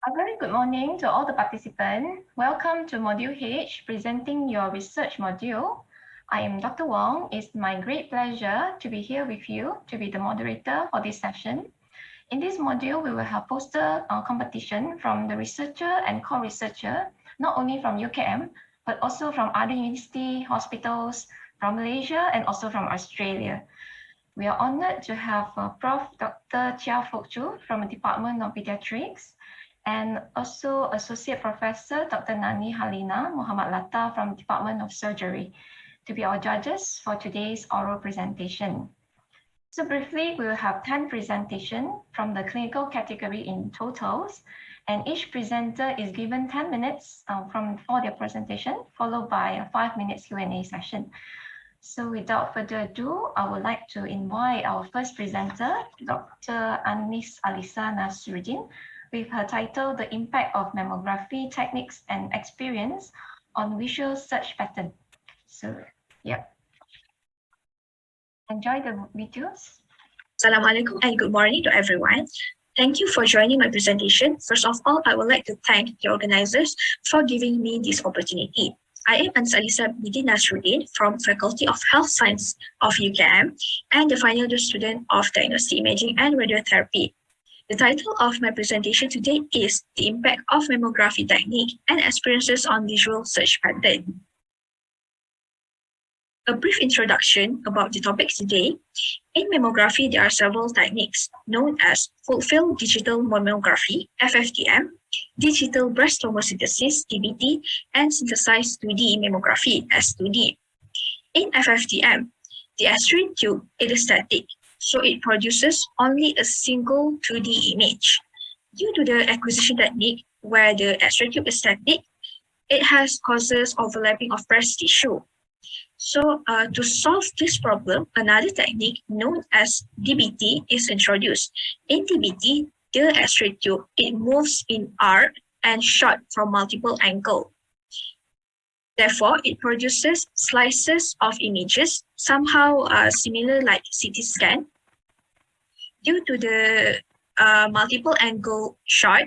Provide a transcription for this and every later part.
A very good morning to all the participants. Welcome to Module H, presenting your research module. I am Dr. Wong. It's my great pleasure to be here with you to be the moderator for this session. In this module, we will have poster competition from the researcher and co-researcher, not only from UKM, but also from other university, hospitals, from Malaysia, and also from Australia. We are honored to have Prof. Dr. Chia Fok Chu from the Department of Pediatrics, and also Associate Professor Dr. Nani Halina Muhammad Latta from Department of Surgery to be our judges for today's oral presentation. So briefly, we will have 10 presentations from the clinical category in totals, and each presenter is given 10 minutes for their presentation, followed by a 5-minute Q&A session. So without further ado, I would like to invite our first presenter, Dr. Anis Alisa Nasruddin, with her title, The Impact of Mammography Techniques and Experience on Visual Search Pattern. So, yeah. Enjoy the videos. Assalamualaikum and good morning to everyone. Thank you for joining my presentation. First of all, I would like to thank the organizers for giving me this opportunity. I am Anis Alisa Bidi Nasruddin from Faculty of Health Science of UKM and the final year student of Diagnostic Imaging and Radiotherapy. The title of my presentation today is The Impact of Mammography Technique and Experiences on Visual Search Pattern. A brief introduction about the topic today. In mammography, there are several techniques known as full-field digital mammography, FFDM, digital breast tomosynthesis, DBT, and synthesized 2D mammography, S2D. In FFDM, the X-ray tube is static, so it produces only a single 2D image. Due to the acquisition technique where the X-ray tube is static, it has causes overlapping of breast tissue. So to solve this problem, another technique known as DBT is introduced. In DBT, the X-ray tube, it moves in arc and shot from multiple angles. Therefore, it produces slices of images, somehow similar like CT scan. Due to the multiple angle shot,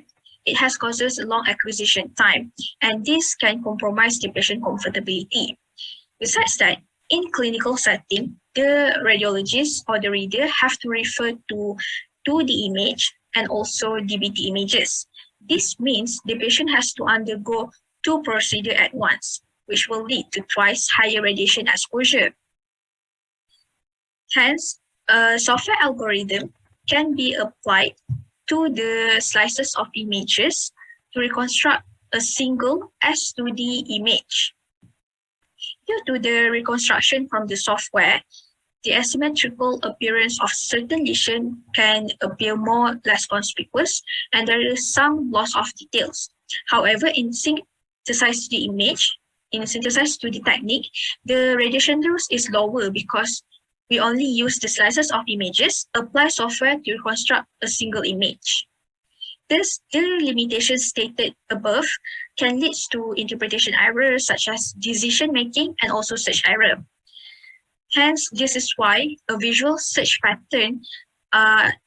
it has causes long acquisition time, and this can compromise the patient comfortability. Besides that, in clinical setting, the radiologist or the reader have to refer to 2D image and also DBT images. This means the patient has to undergo 2 procedures at once, which will lead to twice higher radiation exposure. Hence, a software algorithm can be applied to the slices of images to reconstruct a single S2D image. Due to the reconstruction from the software, the asymmetrical appearance of certain lesion can appear more or less conspicuous, and there is some loss of details. However, in synthesized 2D image, in synthesized 2D technique, the radiation dose is lower because we only use the slices of images, apply software to reconstruct a single image. Thus, the limitations stated above can lead to interpretation errors such as decision-making and also search error. Hence, this is why a visual search pattern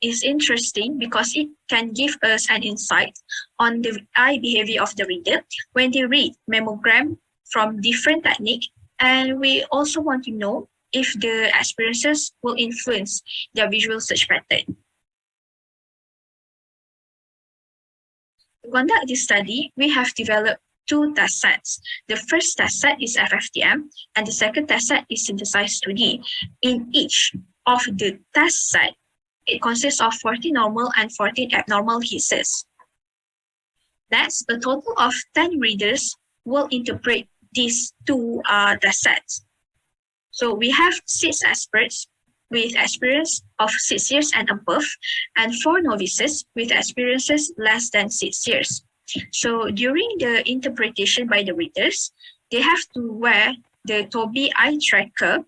is interesting because it can give us an insight on the eye behavior of the reader when they read mammogram from different techniques, and we also want to know if the experiences will influence their visual search pattern. To conduct this study, we have developed 2 test sets. The first test set is FFDM, and the second test set is synthesized 2D. In each of the test set, it consists of 14 normal and 14 abnormal cases. Next, a total of 10 readers will interpret these 2 test sets. So we have 6 experts with experience of 6 years and above, and 4 novices with experiences less than 6 years. So during the interpretation by the readers, they have to wear the Tobii eye tracker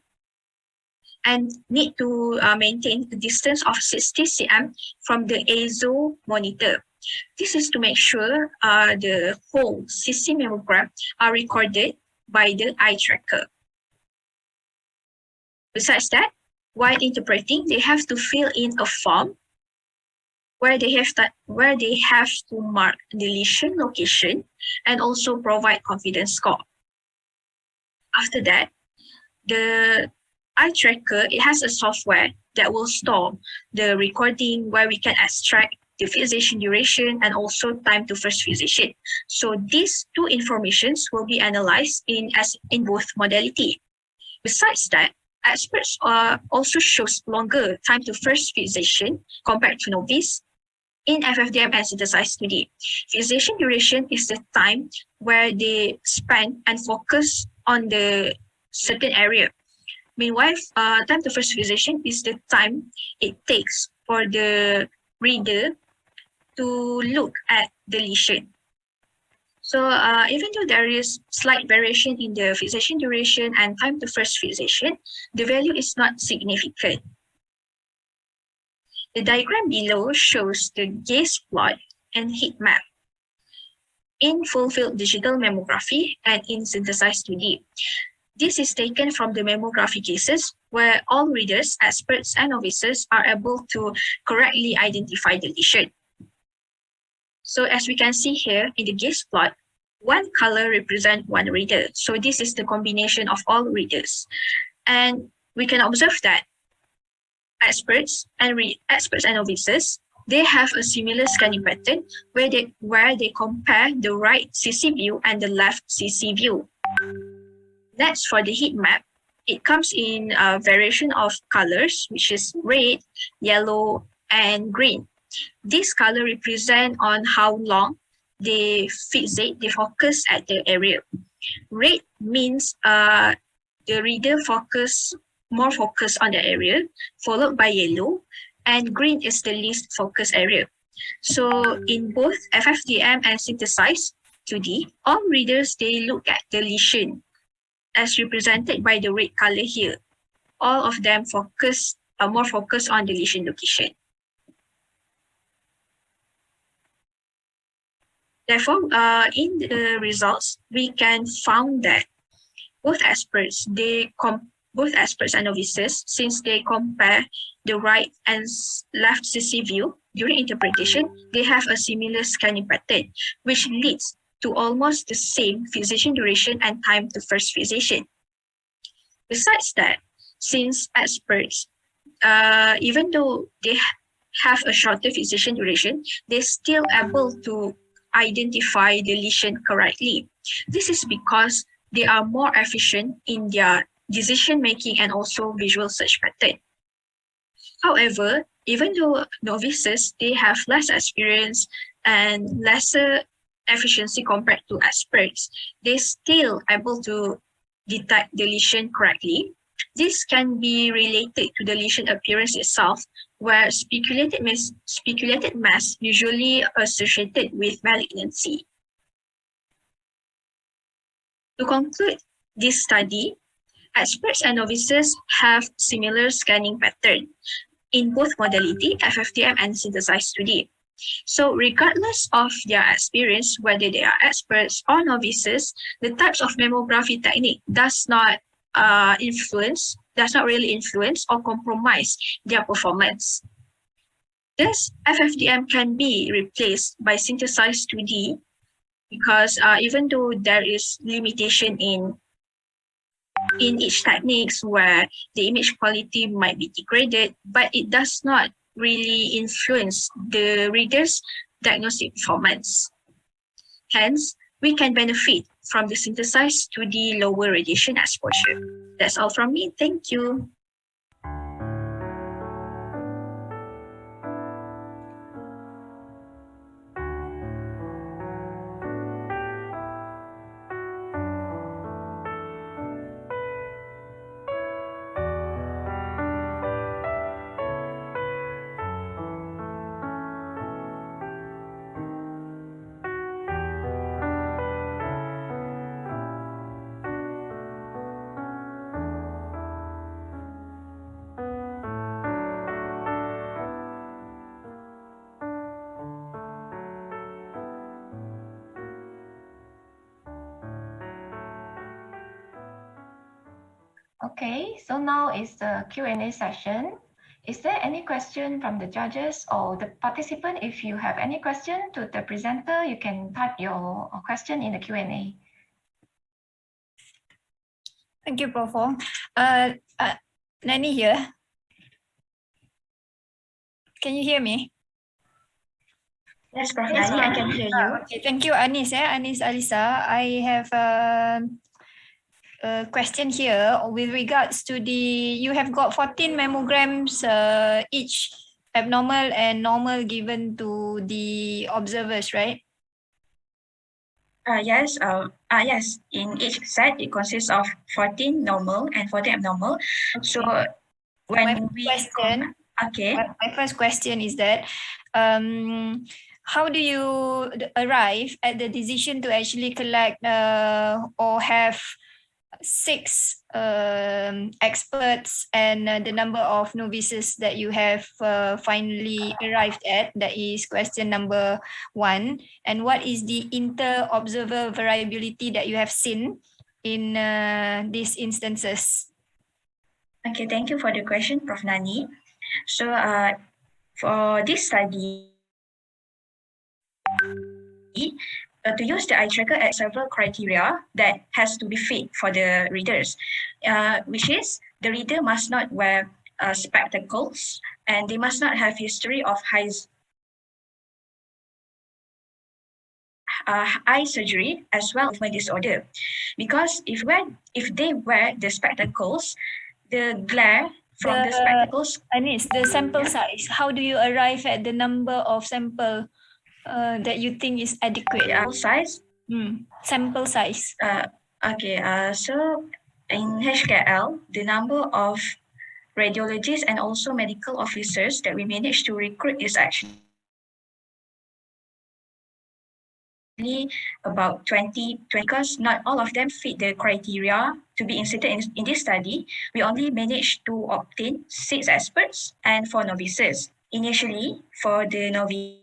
and need to maintain a distance of 60 cm from the ASO monitor. This is to make sure the whole CC mammogram are recorded by the eye tracker. Besides that, while interpreting, they have to fill in a form where they have to mark the lesion location and also provide confidence score. After that, the eye tracker, it has a software that will store the recording where we can extract the fixation duration and also time to first fixation. So these two informations will be analyzed in both modality. Besides that, experts also shows longer time to first fixation compared to novice in FFDM and synthesized 2D. Fixation duration is the time where they spend and focus on the certain area. Meanwhile, time to first fixation is the time it takes for the reader to look at the lesion. So even though there is slight variation in the fixation duration and time to first fixation, the value is not significant. The diagram below shows the gaze plot and heat map in full-field digital mammography and in synthesized 2D. This is taken from the mammography cases where all readers, experts, and novices are able to correctly identify the lesion. So as we can see here in the gaze plot, one color represents one reader. So this is the combination of all readers. And we can observe that experts and novices, they have a similar scanning pattern where they compare the right CC view and the left CC view. Next, for the heat map, it comes in a variation of colors, which is red, yellow, and green. This color represent on how long they focus at the area. Red means the reader more focus on the area, followed by yellow, and green is the least focus area. So in both FFDM and synthesized 2D, all readers, they look at the lesion as represented by the red color here. All of them are more focused on the lesion location. Therefore, in the results, we can find that both experts and novices, since they compare the right and left CC view during interpretation, they have a similar scanning pattern, which leads to almost the same fixation duration and time to first fixation. Besides that, since experts, even though they have a shorter fixation duration, they're still able to identify the lesion correctly. This is because they are more efficient in their decision-making and also visual search pattern. However, even though novices, they have less experience and lesser efficiency compared to experts, they're still able to detect the lesion correctly. This can be related to the lesion appearance itself, where speculated mass usually associated with malignancy. To conclude this study, experts and novices have similar scanning pattern in both modality, FFDM and synthesized 2D. So regardless of their experience, whether they are experts or novices, the types of mammography technique does not really influence or compromise their performance. Thus, FFDM can be replaced by synthesized 2D because even though there is limitation in each techniques where the image quality might be degraded, but it does not really influence the reader's diagnostic performance. Hence, we can benefit from the synthesized 2D lower radiation exposure. That's all from me. Thank you. Okay, so now is the Q&A session. Is there any question from the judges or the participant? If you have any question to the presenter, you can type your question in the Q&A. Thank you, Prof. Wong. Nani here. Can you hear me? Yes, Prof. Nani, I can hear you. Okay, thank you, Anis. Anis Alisa. I have a question here with regards to you have got 14 mammograms each abnormal and normal given to the observers, right? Yes. Yes. In each set, it consists of 14 normal and 14 abnormal. Okay. So when my first question is that how do you arrive at the decision to actually collect or have 6 experts and the number of novices that you have finally arrived at? That is question number 1. And what is the inter-observer variability that you have seen in these instances? Okay, thank you for the question, Prof. Nani. So for this study, to use the eye tracker at several criteria that has to be fit for the readers, which is the reader must not wear spectacles and they must not have history of eye surgery as well as movement disorder. Because if they wear the spectacles, the glare from the spectacles. Anis, the sample size, how do you arrive at the number of sample that you think is adequate? Sample size? Sample size. So in HKL, the number of radiologists and also medical officers that we managed to recruit is actually about 20, because not all of them fit the criteria to be inserted in this study. We only managed to obtain 6 experts and 4 novices. Initially, for the novices,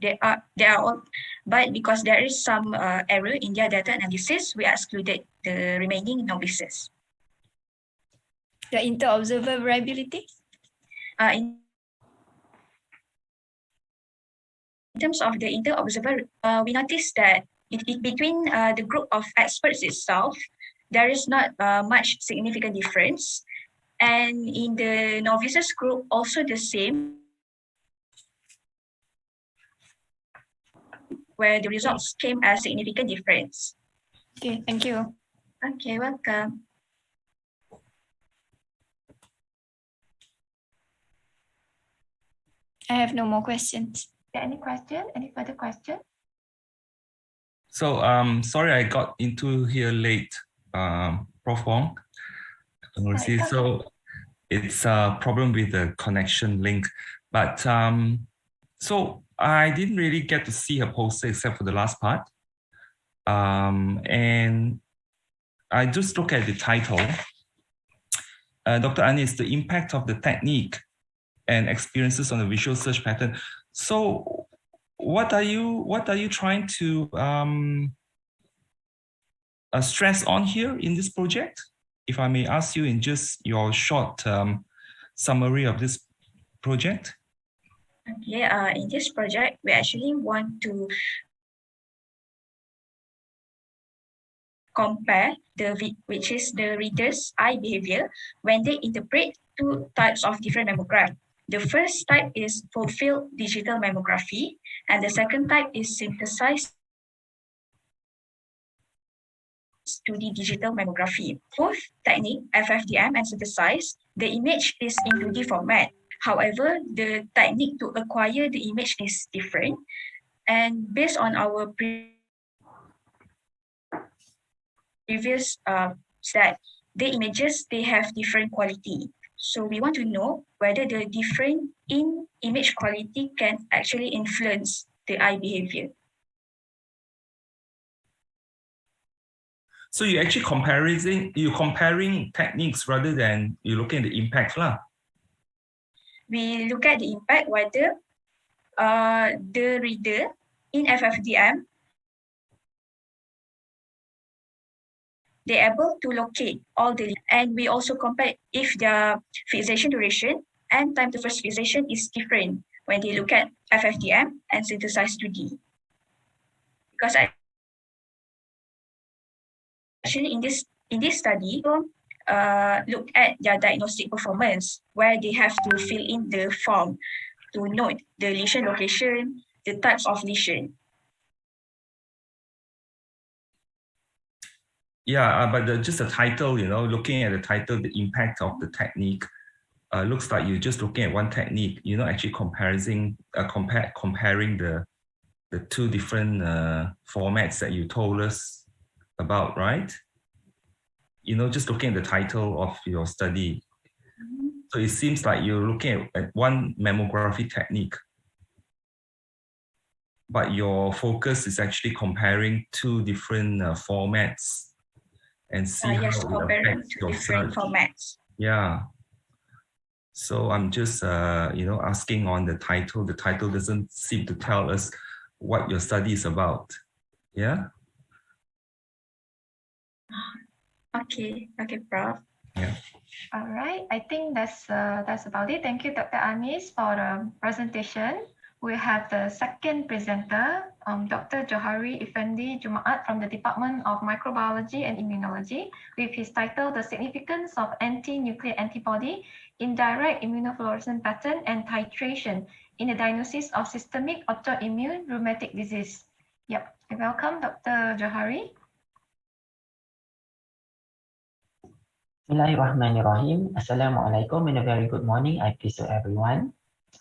they are all, but because there is some error in their data analysis, we excluded the remaining novices. The inter-observer variability? In terms of the inter-observer, we noticed that between the group of experts itself, there is not much significant difference. And in the novices group, also the same, where the results came as significant difference. Okay, thank you. Okay, welcome. I have no more questions. Any question? Any further question? So sorry I got into here late, Prof. Wong. So it's a problem with the connection link. But so I didn't really get to see her poster except for the last part. And I just look at the title. Dr. Anis, the impact of the technique and experiences on the visual search pattern. So what are you trying to stress on here in this project? If I may ask you in just your short summary of this project. Okay, in this project, we actually want to compare which is the reader's eye behavior when they interpret 2 types of different mammograph. The first type is full-field digital mammography, and the second type is synthesized 2D digital mammography. Both technique, FFDM and synthesized, the image is in 2D format. However, the technique to acquire the image is different, and based on our previous set, the images, they have different quality. So we want to know whether the different in image quality can actually influence the eye behavior. So you're actually comparing techniques rather than you looking at the impact lah. We look at the impact whether the reader in FFDM they're able to locate all the, and we also compare if their fixation duration and time to first fixation is different when they look at FFTM and synthesized 2D. Because actually in this study, look at their diagnostic performance, where they have to fill in the form to note the lesion location, the types of lesion. Yeah, but just the title, looking at the title, the impact of the technique, looks like you're just looking at one technique. You're not actually comparing the two different formats that you told us about, right? Just looking at the title of your study. So it seems like you're looking at one mammography technique, but your focus is actually comparing two different formats and see how it affects your search. Formats. Yeah. So I'm just, asking on the title. The title doesn't seem to tell us what your study is about. Yeah. Okay, Prof. Yeah. All right. I think that's about it. Thank you, Dr. Anis, for the presentation. We have the second presenter, Dr. Johari Effendi Jumaat from the Department of Microbiology and Immunology, with his title, The Significance of Anti-Nuclear Antibody, Indirect Immunofluorescence Pattern and Titration in the Diagnosis of Systemic Autoimmune Rheumatic Disease. Yep. Welcome, Dr. Johari. Bismillahirrahmanirrahim. Assalamualaikum and a very good morning. I peace to everyone.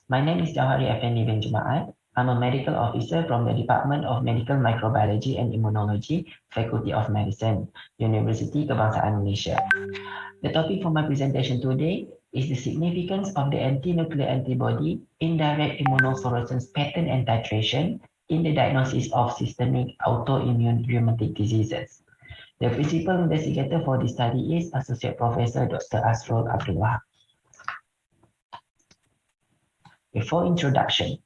My name is Johari Effendi bin Jumaat. I'm a medical officer from the Department of Medical Microbiology and Immunology, Faculty of Medicine, University Kebangsaan Malaysia. The topic for my presentation today is the significance of the anti-nuclear antibody indirect immunofluorescence pattern and titration in the diagnosis of systemic autoimmune rheumatic diseases. The principal investigator for this study is Associate Professor Dr. Asrul Abdul Wahab. Before introduction,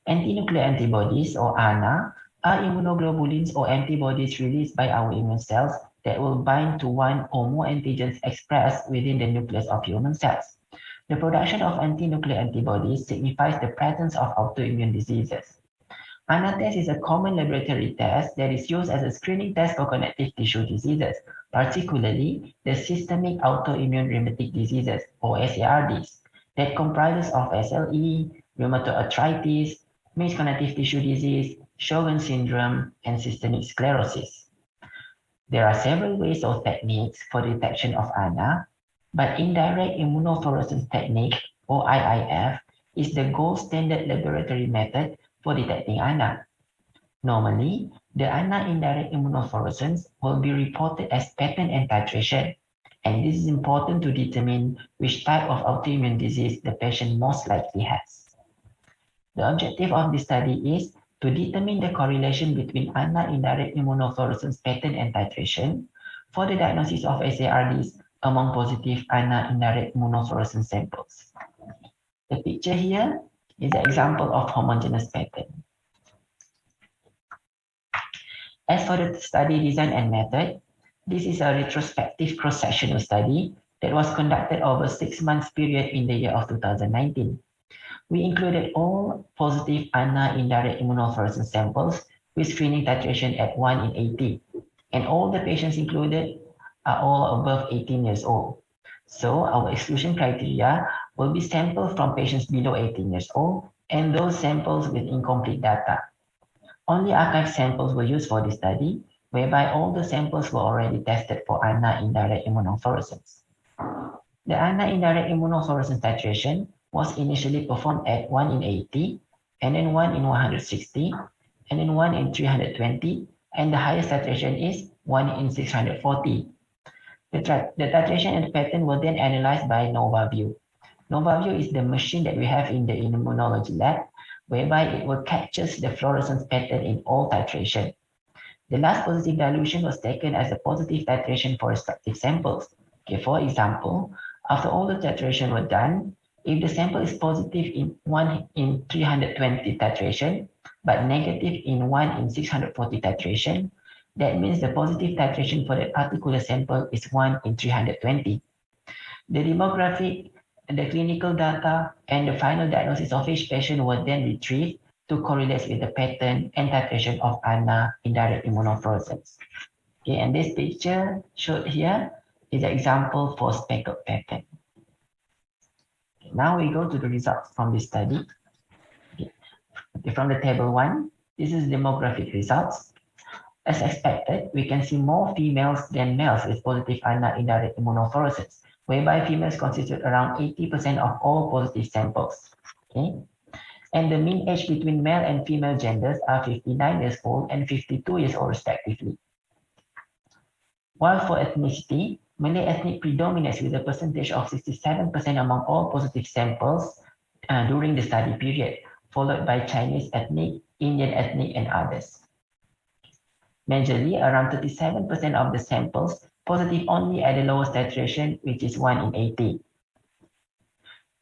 anti-nuclear antibodies or ANA are immunoglobulins or antibodies released by our immune cells that will bind to one or more antigens expressed within the nucleus of human cells. The production of anti-nuclear antibodies signifies the presence of autoimmune diseases. ANA test is a common laboratory test that is used as a screening test for connective tissue diseases, particularly the systemic autoimmune rheumatic diseases or SARDs, that comprises of SLE, rheumatoid arthritis, mixed connective tissue disease, Sjogren's syndrome, and systemic sclerosis. There are several ways or techniques for detection of ANA, but indirect immunofluorescence technique or IIF is the gold standard laboratory method for detecting ANA. Normally, the ANA indirect immunofluorescence will be reported as pattern and titration, and this is important to determine which type of autoimmune disease the patient most likely has. The objective of this study is to determine the correlation between ANA indirect immunofluorescence pattern and titration for the diagnosis of SARDs among positive ANA indirect immunofluorescence samples. The picture here is an example of homogeneous pattern. As for the study design and method, this is a retrospective cross-sectional study that was conducted over a 6 months period in the year of 2019. We included all positive ANA indirect immunofluorescence samples with screening titration at 1 in 80, and all the patients included are all above 18 years old. So our exclusion criteria will be samples from patients below 18 years old and those samples with incomplete data. Only archived samples were used for this study, whereby all the samples were already tested for ANA indirect immunofluorescence. The ANA indirect immunofluorescence titration was initially performed at 1 in 80, and then 1 in 160, and then 1 in 320, and the highest titration is 1 in 640. The titration and pattern were then analyzed by NovaView. NovaView is the machine that we have in the immunology lab, whereby it will capture the fluorescence pattern in all titration. The last positive dilution was taken as a positive titration for respective samples. Okay, for example, after all the titration were done, if the sample is positive in 1 in 320 titration, but negative in 1 in 640 titration, That means the positive titration for that particular sample is 1 in 320. The demographic, the clinical data, and the final diagnosis of each patient were then retrieved to correlate with the pattern and titration of ANA indirect immunofluorescence. Okay, and this picture showed here is an example for speckled pattern. Okay, now we go to the results from this study. Okay, from the table 1, this is demographic results. As expected, we can see more females than males with positive ANA indirect immunofluorescence, whereby females constitute around 80% of all positive samples. Okay, and the mean age between male and female genders are 59 years old and 52 years old respectively. While for ethnicity, Malay ethnic predominates with a percentage of 67% among all positive samples during the study period, followed by Chinese ethnic, Indian ethnic, and others. Majorly, around 37% of the samples positive only at the lowest titration, which is 1 in 80.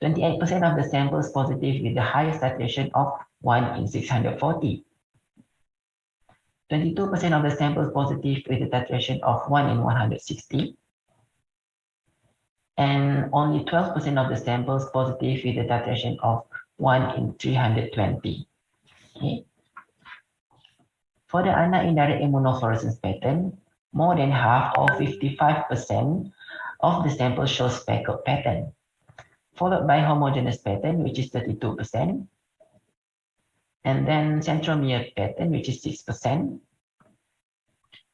28% of the samples positive with the highest titration of 1 in 640. 22% of the samples positive with a titration of 1 in 160. And only 12% of the samples positive with a titration of 1 in 320. Okay. For the ANA indirect immunofluorescence pattern, more than half or 55% of the samples show speckled pattern, followed by homogeneous pattern, which is 32%, and then centromere pattern, which is 6%,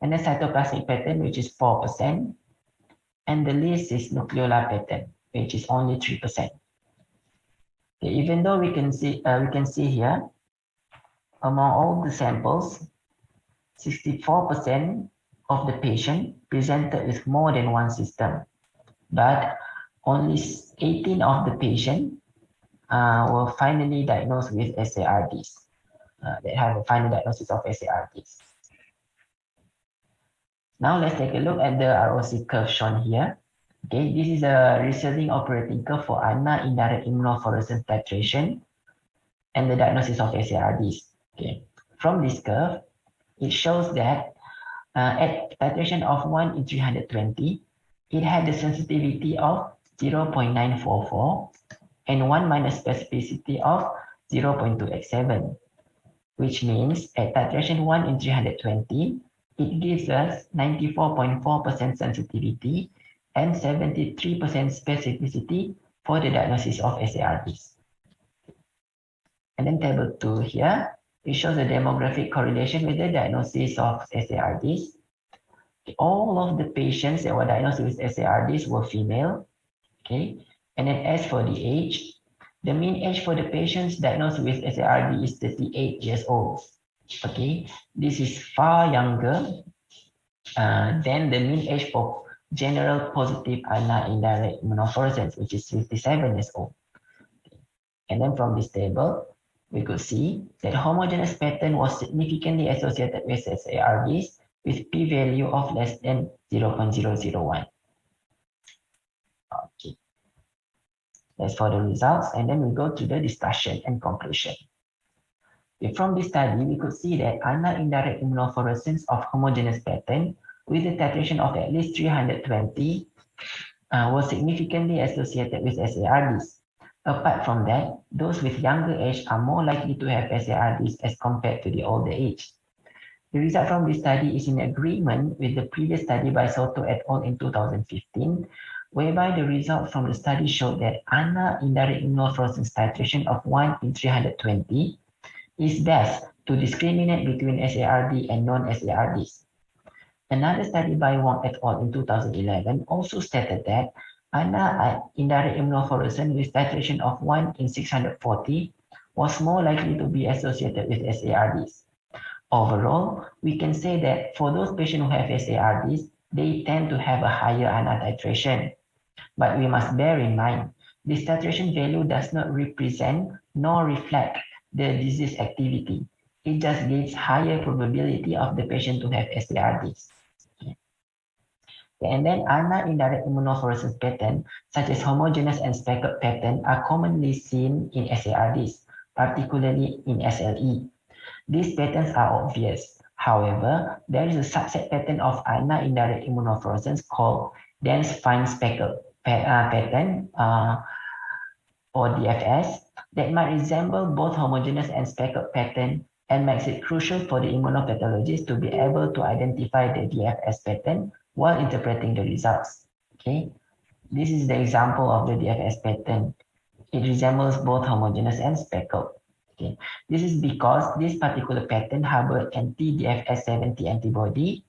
and then cytoplasmic pattern, which is 4%, and the least is nucleolar pattern, which is only 3%. Okay, even though we can see here, among all the samples, 64% of the patient presented with more than one system, but only 18 of the patient were finally diagnosed with SARDs. They have a final diagnosis of SARDs. Now let's take a look at the ROC curve shown here. Okay, this is a recurring operating curve for ANA indirect immunofluorescence titration and the diagnosis of SARDs. Okay, from this curve, it shows that at titration of 1 in 320, it had the sensitivity of 0.944 and 1 minus specificity of 0.287, which means at titration 1 in 320, it gives us 94.4% sensitivity and 73% specificity for the diagnosis of SARDs. And then table 2 here, it shows the demographic correlation with the diagnosis of SARDs. All of the patients that were diagnosed with SARDs were female. Okay, and then as for the age, the mean age for the patients diagnosed with SARD is 38 years old. Okay, this is far younger than the mean age for general positive ANA indirect immunofluorescence, which is 57 years old. And then from this table, we could see that homogeneous pattern was significantly associated with SARDs with p-value of less than 0.001. Okay, that's for the results, and then we go to the discussion and conclusion. Okay, from this study, we could see that ANA indirect immunofluorescence of homogeneous pattern with a titration of at least 320 was significantly associated with SARDs. Apart from that, those with younger age are more likely to have SARDs as compared to the older age. The result from this study is in agreement with the previous study by Soto et al. In 2015, whereby the result from the study showed that ANA indirect immunofluorescence titration of 1 in 320 is best to discriminate between SARD and non-SARDs. Another study by Wang et al. In 2011 also stated that ANA indirect immunofluorescence with titration of 1 in 640 was more likely to be associated with SARDs. Overall, we can say that for those patients who have SARDs, they tend to have a higher ANA titration. But we must bear in mind, this titration value does not represent nor reflect the disease activity. It just gives higher probability of the patient to have SARDs. And then ANA indirect immunofluorescence pattern, such as homogeneous and speckled pattern, are commonly seen in SARDs, particularly in SLE. These patterns are obvious. However, there is a subset pattern of ANA indirect immunofluorescence called dense fine speckle pattern or DFS that might resemble both homogeneous and speckled pattern and makes it crucial for the immunopathologist to be able to identify the DFS pattern while interpreting the results. Okay, this is the example of the DFS pattern. It resembles both homogeneous and speckled. Okay, this is because this particular pattern harbor anti-DFS70 antibody,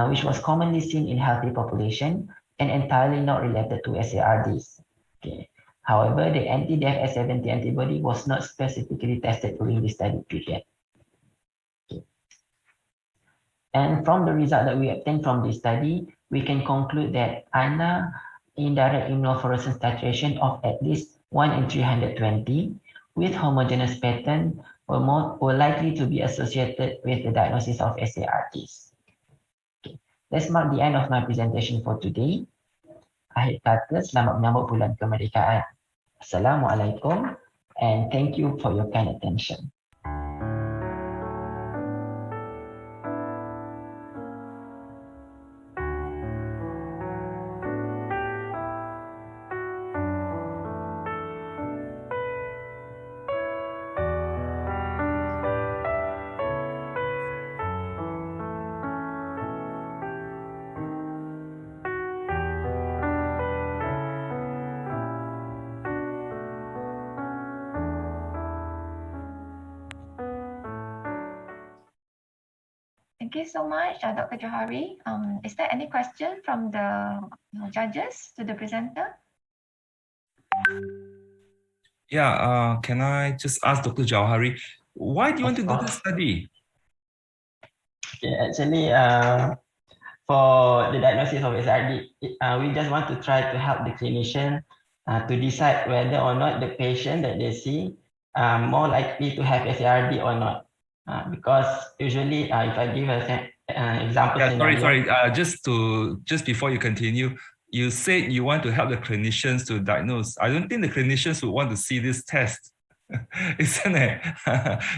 which was commonly seen in healthy population and entirely not related to SARDs. Okay. However, the anti-DFS70 antibody was not specifically tested during the study period. Okay. And from the result that we obtained from this study, we can conclude that ANA indirect immunofluorescence titration of at least 1 in 320 with homogeneous pattern were likely to be associated with the diagnosis of SARDs. Okay. Let's mark the end of my presentation for today. Akhir kata, selamat menyambut bulan kemerdekaan. Assalamualaikum and thank you for your kind attention. Thank you so much, Dr. Johari. Is there any question from the judges to the presenter? Yeah, can I just ask Dr. Johari, why do you want to do this study? Okay, actually, for the diagnosis of SRD, we just want to try to help the clinician to decide whether or not the patient that they see are more likely to have SRD or not. Because usually, if I give an example, sorry. Just before you continue, you said you want to help the clinicians to diagnose. I don't think the clinicians would want to see this test, isn't it?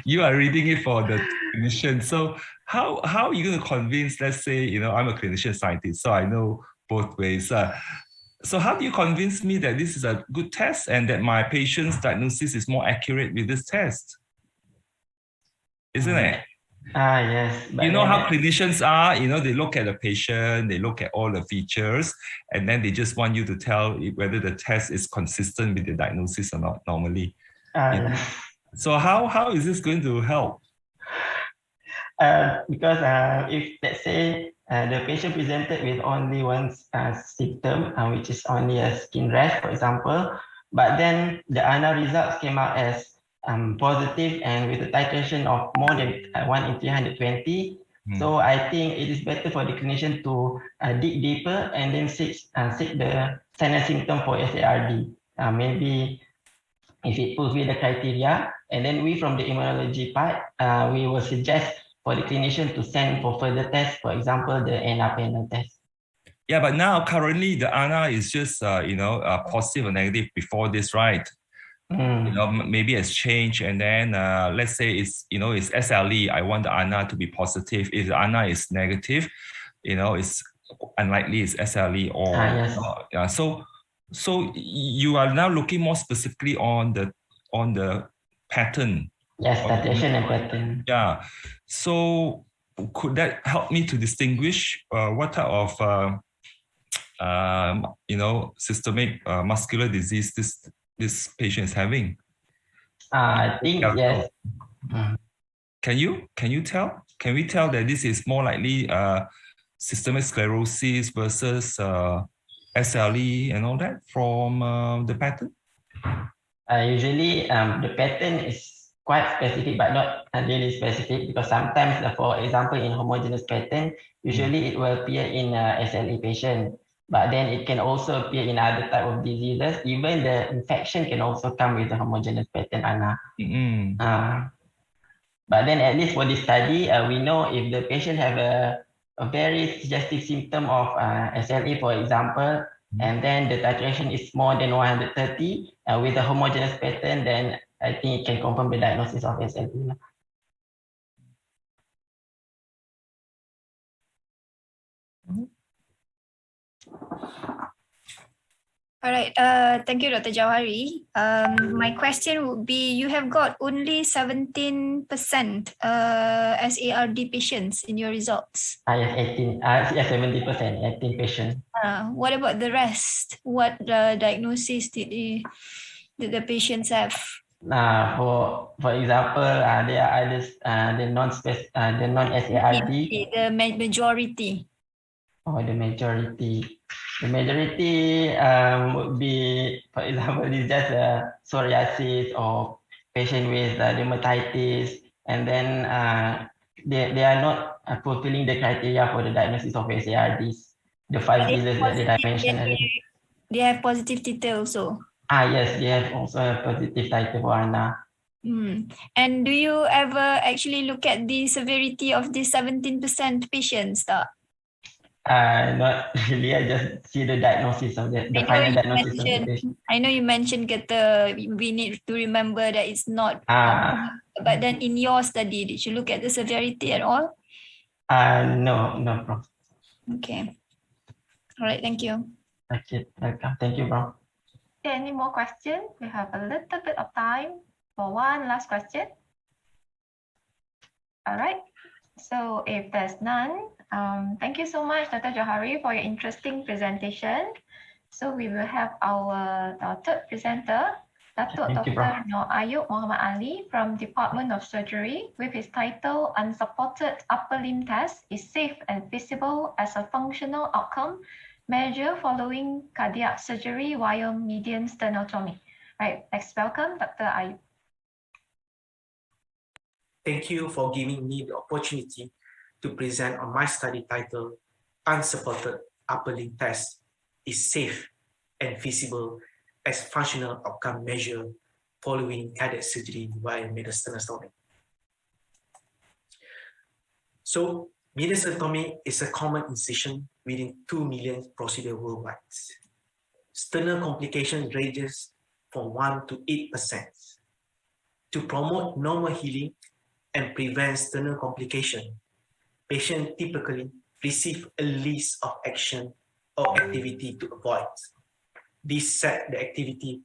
You are reading it for the clinician. So how are you going to convince? Let's say I'm a clinician scientist, so I know both ways. So how do you convince me that this is a good test and that my patient's diagnosis is more accurate with this test? Isn't it? Yes. You know how clinicians are, they look at the patient, they look at all the features, and then they just want you to tell whether the test is consistent with the diagnosis or not normally. Yes. So how is this going to help? Because if let's say the patient presented with only one symptom, which is only a skin rash, for example, but then the ANA results came out as positive and with a titration of more than 1 in 320. So I think it is better for the clinician to dig deeper and then seek the sign and symptom for SARD. Maybe if it fulfills the criteria, and then we from the immunology part, we will suggest for the clinician to send for further tests, for example, the ANA panel test. Yeah, but now currently the ANA is just positive or negative before this, right? Maybe it's changed, and then let's say it's SLE. I want the ANA to be positive. If the ANA is negative, it's unlikely it's SLE or yes. So you are now looking more specifically on the pattern. Yes, titration and pattern. Yeah. So could that help me to distinguish what type of systemic muscular disease this patient is having? I think yes. Can you tell? Can we tell that this is more likely systemic sclerosis versus SLE and all that from the pattern? Usually, the pattern is quite specific, but not really specific, because sometimes, for example, in homogeneous pattern, usually it will appear in SLE patient. But then it can also appear in other type of diseases. Even the infection can also come with the homogeneous pattern ANA. But then at least for this study, we know if the patient have a very suggestive symptom of SLE, for example, and then the titration is more than 130 with a homogeneous pattern, then I think it can confirm the diagnosis of SLE. All right. Thank you, Dr. Jawhari. My question would be: you have got only 17% SARD patients in your results. Yes, 18. Yes, 70%. 18 patients. What about the rest? What diagnosis did the patients have? For example, they are others, the non-SARD. The majority. Oh, the majority. The majority would be, for example, is just psoriasis or patient with dermatitis, and then they are not fulfilling the criteria for the diagnosis of SARDs. The 5 diseases that I mentioned earlier. They have positive titer also. Yes, they have also a positive titer for ANA. And do you ever actually look at the severity of the 17% patients? Not really. I just see the diagnosis of the final diagnosis of the patient. I know you mentioned we need to remember that it's not. But then in your study, did you look at the severity at all? No, bro. Okay. All right. Thank you. Okay, welcome. Thank you, bro. Any more questions? We have a little bit of time for one last question. All right. So if there's none, thank you so much, Dr. Jawhari, for your interesting presentation. So we will have our third presenter, Dr. Noor Ayub Muhammad Ali from Department of Surgery, with his title, Unsupported Upper Limb Test is Safe and Feasible as a Functional Outcome Measure Following Cardiac Surgery via Median Sternotomy. Right, let's welcome Dr. Ayub. Thank you for giving me the opportunity to present on my study title, Unsupported Upper Limb Test is Safe and Feasible as Functional Outcome Measure Following Cardiac Surgery via Median Sternotomy. So, median sternotomy is a common incision within 2 million procedures worldwide. Sternal complication ranges from 1 to 8%. To promote normal healing and prevent sternal complication, patients typically receive a list of action or activity to avoid. This set the activity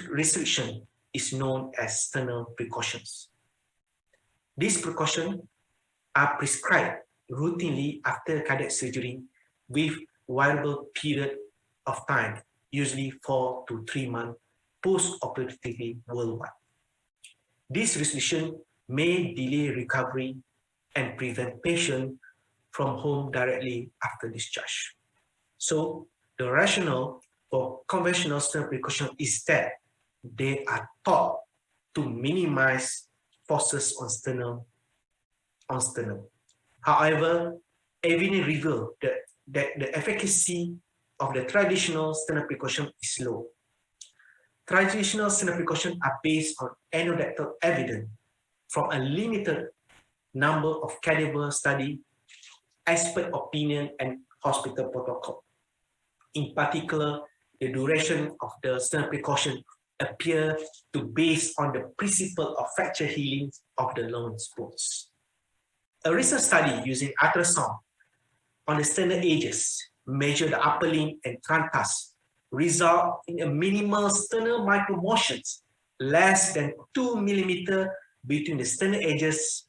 restriction is known as sternal precautions. These precautions are prescribed routinely after cardiac surgery with variable period of time, usually 4 to 3 months post-operatively worldwide. This restriction may delay recovery and prevent patient from home directly after discharge. So the rationale for conventional sternal precaution is that they are thought to minimize forces on sternum. However, evidence reveals that the efficacy of the traditional sternal precaution is low. Traditional sternal precautions are based on anecdotal evidence from a limited number of credible studies, expert opinion, and hospital protocol. In particular, the duration of the sternal precaution appears to base on the principle of fracture healing of the lung bones. A recent study using ultrasound on the sternal edges measured the upper limb and truntus result in a minimal sternal micromotions less than 2 millimeters between the sternal edges.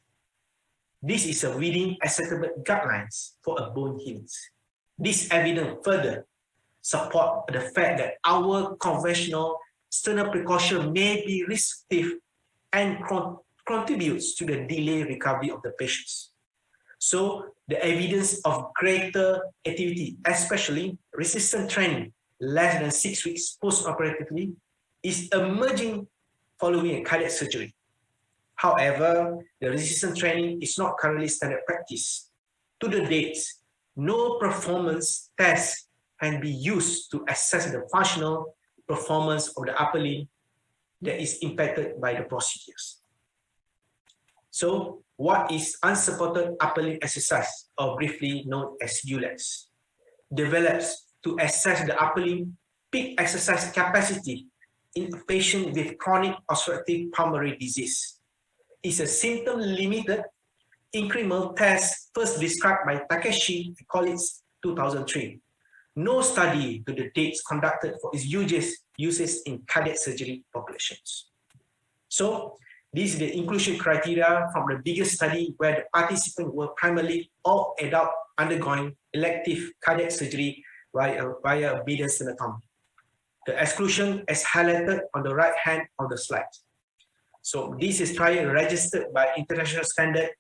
This is a within acceptable guidelines for a bone healing. This evidence further support the fact that our conventional sternal precaution may be restrictive and contributes to the delayed recovery of the patients. So the evidence of greater activity, especially resistant training less than 6 weeks post-operatively, is emerging following a cardiac surgery. However, the resistance training is not currently standard practice. To the date, no performance test can be used to assess the functional performance of the upper limb that is impacted by the procedures. So, what is unsupported upper limb exercise, or briefly known as ULEX? Develops to assess the upper limb peak exercise capacity in a patient with chronic obstructive pulmonary disease. It's a symptom-limited incremental test first described by Takeshi and colleagues 2003. no study to the dates conducted for its uses in cardiac surgery populations. So this is the inclusion criteria from the biggest study where the participants were primarily all adults undergoing elective cardiac surgery via bidder sternotomy. The exclusion is highlighted on the right hand of the slide. So this is trial registered by international standard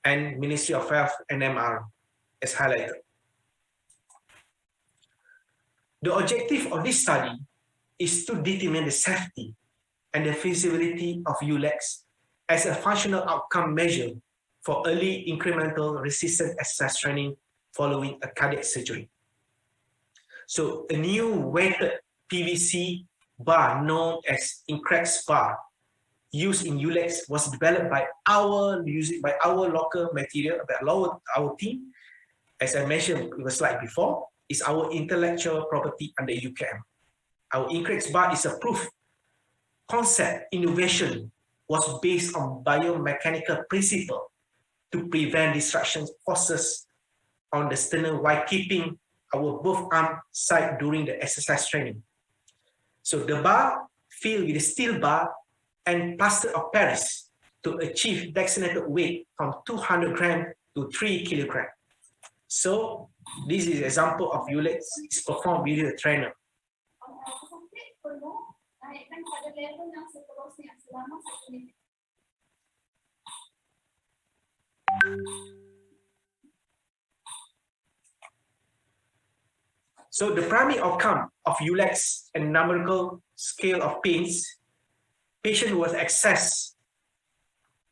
and Ministry of Health and MR as highlighted. The objective of this study is to determine the safety and the feasibility of ULEX as a functional outcome measure for early incremental resistant exercise training following a cardiac surgery. So a new weighted PVC bar known as INCREX bar used in ULEX was developed by our local material, by our team. As I mentioned in the slide before, is our intellectual property under UKM. Our INCREX bar is a proof concept innovation was based on biomechanical principle to prevent distraction forces on the sternum while keeping our both arm side during the exercise training. So the bar filled with a steel bar and plaster of Paris to achieve designated weight from 200 grams to 3 kilograms. So this is an example of ULEX is performed with a trainer. So the primary outcome of ULEX and numerical scale of pains, patient was assessed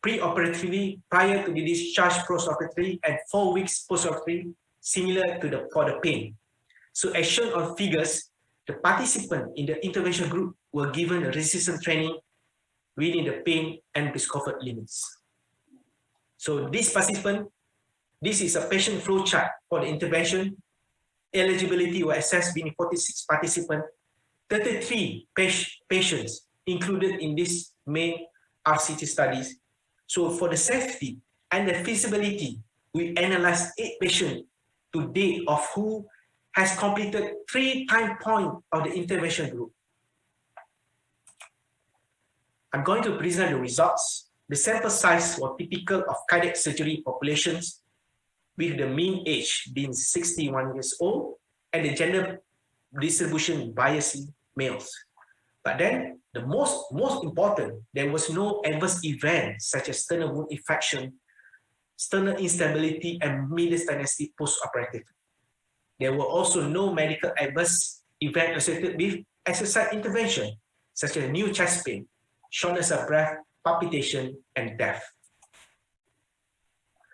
pre-operatively prior to the discharge post-operatively and 4 weeks post-operatively, similar to for the pain. So as shown on figures, the participants in the intervention group were given a resistance training within the pain and discomfort limits. So this is a patient flow chart for the intervention. Eligibility were assessed within 46 participants, 33 patients included in this main RCT studies. So for the safety and the feasibility, we analyzed 8 patients to date of who has completed 3 time points of the intervention group. I'm going to present the results. The sample size was typical of cardiac surgery populations with the mean age being 61 years old and the gender distribution biased males. But then the most important, there was no adverse event such as sternal wound infection, sternal instability, and mediastinus post-operative. There were also no medical adverse event associated with exercise intervention, such as new chest pain, shortness of breath, palpitation, and death.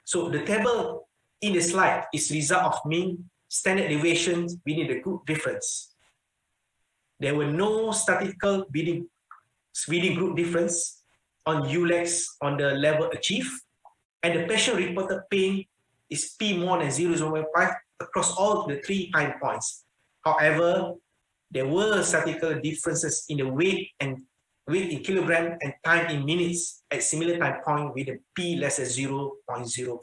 So the table in the slide is result of mean standard deviations within the group difference. There were no statistical within group difference on ULEX on the level achieved, and the patient reported pain is P more than 0.05 across all the 3 time points. However, there were statistical differences in the weight in kilogram and time in minutes at similar time point with a P less than 0.05.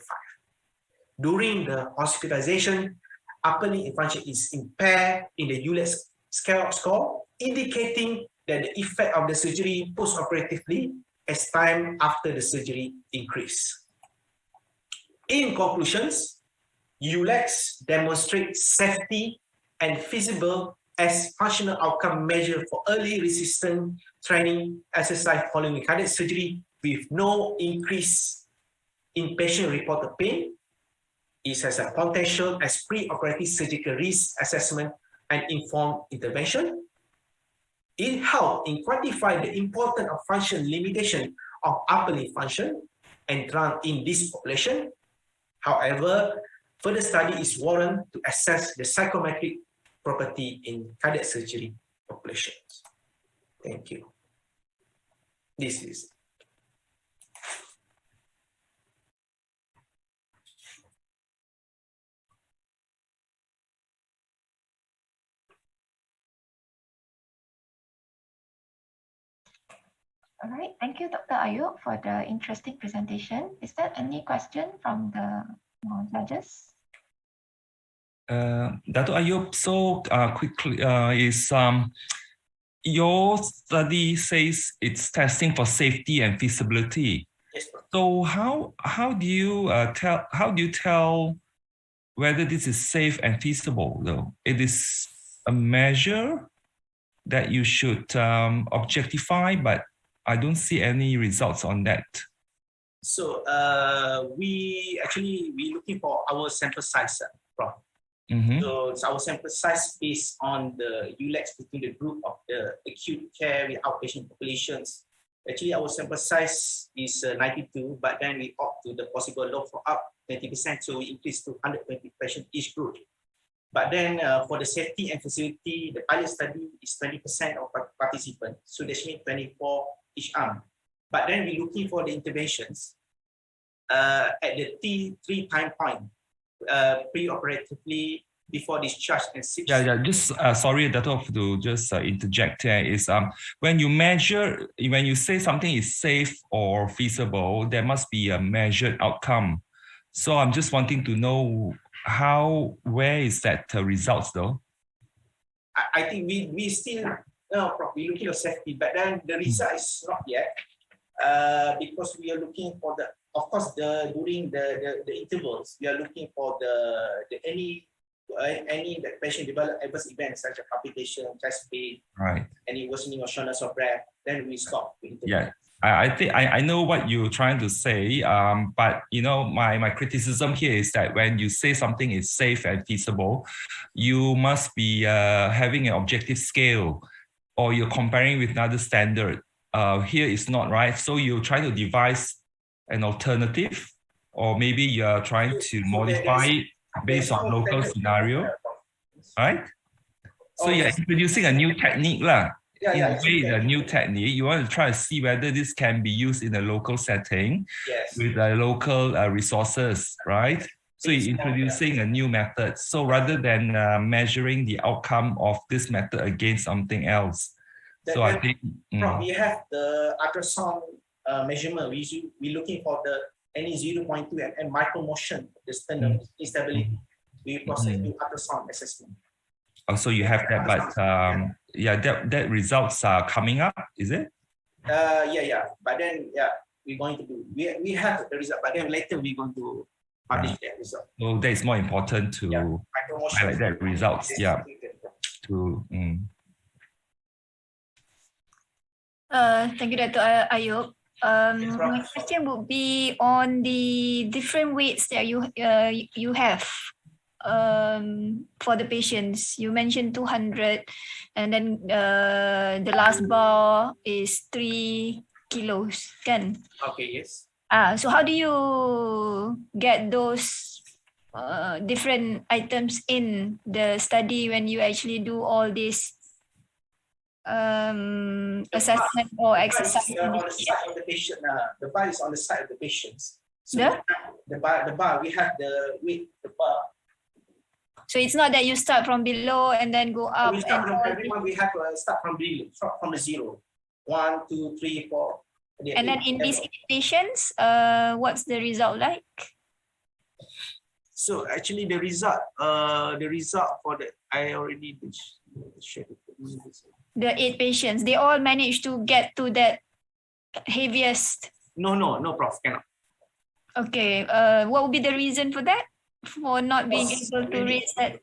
During the hospitalization, upper limb function is impaired in the ULEX scale score, indicating that the effect of the surgery post-operatively as time after the surgery increase. In conclusions, ULEX demonstrates safety and feasible as functional outcome measure for early resistant training exercise following cardiac surgery with no increase in patient-reported pain. It has a potential as pre-operative surgical risk assessment and informed intervention. It helped in quantifying the importance of function limitation of upper limb function and trunk in this population. However, further study is warranted to assess the psychometric property in cardiac surgery populations. Thank you. This is. All right, thank you, Dr. Ayub, for the interesting presentation. Is there any question from the judges? Dr. Ayub, so quickly, your study says it's testing for safety and feasibility. Yes, Prof. So how do you tell whether this is safe and feasible though? It is a measure that you should objectify, but I don't see any results on that. So we looking for our sample size, Prof. Mm-hmm. So it's our sample size based on the ULEX between the group of the acute care with outpatient populations. Actually, our sample size is 92, but then we opt to the possible low for up 20%, so we increase to 120 patients each group. But then for the safety and feasibility, the pilot study is 20% of participants, so that means 24 each arm. But then we're looking for the interventions at the T3 time point, pre-operatively, before discharge and 6. Yeah. Just sorry, Dato, to just interject here is when you say something is safe or feasible, there must be a measured outcome. So I'm just wanting to know where is that results though? I think we still probably looking at safety, but then the result is not yet because we are looking for during the intervals, we are looking for any that patient develop adverse events such as palpitation, chest pain, right, any worsening of shortness of breath, then we stop the interval. Yeah. I think I know what you're trying to say, but my criticism here is that when you say something is safe and feasible, you must be having an objective scale, or you're comparing with another standard. Here it's not, right? So you try to devise an alternative, or maybe you're trying to modify it based on local scenario, right? So you're introducing a new technique lah. In a way, a new technique. You want to try to see whether this can be used in a local setting with local resources, right? So you're introducing a new method. So rather than measuring the outcome of this method against something else. So I think we have the ultrasound measurement. We're looking for any 0.2 and micromotion, the sternum instability. We process the ultrasound assessment. So you have that, but that results are coming up, is it? But then we're going to do. We have the result, but then later we're going to publish that result. So that is more important to highlight that results. Yeah. Thank you, Dr. Ayub. My question would be on the different weights that you have for the patients. You mentioned 200, and then the last bar is 3 kilos, kan? Okay, yes. So how do you get those different items in the study when you actually do all this assessment or exercise? On the side of the patient, the bar is on the side of the patients. So the bar, we have the weight, the bar. So it's not that you start from below and then go up. We start from everyone. We have to start from below, from the 0. 1, 2, 3, 4. And then in these patients, what's the result like? So actually, the result for I already shared it. The 8 patients, they all managed to get to that heaviest. No, Prof, cannot. Okay. What would be the reason for that? For not being able to raise that?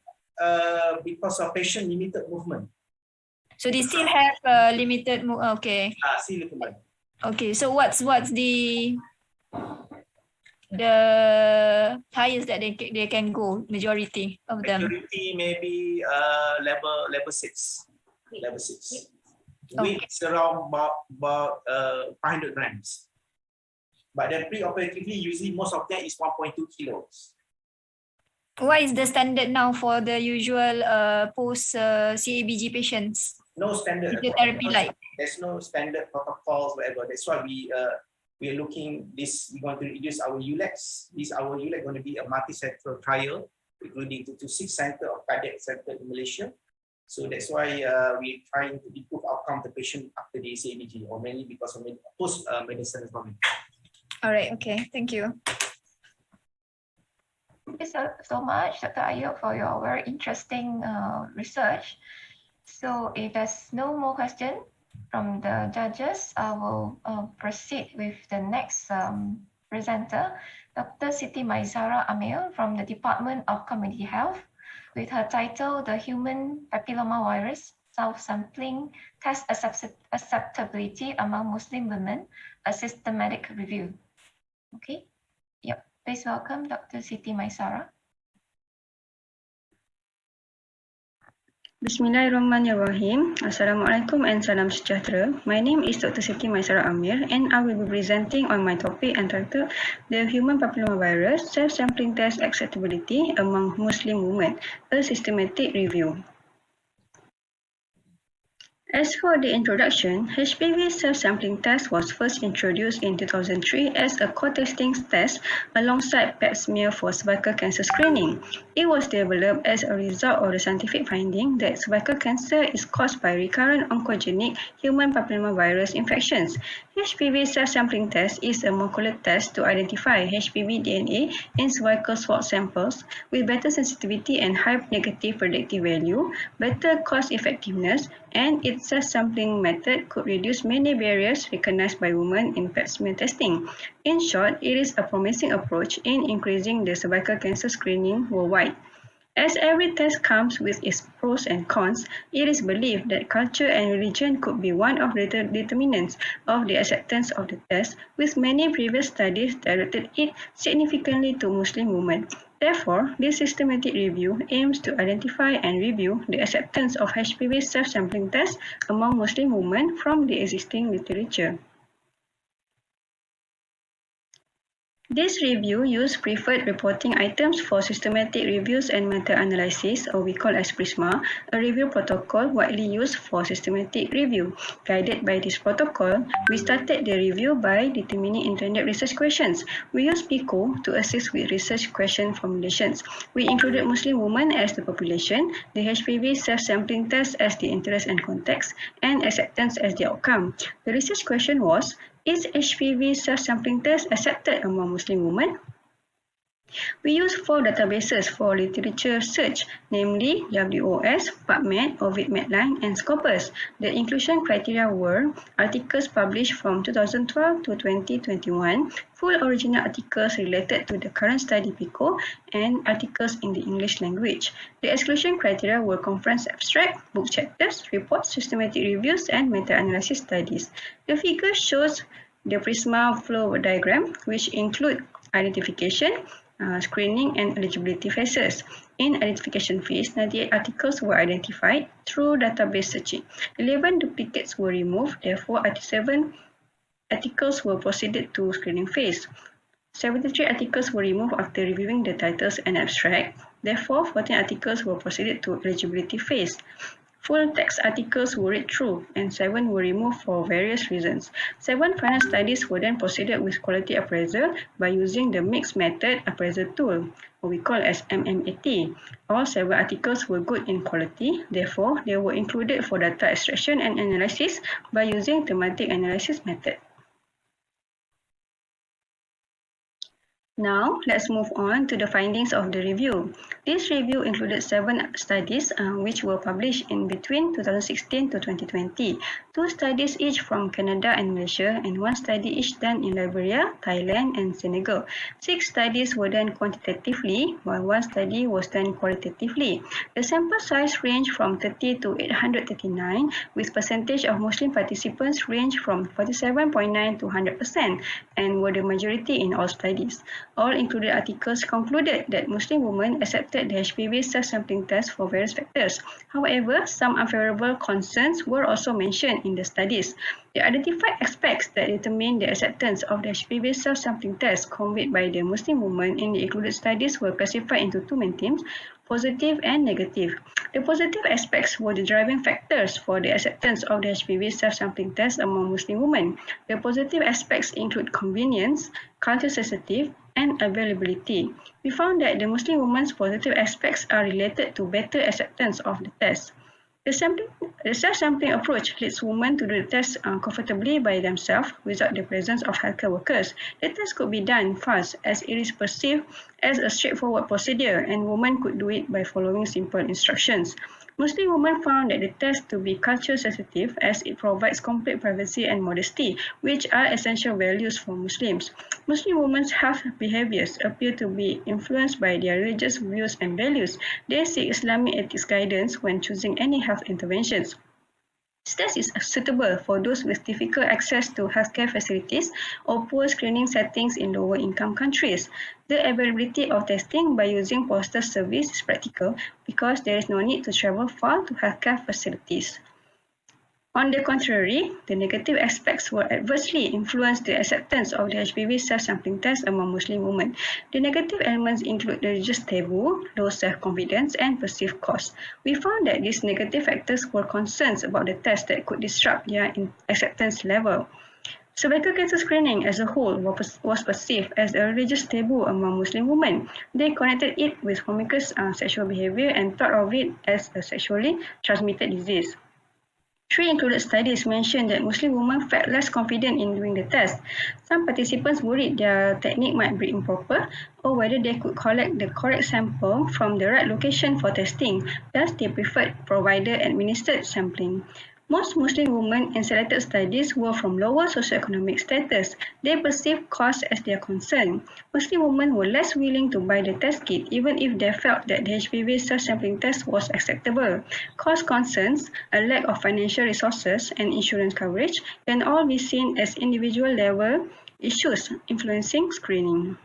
Because of patient limited movement. So they still have limited movement. Okay. Still movement. Okay. So what's the highest that they can go? Majority of them. Majority maybe level 6. Level 6. Weight is around about 500 grams. But then pre-operatively, usually most of them is 1.2 kilos. What is the standard now for the usual post CABG patients? No standard. Therapy like? There's no standard protocols, whatever. That's why we are looking this. We want to reduce our ULEX. Our ULEX going to be a multi-sector trial, including to 6 centers of cardiac center in Malaysia. So that's why we're trying to improve outcome of the patient after the CABG, or mainly because of post medicine. All right. Okay. Thank you. you so much, Dr. Ayub, for your very interesting research. So if there's no more questions from the judges, I will proceed with the next presenter, Dr. Siti Maisara Amir from the Department of Community Health, with her title, The Human Papillomavirus Self-Sampling Test Acceptability Among Muslim Women, a Systematic Review. Okay, yep. Please welcome Dr. Siti Maisara. Bismillahirrahmanirrahim. Assalamualaikum and salam sejahtera. My name is Dr. Siti Maisara Amir and I will be presenting on my topic entitled The Human Papillomavirus Self-Sampling Test Acceptability Among Muslim Women, a Systematic Review. As for the introduction, HPV self-sampling test was first introduced in 2003 as a co-testing test alongside pap smear for cervical cancer screening. It was developed as a result of the scientific finding that cervical cancer is caused by recurrent oncogenic human papillomavirus infections. HPV self-sampling test is a molecular test to identify HPV DNA in cervical swab samples with better sensitivity and high negative predictive value, better cost effectiveness, and its self-sampling method could reduce many barriers recognized by women in pap smear testing. In short, it is a promising approach in increasing the cervical cancer screening worldwide. As every test comes with its pros and cons, it is believed that culture and religion could be one of the determinants of the acceptance of the test, with many previous studies directed it significantly to Muslim women. Therefore, this systematic review aims to identify and review the acceptance of HPV self-sampling tests among Muslim women from the existing literature. This review used preferred reporting items for systematic reviews and meta-analysis, or we call as PRISMA, a review protocol widely used for systematic review. Guided by this protocol, we started the review by determining intended research questions. We used PICO to assist with research question formulations. We included Muslim women as the population, the HPV self-sampling test as the interest and context, and acceptance as the outcome. The research question was, is HPV self-sampling test accepted among Muslim women? We use 4 databases for literature search, namely WOS, PubMed, Ovid Medline, and Scopus. The inclusion criteria were articles published from 2012 to 2021, full original articles related to the current study PICO, and articles in the English language. The exclusion criteria were conference abstract, book chapters, reports, systematic reviews, and meta-analysis studies. The figure shows the PRISMA flow diagram, which include identification, screening, and eligibility phases. In identification phase, 98 articles were identified through database searching. 11 duplicates were removed, therefore 87 articles were proceeded to screening phase. 73 articles were removed after reviewing the titles and abstract, therefore 14 articles were proceeded to eligibility phase. Full text articles were read through, and 7 were removed for various reasons. 7 final studies were then proceeded with quality appraisal by using the mixed method appraisal tool, or we call as MMAT. All 7 articles were good in quality, therefore they were included for data extraction and analysis by using thematic analysis method. Now, let's move on to the findings of the review. This review included 7 studies which were published in between 2016 to 2020. 2 studies each from Canada and Malaysia, and 1 study each done in Liberia, Thailand, and Senegal. 6 studies were done quantitatively, while 1 study was done qualitatively. The sample size ranged from 30 to 839, with percentage of Muslim participants ranged from 47.9 to 100%, and were the majority in all studies. All included articles concluded that Muslim women accepted the HPV self-sampling test for various factors. However, some unfavorable concerns were also mentioned in the studies. The identified aspects that determine the acceptance of the HPV self-sampling test conveyed by the Muslim women in the included studies were classified into 2 main themes, positive and negative. The positive aspects were the driving factors for the acceptance of the HPV self-sampling test among Muslim women. The positive aspects include convenience, culture sensitive, and availability. We found that the Muslim women's positive aspects are related to better acceptance of the test. The self-sampling approach leads women to do the test comfortably by themselves without the presence of healthcare workers. The test could be done fast as it is perceived as a straightforward procedure and women could do it by following simple instructions. Muslim women found that the test to be culture sensitive as it provides complete privacy and modesty, which are essential values for Muslims. Muslim women's health behaviors appear to be influenced by their religious views and values. They seek Islamic ethics guidance when choosing any health interventions. This test is suitable for those with difficult access to healthcare facilities or poor screening settings in lower income countries. The availability of testing by using postal service is practical because there is no need to travel far to healthcare facilities. On the contrary, the negative aspects will adversely influence the acceptance of the HPV self-sampling test among Muslim women. The negative elements include religious taboo, low self-confidence, and perceived cost. We found that these negative factors were concerns about the test that could disrupt their acceptance level. Cervical cancer screening as a whole was perceived as a religious taboo among Muslim women. They connected it with promiscuous sexual behavior and thought of it as a sexually transmitted disease. 3 included studies mentioned that Muslim women felt less confident in doing the test. Some participants worried their technique might be improper or whether they could collect the correct sample from the right location for testing. Thus, they preferred provider-administered sampling. Most Muslim women in selected studies were from lower socioeconomic status. They perceived cost as their concern. Muslim women were less willing to buy the test kit even if they felt that the HPV self-sampling test was acceptable. Cost concerns, a lack of financial resources, and insurance coverage can all be seen as individual level issues influencing screening.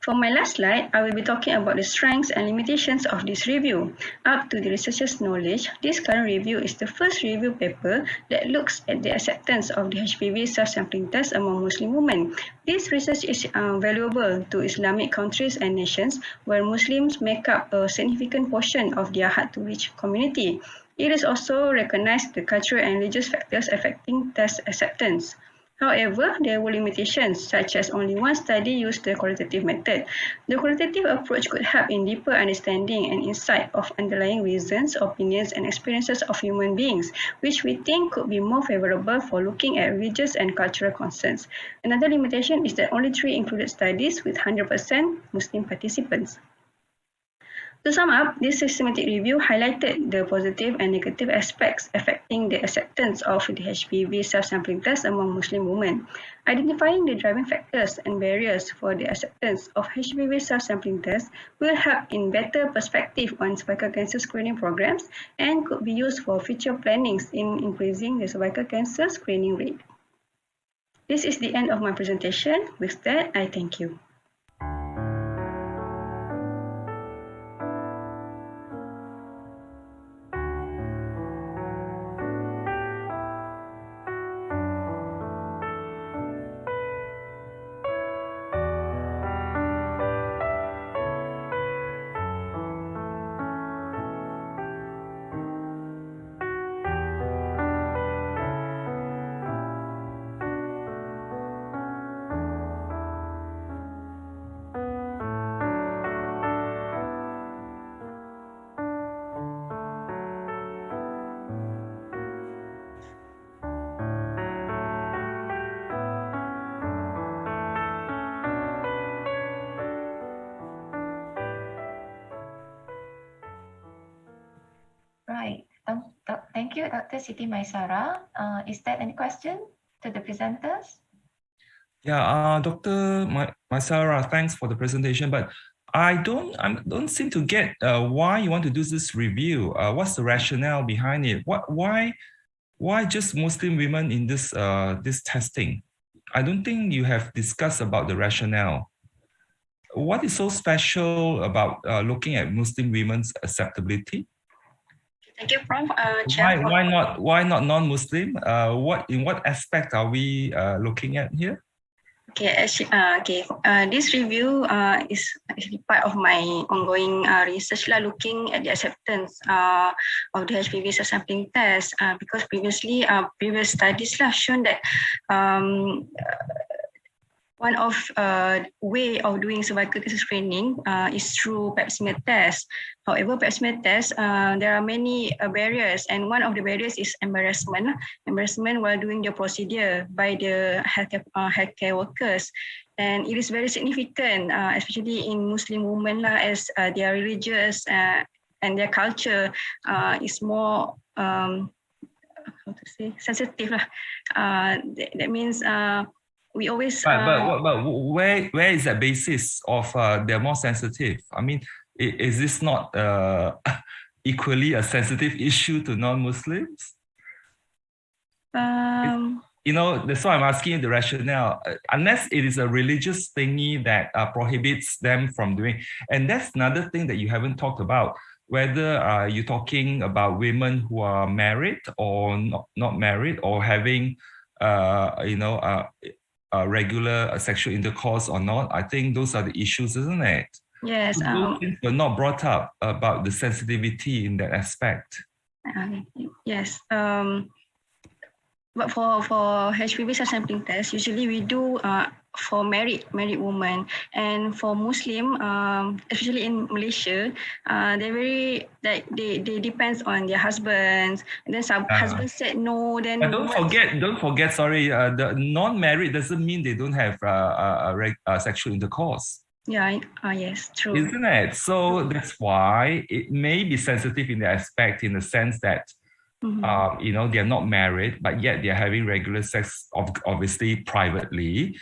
For my last slide, I will be talking about the strengths and limitations of this review. Up to the researcher's knowledge, this current review is the first review paper that looks at the acceptance of the HPV self-sampling test among Muslim women. This research is valuable to Islamic countries and nations where Muslims make up a significant portion of their hard-to-reach community. It is also recognized the cultural and religious factors affecting test acceptance. However, there were limitations, such as only one study used the qualitative method. The qualitative approach could help in deeper understanding and insight of underlying reasons, opinions, and experiences of human beings, which we think could be more favorable for looking at religious and cultural concerns. Another limitation is that only 3 included studies with 100% Muslim participants. To sum up, this systematic review highlighted the positive and negative aspects affecting the acceptance of the HPV self-sampling test among Muslim women. Identifying the driving factors and barriers for the acceptance of HPV self-sampling tests will help in better perspective on cervical cancer screening programs and could be used for future plannings in increasing the cervical cancer screening rate. This is the end of my presentation. With that, I thank you. Right. Thank you, Dr. Siti Maisara. Is there any question to the presenters? Yeah, Dr. Maisara, thanks for the presentation, but I don't seem to get why you want to do this review. What's the rationale behind it? Why just Muslim women in this this testing? I don't think you have discussed about the rationale. What is so special about looking at Muslim women's acceptability? Thank you, Prof. Why not non-Muslim? In what aspect are we looking at here? Okay, this review is actually part of my ongoing research looking at the acceptance of the HPV self-sampling test because previous studies shown that one of way of doing cervical cancer screening is through pap smear test. However, pap smear test, there are many barriers, and one of the barriers is embarrassment while doing the procedure by the healthcare workers. And it is very significant, especially in Muslim women, as they are religious and their culture is more how to say, sensitive. That means we always. But where is that basis of they're more sensitive? I mean, is this not equally a sensitive issue to non-Muslims? You know, that's why I'm asking you the rationale. Unless it is a religious thingy that prohibits them from doing, and that's another thing that you haven't talked about. Whether you're talking about women who are married or not married, or having, regular sexual intercourse or not. I think those are the issues, isn't it? Yes. Those things were not brought up about the sensitivity in that aspect. Yes. But for HPV self-sampling test, usually we do for married women, and for Muslim, especially in Malaysia, they're very like they depends on their husbands. And then some husbands said no. Then don't forget. Sorry, the non-married doesn't mean they don't have sexual intercourse. Yeah. Yes, true. Isn't it? So that's why it may be sensitive in the aspect, in the sense that. Mm-hmm. They're not married, but yet they're having regular sex, obviously privately,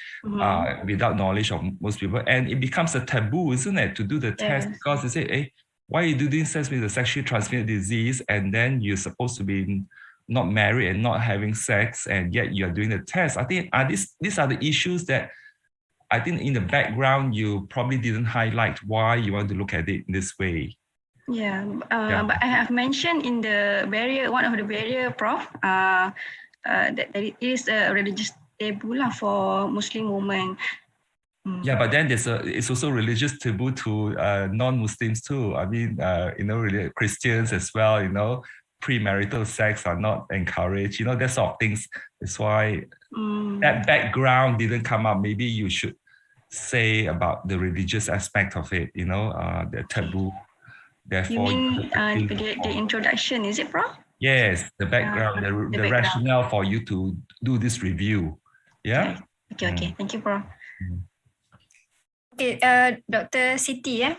without knowledge of most people. And it becomes a taboo, isn't it, to do the test, because they say, hey, why are you doing sex with a sexually transmitted disease? And then you're supposed to be not married and not having sex, and yet you're doing the test. I think these are the issues that I think in the background, you probably didn't highlight why you want to look at it in this way. Yeah, but I have mentioned in the barrier, one of the barrier, Prof, that it is a religious taboo for Muslim women. Yeah, but then it's also religious taboo to non-Muslims too. I mean, Christians as well. Premarital sex are not encouraged. That sort of things. That's why that background didn't come up. Maybe you should say about the religious aspect of it. The taboo. Therefore, you mean the introduction, is it, Prof? Yes, the background, the rationale for you to do this review. Yeah? Okay. Thank you, Prof. Okay, Dr. Siti, yeah?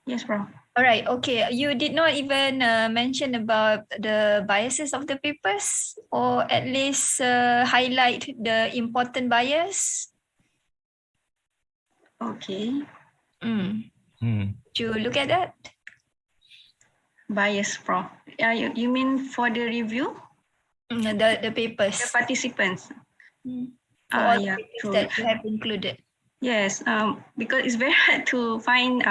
Yes, Prof. All right, okay. You did not even mention about the biases of the papers, or at least highlight the important bias. Okay. Do you look at that? Bias, Prof. You mean for the review? The papers. The participants. Yeah, true. That you have included. Yes, because it's very hard to find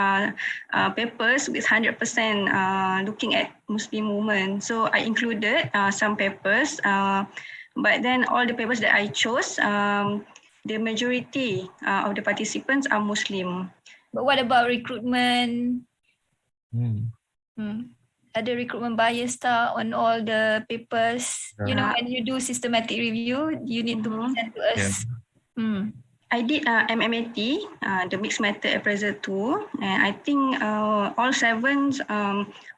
papers with 100% looking at Muslim women. So I included some papers, but then all the papers that I chose, the majority of the participants are Muslim. But what about recruitment? Ada recruitment bias on all the papers? When you do systematic review, you need to present to us. I did MMAT, the mixed method appraisal 2, and I think all 7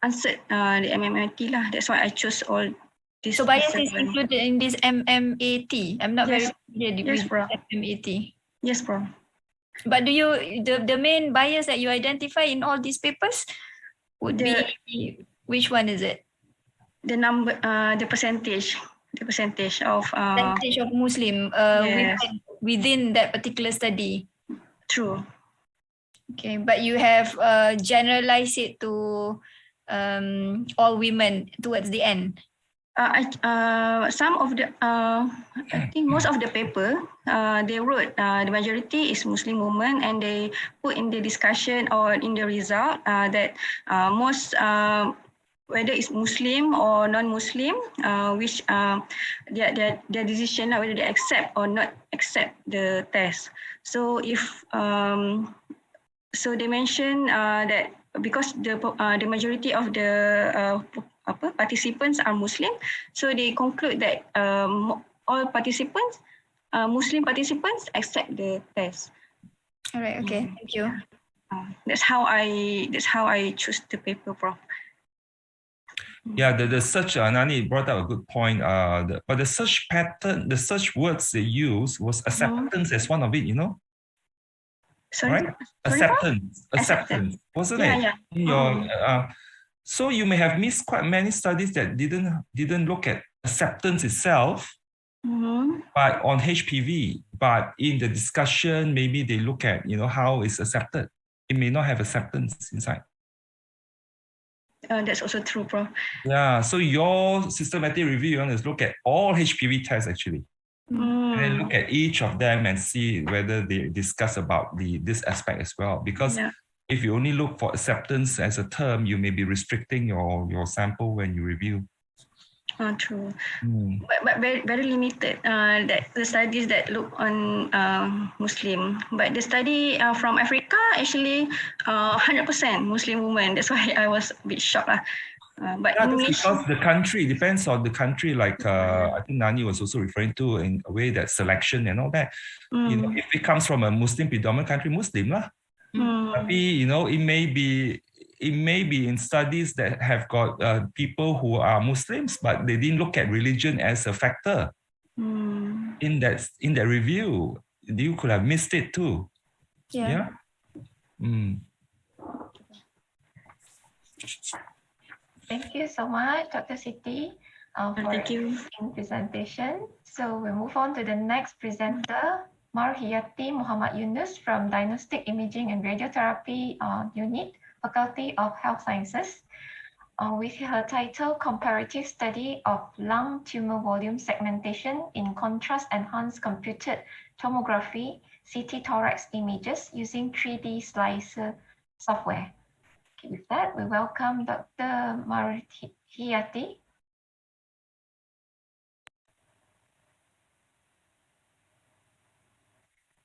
answered the MMAT lah. That's why I chose all these. So bias is included in this MMAT. I'm not very familiar with MMAT. Yes, Prof. But do you the main bias that you identify in all these papers would be, which one is it? The number, the percentage of percentage of Muslim within that particular study. True. Okay, but you have generalized it to all women towards the end. Some of the, I think most of the paper, they wrote the majority is Muslim women, and they put in the discussion or in the result that most, whether it's Muslim or non-Muslim, which their decision, whether they accept or not accept the test. So if so they mentioned that because the majority of the participants are Muslim, so they conclude that all participants Muslim participants accept the test. All right. Okay. Thank you. That's how I choose the paper, Prof. Yeah, the search, Nani brought up a good point. But the search pattern, the search words they used was acceptance as one of it, you know? Sorry? Right? Sorry, Acceptance, wasn't it? Yeah. In your, so you may have missed quite many studies that didn't look at acceptance itself, but on HPV. But in the discussion, maybe they look at, you know, how it's accepted. It may not have acceptance inside. That's also true, Prof. Yeah, so your systematic review, you want to look at all HPV tests actually. And then look at each of them and see whether they discuss about this aspect as well. Because if you only look for acceptance as a term, you may be restricting your sample when you review. True. But very, very limited that the studies that look on Muslim. But the study from Africa actually 100% Muslim women. That's why I was a bit shocked. But yeah, because the country depends on the country. Like I think Nani was also referring to in a way that selection and all that. You know, if it comes from a Muslim predominant country, Muslim lah. Tapi, you know, it may be in studies that have got people who are Muslims, but they didn't look at religion as a factor in that review. You could have missed it too. Yeah. Thank you so much, Dr. Siti, for your presentation. So we'll move on to the next presenter, Marhiyati Mohammad Yunus from Diagnostic Imaging and Radiotherapy Unit, Faculty of Health Sciences, with her title, Comparative Study of Lung Tumor Volume Segmentation in Contrast-Enhanced Computed Tomography CT Thorax Images using 3D Slicer software. Okay, with that, we welcome Dr. Marhiyati.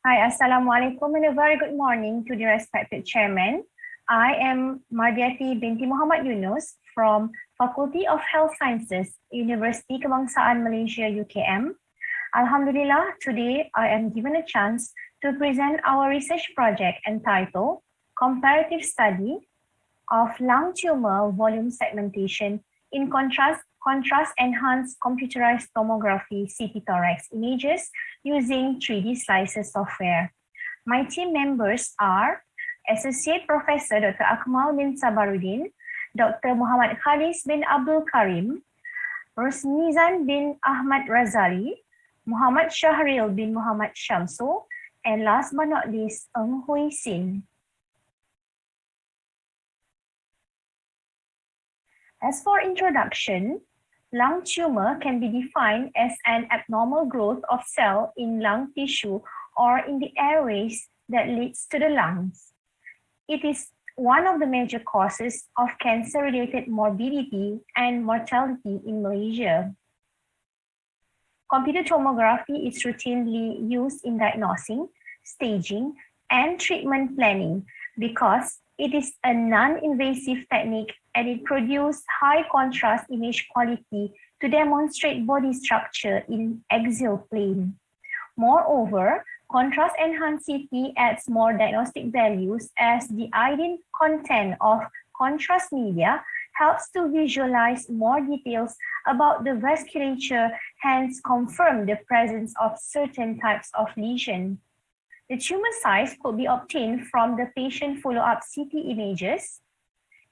Hi, Assalamualaikum and a very good morning to the respected chairman. I am Marhiyati binti Mohammad Yunus from Faculty of Health Sciences, University Kebangsaan Malaysia, UKM. Alhamdulillah, today I am given a chance to present our research project entitled Comparative Study of Lung Tumor Volume Segmentation in Contrast-Enhanced Computerized Tomography CT Thorax Images using 3D Slicer software. My team members are Associate Professor Dr. Akmal bin Sabaruddin, Dr. Muhammad Khalis bin Abdul Karim, Rosnizan bin Ahmad Razali, Muhammad Shahril bin Muhammad Shamsul, and last but not least, Eng Hui Sin. As for introduction, lung tumor can be defined as an abnormal growth of cell in lung tissue or in the airways that leads to the lungs. It is one of the major causes of cancer-related morbidity and mortality in Malaysia. Computed tomography is routinely used in diagnosing, staging, and treatment planning because it is a non-invasive technique and it produces high contrast image quality to demonstrate body structure in axial plane. Moreover, contrast-enhanced CT adds more diagnostic values as the iodine content of contrast media helps to visualize more details about the vasculature, hence confirm the presence of certain types of lesion. The tumor size could be obtained from the patient follow-up CT images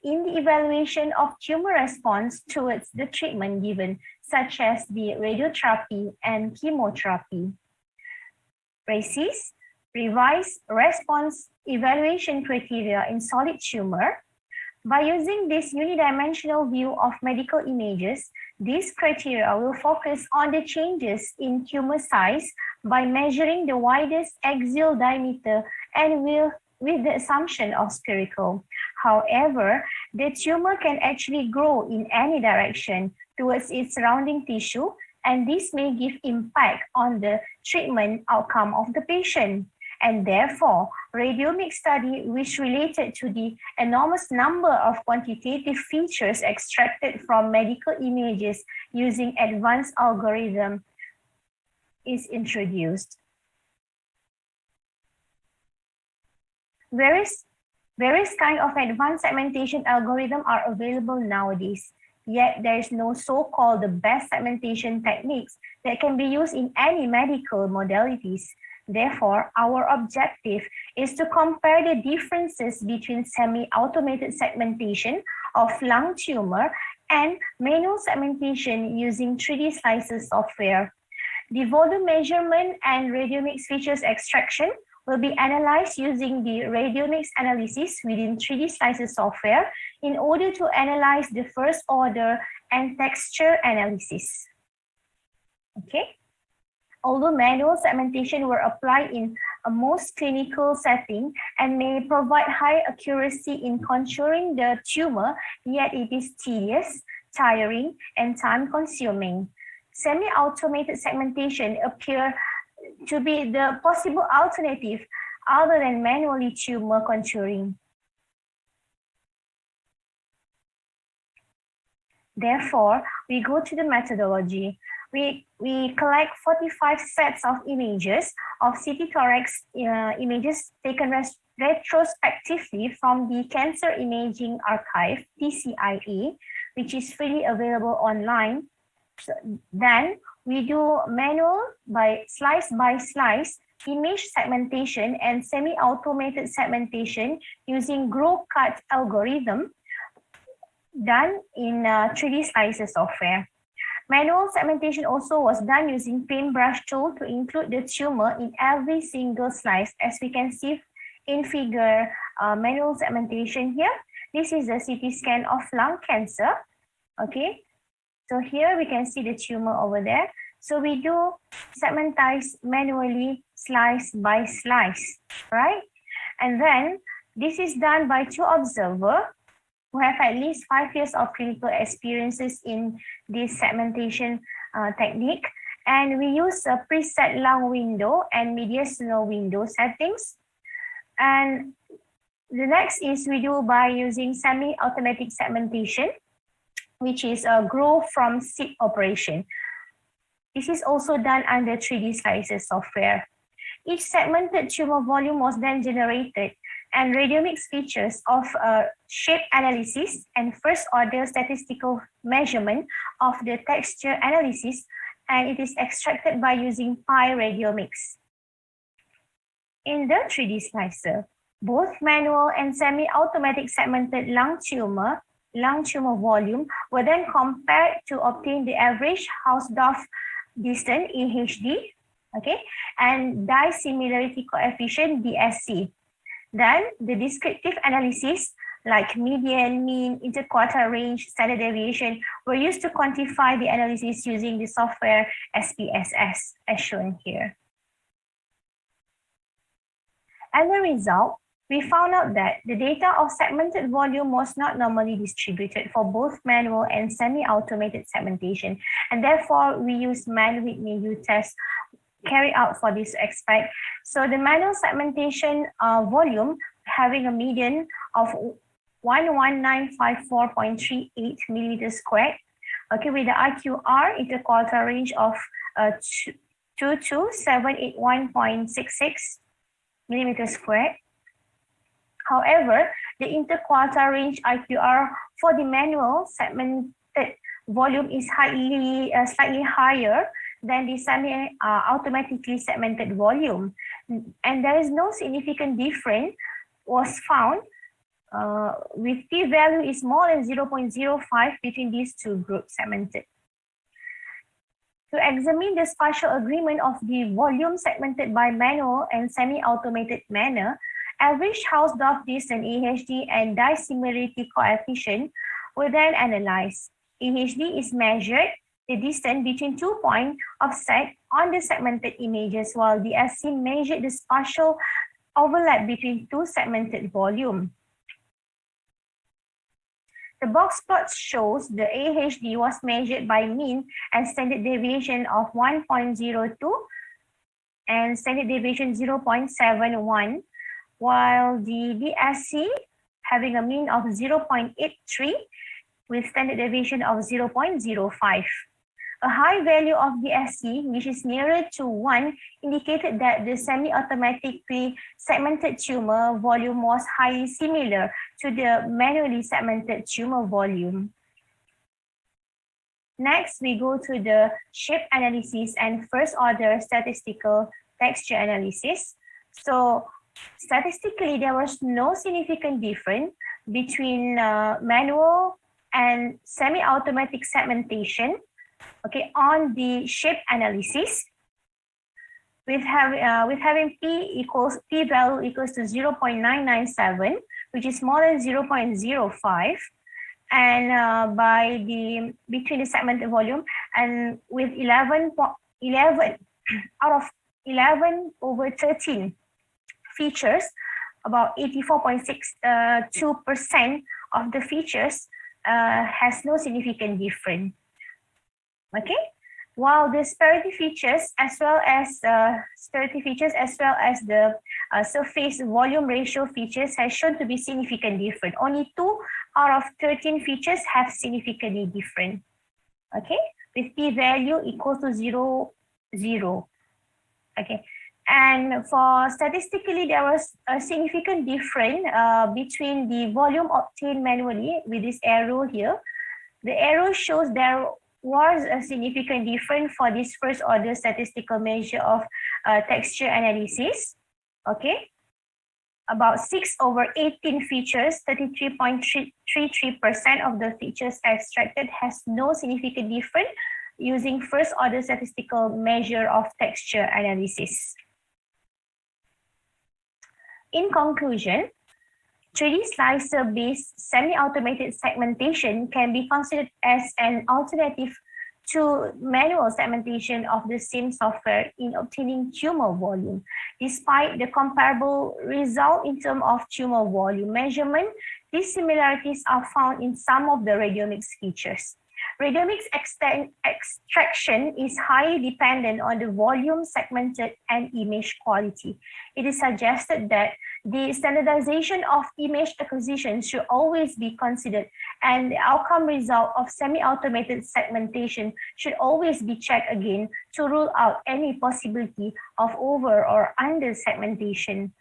in the evaluation of tumor response towards the treatment given, such as the radiotherapy and chemotherapy. RECIST, Revised Response Evaluation Criteria in Solid Tumor. By using this unidimensional view of medical images, these criteria will focus on the changes in tumor size by measuring the widest axial diameter and with the assumption of spherical. However, the tumor can actually grow in any direction towards its surrounding tissue, and this may give impact on the treatment outcome of the patient. And therefore, radiomic study which related to the enormous number of quantitative features extracted from medical images using advanced algorithm is introduced. Various kinds of advanced segmentation algorithms are available nowadays, yet there is no so-called the best segmentation techniques that can be used in any medical modalities. Therefore, our objective is to compare the differences between semi-automated segmentation of lung tumor and manual segmentation using 3D slicer software. The volume measurement and radiomics features extraction will be analyzed using the radiomics analysis within 3D slicer software in order to analyze the first order and texture analysis. Okay. Although manual segmentation were applied in a most clinical setting and may provide high accuracy in contouring the tumor, yet it is tedious, tiring, and time-consuming. Semi-automated segmentation appear to be the possible alternative other than manually tumor contouring. Therefore, we go to the methodology. We collect 45 sets of images of CT thorax images taken retrospectively from the Cancer Imaging Archive, TCIA, which is freely available online. So then we do manual by slice image segmentation and semi-automated segmentation using Roc Curve algorithm done in 3D slicer software. Manual segmentation also was done using paintbrush tool to include the tumor in every single slice, as we can see in figure manual segmentation here. This is a CT scan of lung cancer. Okay, so here we can see the tumor over there. So we do segmentize manually slice by slice, right? And then this is done by 2 observers who have at least 5 years of clinical experiences in this segmentation technique. And we use a preset lung window and mediastinal window settings. And the next is we do by using semi-automatic segmentation, which is a grow from seed operation. This is also done under 3D slicer software. Each segmented tumor volume was then generated, and radiomics features of shape analysis and first order statistical measurement of the texture analysis, and it is extracted by using pi radiomics. In the 3D slicer, both manual and semi-automatic segmented lung tumor volume were then compared to obtain the average Hausdorff distance AHD, okay, and dissimilarity coefficient DSC. Then the descriptive analysis like median, mean, interquartile range, standard deviation were used to quantify the analysis using the software SPSS as shown here. As a result, we found out that the data of segmented volume was not normally distributed for both manual and semi-automated segmentation, and therefore we use man-Whitney tests carried out for this aspect. So the manual segmentation volume having a median of 11954.38 millimeters squared, okay, with the IQR interquartile range of 22781.66 millimeters squared. However, the interquartile range IQR for the manual segmented volume is slightly higher than the semi-automatically segmented volume, and there is no significant difference was found with p-value is more than 0.05 between these 2 groups segmented. To examine the spatial agreement of the volume segmented by manual and semi-automated manner, average Hausdorff distance AHD and dissimilarity coefficient were then analyzed. AHD is measured the distance between 2 points of set on the segmented images, while DSC measured the spatial overlap between 2 segmented volume. The box plot shows the AHD was measured by mean and standard deviation of 1.02 and standard deviation 0.71, while the DSC having a mean of 0.83 with standard deviation of 0.05. A high value of the SE, which is nearer to 1, indicated that the semi-automatically segmented tumor volume was highly similar to the manually segmented tumor volume. Next, we go to the shape analysis and first-order statistical texture analysis. So, statistically, there was no significant difference between manual and semi-automatic segmentation, okay, on the shape analysis, with having p value equals to 0.997, which is more than 0.05, and between the segmented volume, and with 11 out of 11 over 13 features, about 84.62% of the features has no significant difference. Okay, while the disparity features as well as the surface volume ratio features has shown to be significantly different. Only 2 out of 13 features have significantly different. Okay, with p-value equal to 0, 0. Okay, and for statistically, there was a significant difference between the volume obtained manually with this arrow here. The arrow shows there was a significant difference for this first order statistical measure of texture analysis. Okay, about 6 over 18 features, 33.33% of the features extracted has no significant difference using first order statistical measure of texture analysis. In conclusion, 3D slicer-based semi-automated segmentation can be considered as an alternative to manual segmentation of the same software in obtaining tumor volume. Despite the comparable result in terms of tumor volume measurement, these similarities are found in some of the radiomics features. Radiomics extraction is highly dependent on the volume segmented and image quality. It is suggested that the standardization of image acquisition should always be considered, and the outcome result of semi-automated segmentation should always be checked again to rule out any possibility of over or under segmentation.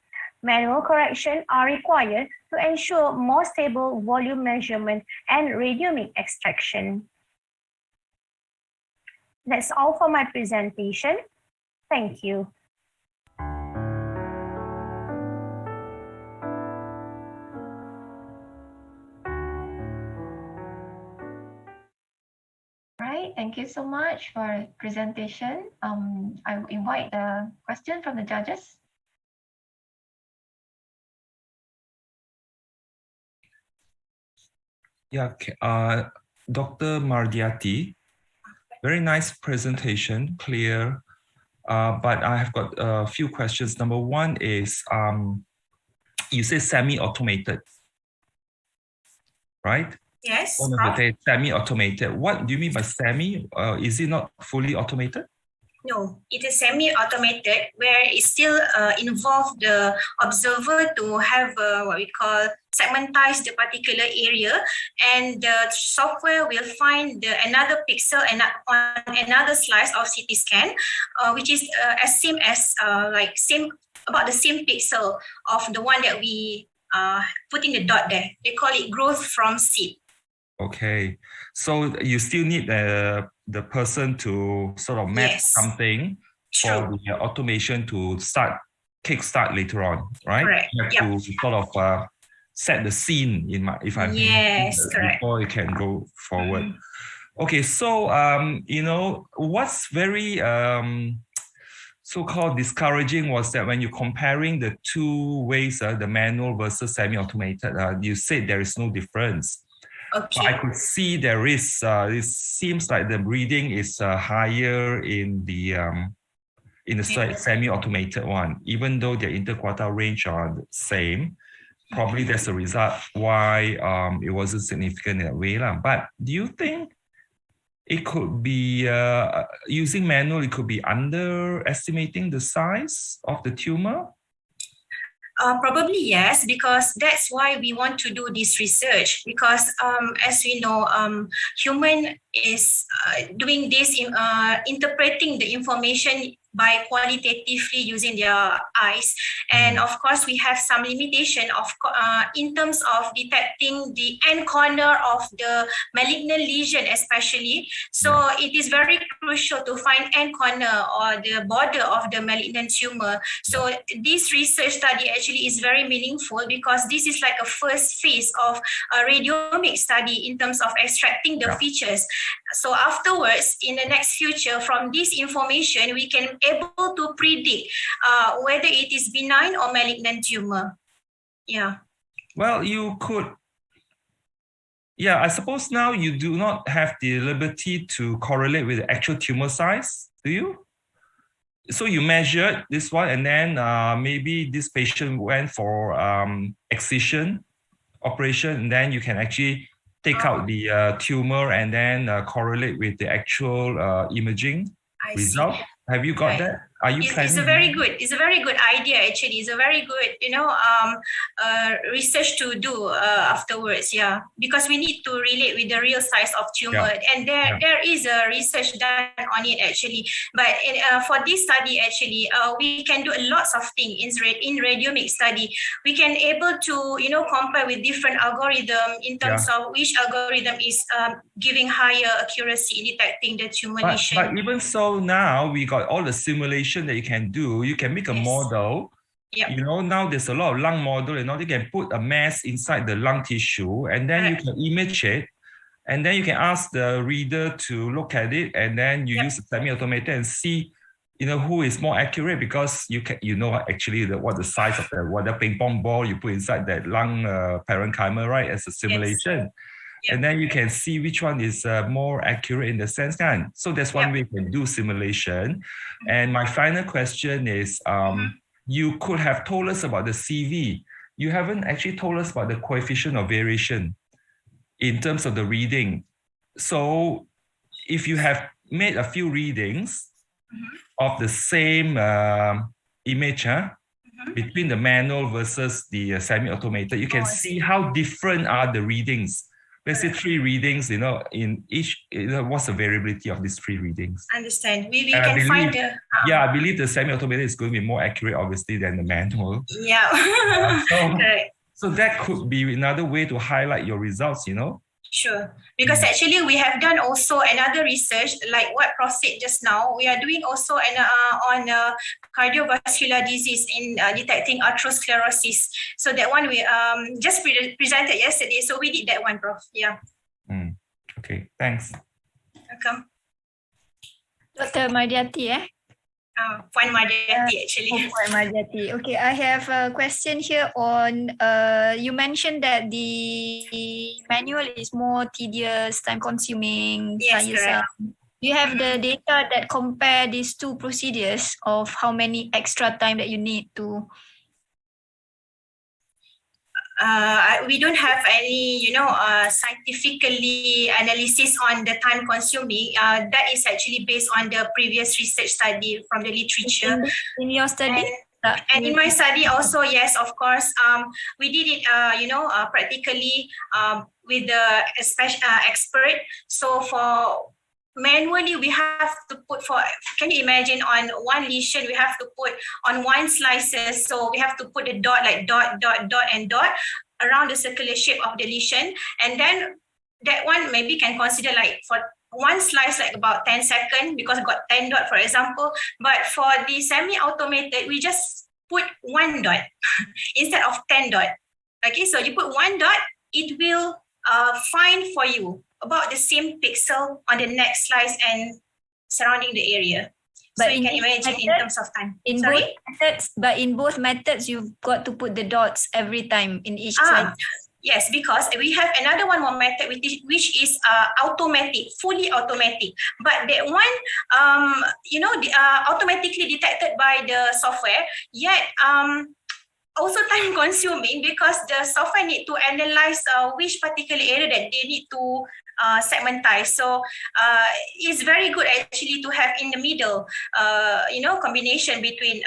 Manual correction are required to ensure more stable volume measurement and radiomic extraction. That's all for my presentation. Thank you. Right, thank you so much for the presentation. I will invite the question from the judges. Yeah, Dr. Mardiati, very nice presentation, clear. But I have got a few questions. Number one is, you say semi-automated, right? Yes. Semi-automated. What do you mean by semi? Is it not fully automated? No, it is semi-automated, where it still involves the observer to have what we call segmentize the particular area, and the software will find another pixel and on another slice of CT scan, which is as same as about the same pixel of the one that we put in the dot there. They call it growth from seed. Okay, so you still need the person to sort of map something for the automation to kickstart later on, right? Correct. You have to sort of set the scene before you can go forward. Mm-hmm. Okay, so what's very so-called discouraging was that when you're comparing the two ways, the manual versus semi-automated, you said there is no difference. Okay. I could see there is. It seems like the reading is higher in the semi-automated one, even though their interquartile range are the same. Probably that's the result why it wasn't significant in that way, But do you think it could be using manual? It could be underestimating the size of the tumor. Probably yes, because that's why we want to do this research. Because as we know, human is doing this, interpreting the information by qualitatively using their eyes, and of course we have some limitation in terms of detecting the end corner of the malignant lesion especially. So it is very crucial to find end corner or the border of the malignant tumor. So this research study actually is very meaningful, because this is like a first phase of a radiomic study in terms of extracting the features. So afterwards, in the next future, from this information, we can able to predict whether it is benign or malignant tumor. Yeah. Well, you could. Yeah, I suppose now you do not have the liberty to correlate with the actual tumor size, do you? So you measured this one, and then maybe this patient went for excision operation, and then you can actually take out the tumor and then correlate with the actual imaging result. Have you got that? Are you planning? It's a very good idea. Actually, it's a very good, research to do afterwards. Yeah, because we need to relate with the real size of tumor, and there is a research done on it actually. But for this study, actually, we can do lots of things in radiomic study. We can able to compare with different algorithm in terms of which algorithm is giving higher accuracy in detecting the tumor lesion. But even so, now we got all the simulation that you can do. You can make a model. Now there's a lot of lung model, and now you can put a mass inside the lung tissue, and then you can image it, and then you can ask the reader to look at it, and then you use a semi-automated and see who is more accurate, because actually what the size of the ping pong ball you put inside that lung parenchyma, right, as a simulation. And then you can see which one is more accurate in the sense. So that's one way you can do simulation. And my final question is, you could have told us about the CV. You haven't actually told us about the coefficient of variation in terms of the reading. So if you have made a few readings of the same image between the manual versus the semi-automated, you can see how different are the readings. Let's say 3 readings, in each, what's the variability of these 3 readings? Understand. We can find the... I believe the semi-automated is going to be more accurate, obviously, than the manual. Correct. So that could be another way to highlight your results, Sure. Because actually we have done also another research, like what Prof said just now. We are doing also on cardiovascular disease in detecting atherosclerosis. So that one we just presented yesterday. So we did that one, Prof. Yeah. Okay, thanks. Welcome. Dr. Mardiati, Puan Mardiati actually. Puan Mardiati. Okay, I have a question here on, you mentioned that the manual is more tedious, time consuming. Yes, correct. Do you have the data that compare these 2 procedures of how many extra time that you need to? We don't have any, scientifically analysis on the time consuming. That is actually based on the previous research study from the literature. In your study? And in my study also, yes, of course, we did it, practically with the expert. So for manually, we have to put can you imagine, on one lesion, we have to put on one slices. So we have to put a dot, like dot, dot, dot, and dot around the circular shape of the lesion. And then that one maybe can consider like for one slice, like about 10 seconds, because I got 10 dot, for example. But for the semi-automated, we just put 1 dot instead of 10 dot. Okay, so you put 1 dot, it will find for you about the same pixel on the next slice and surrounding the area. But so you can imagine in terms of time. In both methods, you've got to put the dots every time in each slice. Yes, because we have another one more method which is automatic, fully automatic. But that one, automatically detected by the software. Yet, also time consuming, because the software need to analyze which particular area that they need to segmentize. So it's very good actually to have in the middle, combination between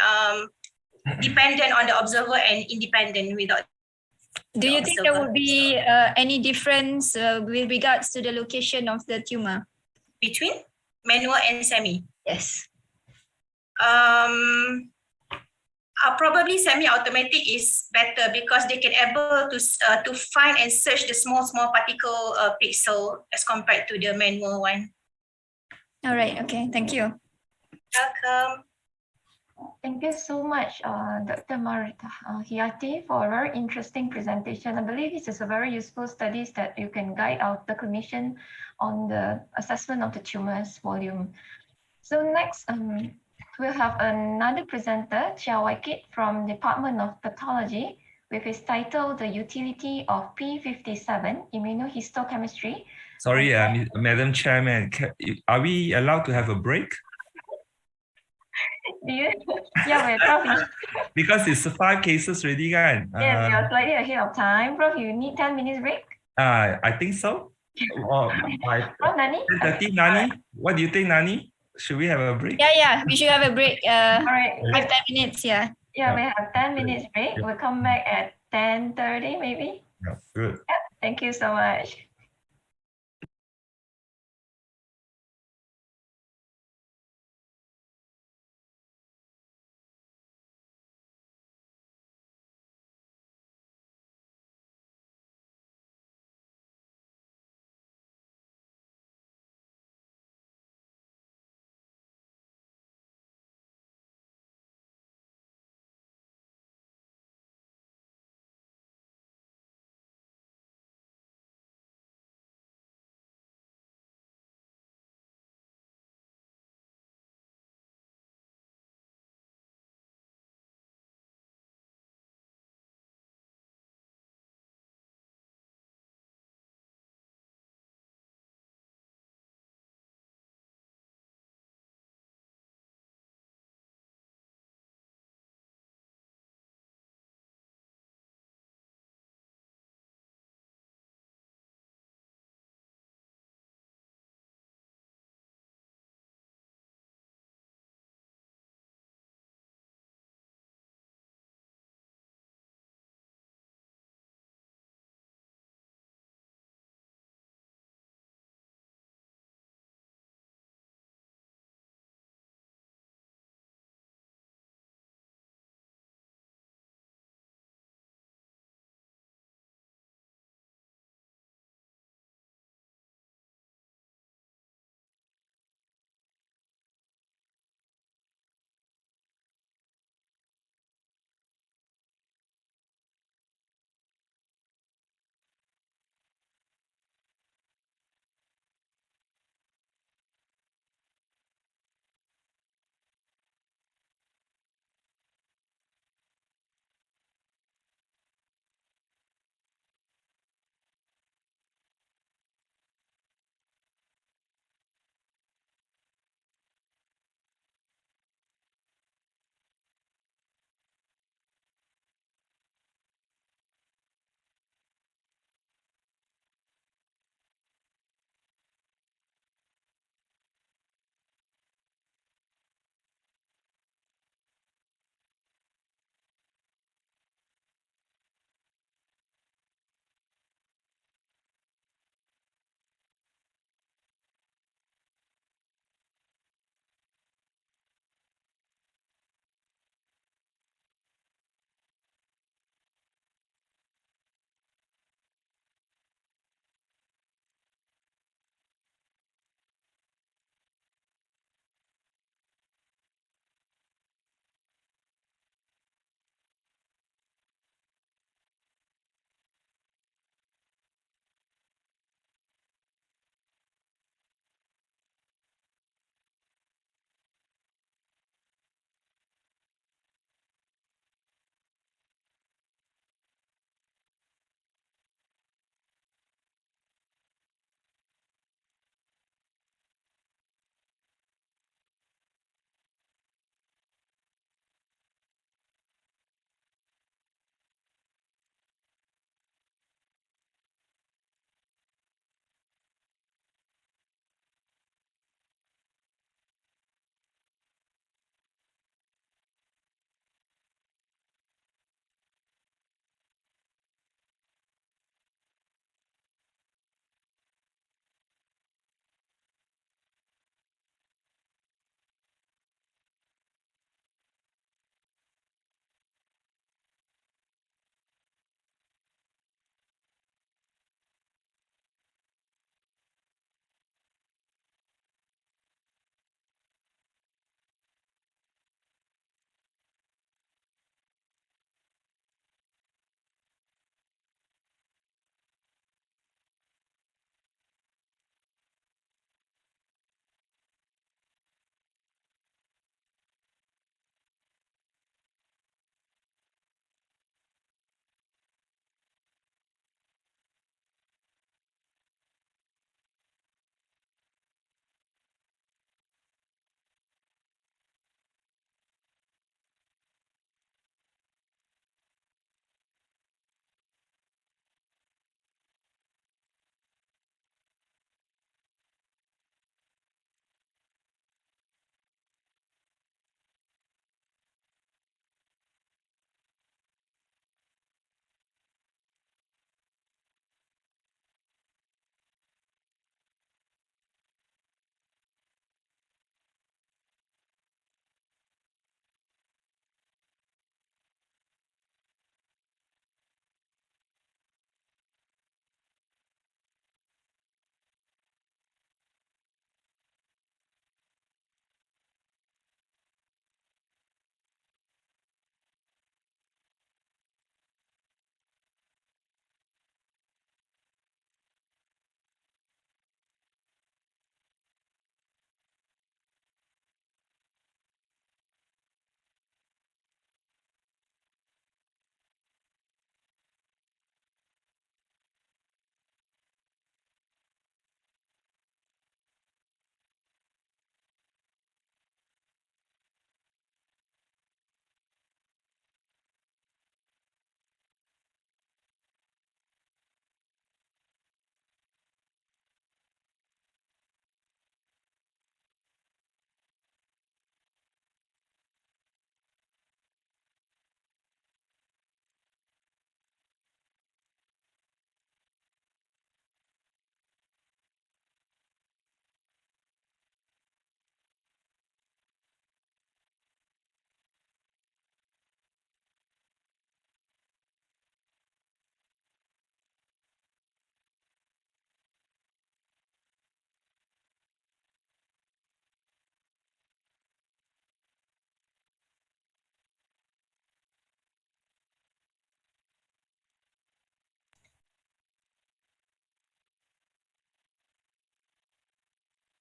dependent on the observer and independent without. Do you think there will be any difference with regards to the location of the tumor? Between manual and semi? Yes. Probably semi-automatic is better because they can able to find and search the small particle pixel as compared to the manual one. All right. Okay. Thank you. Welcome. Thank you so much, Dr. Hiati, for a very interesting presentation. I believe this is a very useful studies that you can guide out the clinician on the assessment of the tumor's volume. So next, we'll have another presenter, Chia Waikit from Department of Pathology, with his title, The Utility of P57 Immunohistochemistry. Sorry, Madam Chairman, are we allowed to have a break? Yeah, we're probably. Because it's 5 cases already, kan? Yes, we are slightly ahead of time. Prof, you need 10 minutes break? I think so. Prof, Nani? 10:30, Nani? What do you think, Nani? Should we have a break? Yeah. We should have a break. All right. 5-10 minutes. Yeah. Yeah, we have 10 minutes break. We'll come back at 10:30 maybe. Yeah, good. Yeah, thank you so much.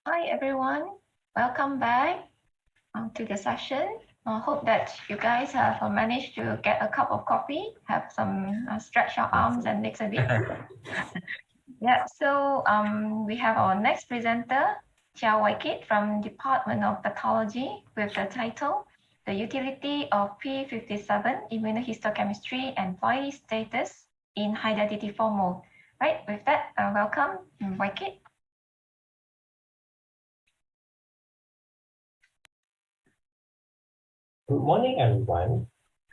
Hi everyone, welcome back to the session. I hope that you guys have managed to get a cup of coffee, have some stretch your arms and legs a bit. Yeah, so we have our next presenter, Chia Waikit from Department of Pathology with the title, The Utility of P57 Immunohistochemistry and Ploidy Status in High-Density Form Mold. Right, with that, welcome, Waikit. Good morning, everyone.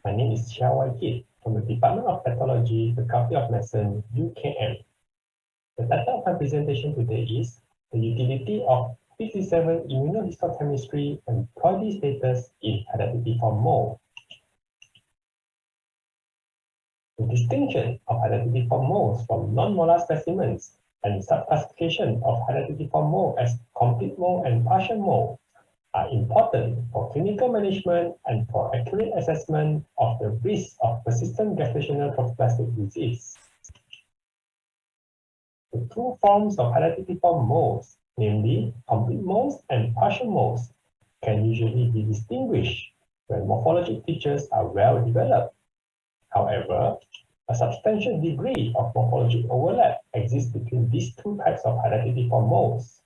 My name is Chia Waikit from the Department of Pathology, Faculty of Medicine, UKM. The title of my presentation today is The Utility of P57 Immunohistochemistry and Ploidy Status in High-Density Form Mold. The distinction of high-density form molds from non-molar specimens and subclassification of high-density form mold as complete mold and partial mold are important for clinical management and for accurate assessment of the risk of persistent gestational trophoblastic disease. The two forms of high-density form molds, namely complete molds and partial molds, can usually be distinguished when morphologic features are well developed. However, a substantial degree of morphologic overlap exists between these two types of high-density form molds.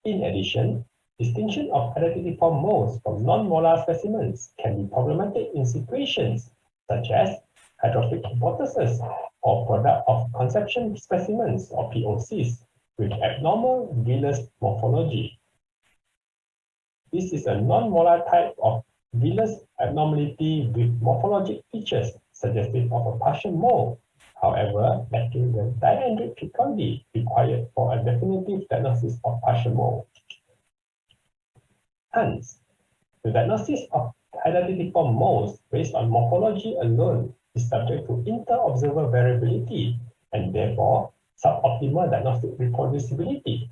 In addition, distinction of high-density form molds from non-molar specimens can be problematic in situations such as hydrophic hypothesis or product of conception specimens or POCs with abnormal villus morphology. This is a non-molar type of villus abnormality with morphologic features suggestive of a partial mold, however, lacking the diandric triploidy required for a definitive diagnosis of partial mold. Hence, the diagnosis of high-density form molds based on morphology alone is subject to inter-observer variability and therefore suboptimal diagnostic reproducibility.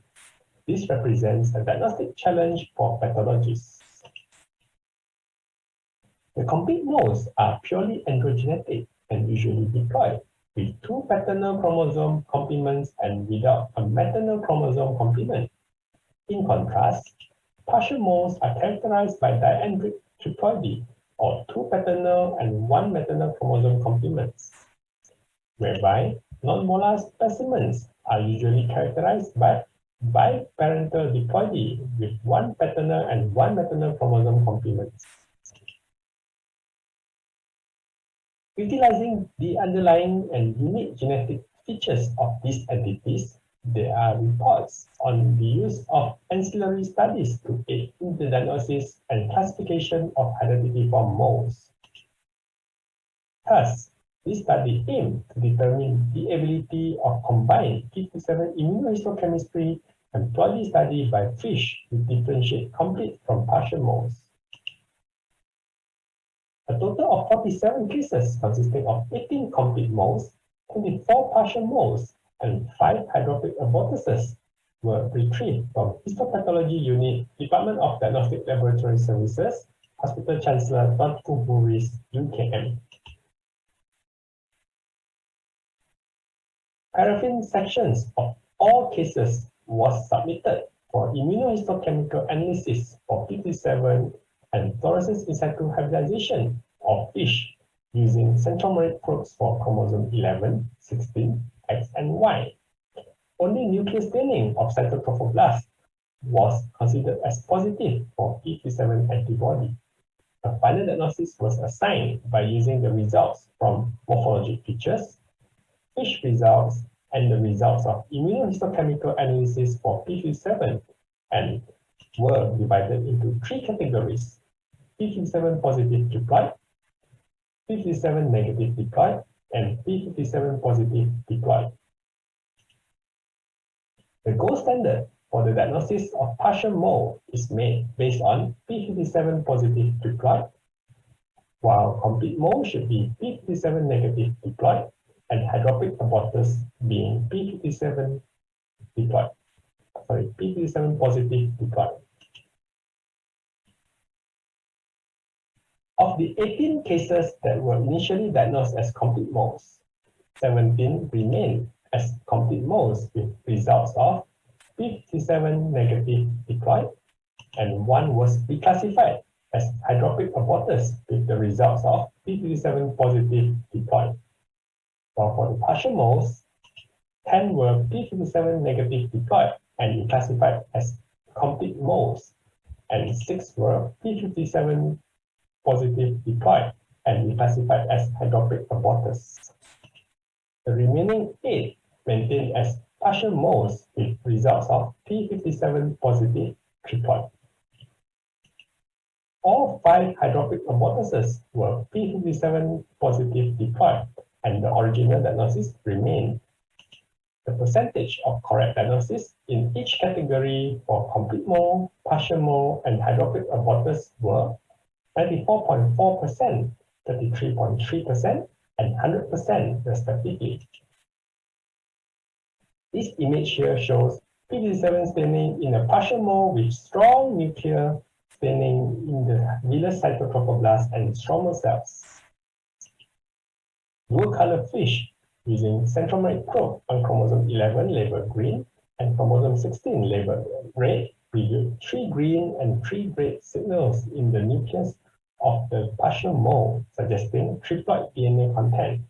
This represents a diagnostic challenge for pathologists. The complete molds are purely androgenetic and usually diploid with two paternal chromosome complements and without a maternal chromosome complement. In contrast, partial molds are characterized by diandric triploidy or two paternal and one maternal chromosome complements, whereby non-molar specimens are usually characterized by biparental diploidy with one paternal and one maternal chromosome complements. Utilizing the underlying and unique genetic features of these entities, there are reports on the use of ancillary studies to aid in the diagnosis and classification of high-density form molds. Thus, this study aimed to determine the ability of combined P57 immunohistochemistry and ploidy study by fish to differentiate complete from partial molds. A total of 47 cases consisting of 18 complete molds, 24 partial molds, and 5 hydrophic abortuses were retrieved from Histopathology Unit, Department of Diagnostic Laboratory Services, Hospital Chancellor Tuanku Buri's, UKM. Paraffin sections of all cases was submitted for immunohistochemical analysis for P57 and fluorescence in situ hybridization of fish using centromeric probes for chromosome 11, 16, X, and Y. Only nuclear staining of cytotrophoblasts was considered as positive for P57 antibody. A final diagnosis was assigned by using the results from morphologic features, fish results, and the results of immunohistochemical analysis for P57 and were divided into 3 categories: P57 positive diploid, P57 negative diploid, and P57 positive diploid. The gold standard for the diagnosis of partial mold is made based on P57 positive diploid, while complete mold should be P57 negative diploid and hydrophic abortus being P57 diploid. P57 positive diploid. Of the 18 cases that were initially diagnosed as complete molds, 17 remained as complete molds with results of p57 negative diploid, and one was reclassified as hydropic abortus with the results of p57 positive diploid. While for the partial moles, 10 were p57 negative diploid and reclassified as complete moles, and 6 were p57 positive diploid and reclassified as hydropic abortus. The remaining 8 maintained as partial moles with results of p57 positive triploid. All 5 hydropic abortuses were p57 positive diploid, and the original diagnosis remained. The percentage of correct diagnosis in each category for complete mole, partial mole, and hydropic abortus were 94.4%, 33.3%, and 100% respectively. This image here shows p57 staining in a partial mole with strong nuclear staining in the villus cytotrophoblast and stromal cells. Dual color fish using centromeric probe on chromosome 11 labeled green and chromosome 16 labeled red revealed 3 green and 3 red signals in the nucleus of the partial mole, suggesting triploid DNA content.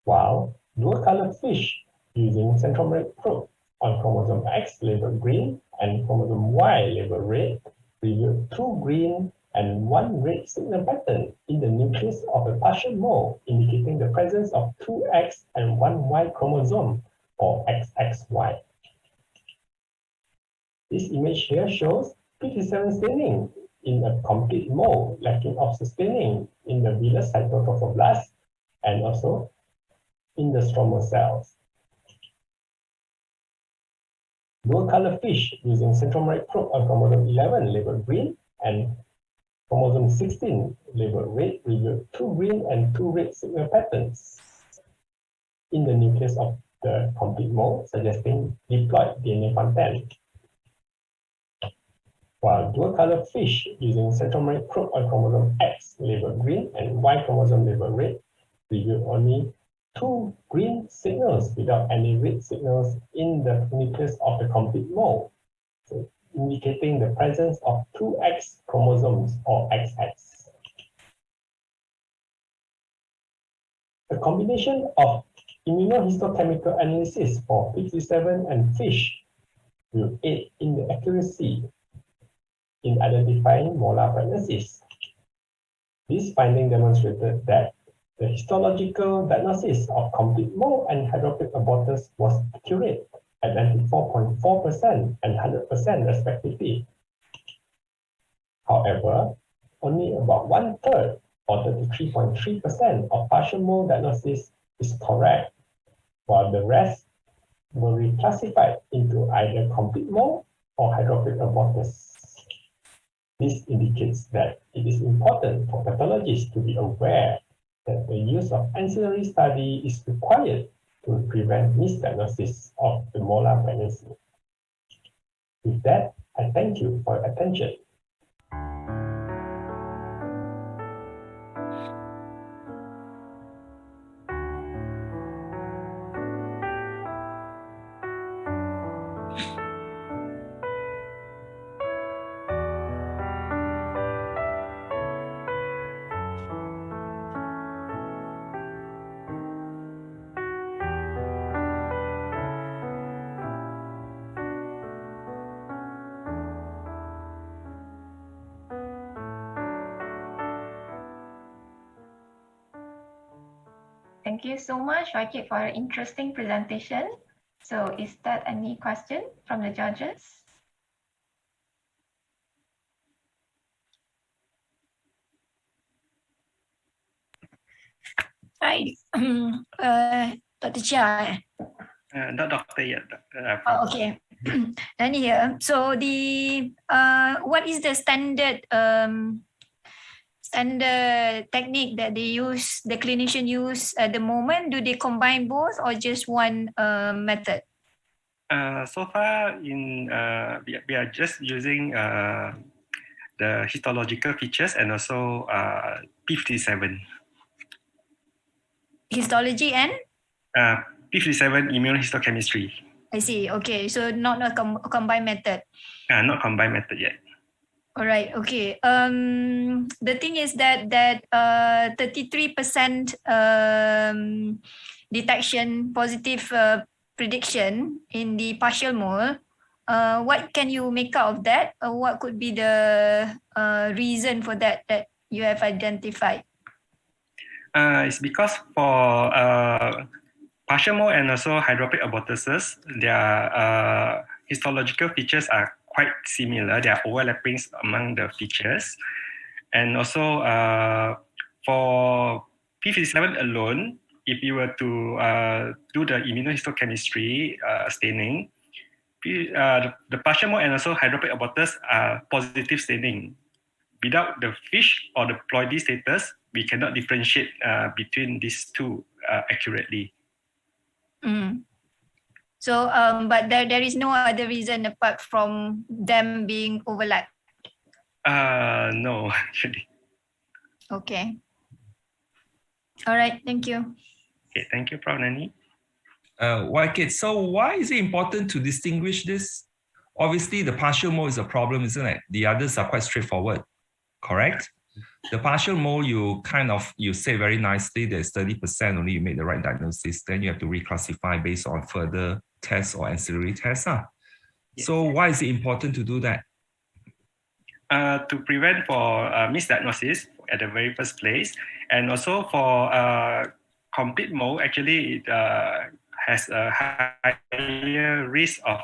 While dual color fish using centromeric probe on chromosome X labeled green and chromosome Y labeled red revealed 2 green and 1 red signal pattern in the nucleus of a partial mole, indicating the presence of 2 X and 1 Y chromosome, or XXY. This image here shows p57 staining in a complete mole, lacking of staining in the villus cytotrophoblast and also in the stromal cells. Dual color fish using centromeric probe on chromosome 11 labeled green and chromosome 16 labeled red revealed 2 green and 2 red signal patterns in the nucleus of the complete mole, suggesting diploid DNA content. While dual color fish using centromeric probe on chromosome X labeled green and Y chromosome labeled red revealed only 2 green signals without any red signals in the nucleus of the complete mole, so indicating the presence of 2 X chromosomes, or XX. The combination of immunohistochemical analysis for p57 and fish will aid in the accuracy in identifying molar pregnancies. This finding demonstrated that the histological diagnosis of complete mole and hydropic abortus was accurate at 94.4% and 100% respectively. However, only about 1/3 or 33.3% of partial mole diagnosis is correct, while the rest were reclassified into either complete mole or hydropic abortus. This indicates that it is important for pathologists to be aware that the use of ancillary study is required to prevent misdiagnosis of the molar pregnancy. With that, I thank you for your attention. Thank you so much, Rakit, for your interesting presentation. So is that any question from the judges? Hi, Dr. Chia. Not doctor yet. Oh, okay. And here, so the what is the standard standard technique that they use, the clinician use at the moment? Do they combine both or just one method? So far, we are just using the histological features and also p57. Histology and? p57 immunohistochemistry. I see. Okay, so not a combined method. Not combined method yet. All right. Okay. The thing is that 33% detection positive prediction in the partial mole. What can you make out of that? What could be the reason for that you have identified? It's because for partial mole and also hydropic abortuses, their histological features are quite similar. There are overlappings among the features. And also for P57 alone, if you were to do the immunohistochemistry staining, the partial mole and also hydropic abortus are positive staining. Without the fish or the ploidy status, we cannot differentiate between these two accurately. So, but there is no other reason apart from them being overlapped? No, actually. Okay. All right, thank you. Okay, thank you, Prof. Nani. So why is it important to distinguish this? Obviously, the partial mole is a problem, isn't it? The others are quite straightforward, correct? The partial mole, you say very nicely, there's 30% only you make the right diagnosis, then you have to reclassify based on further tests or ancillary tests. Yes. So why is it important to do that? To prevent for misdiagnosis at the very first place, and also for complete mole, actually it has a higher risk of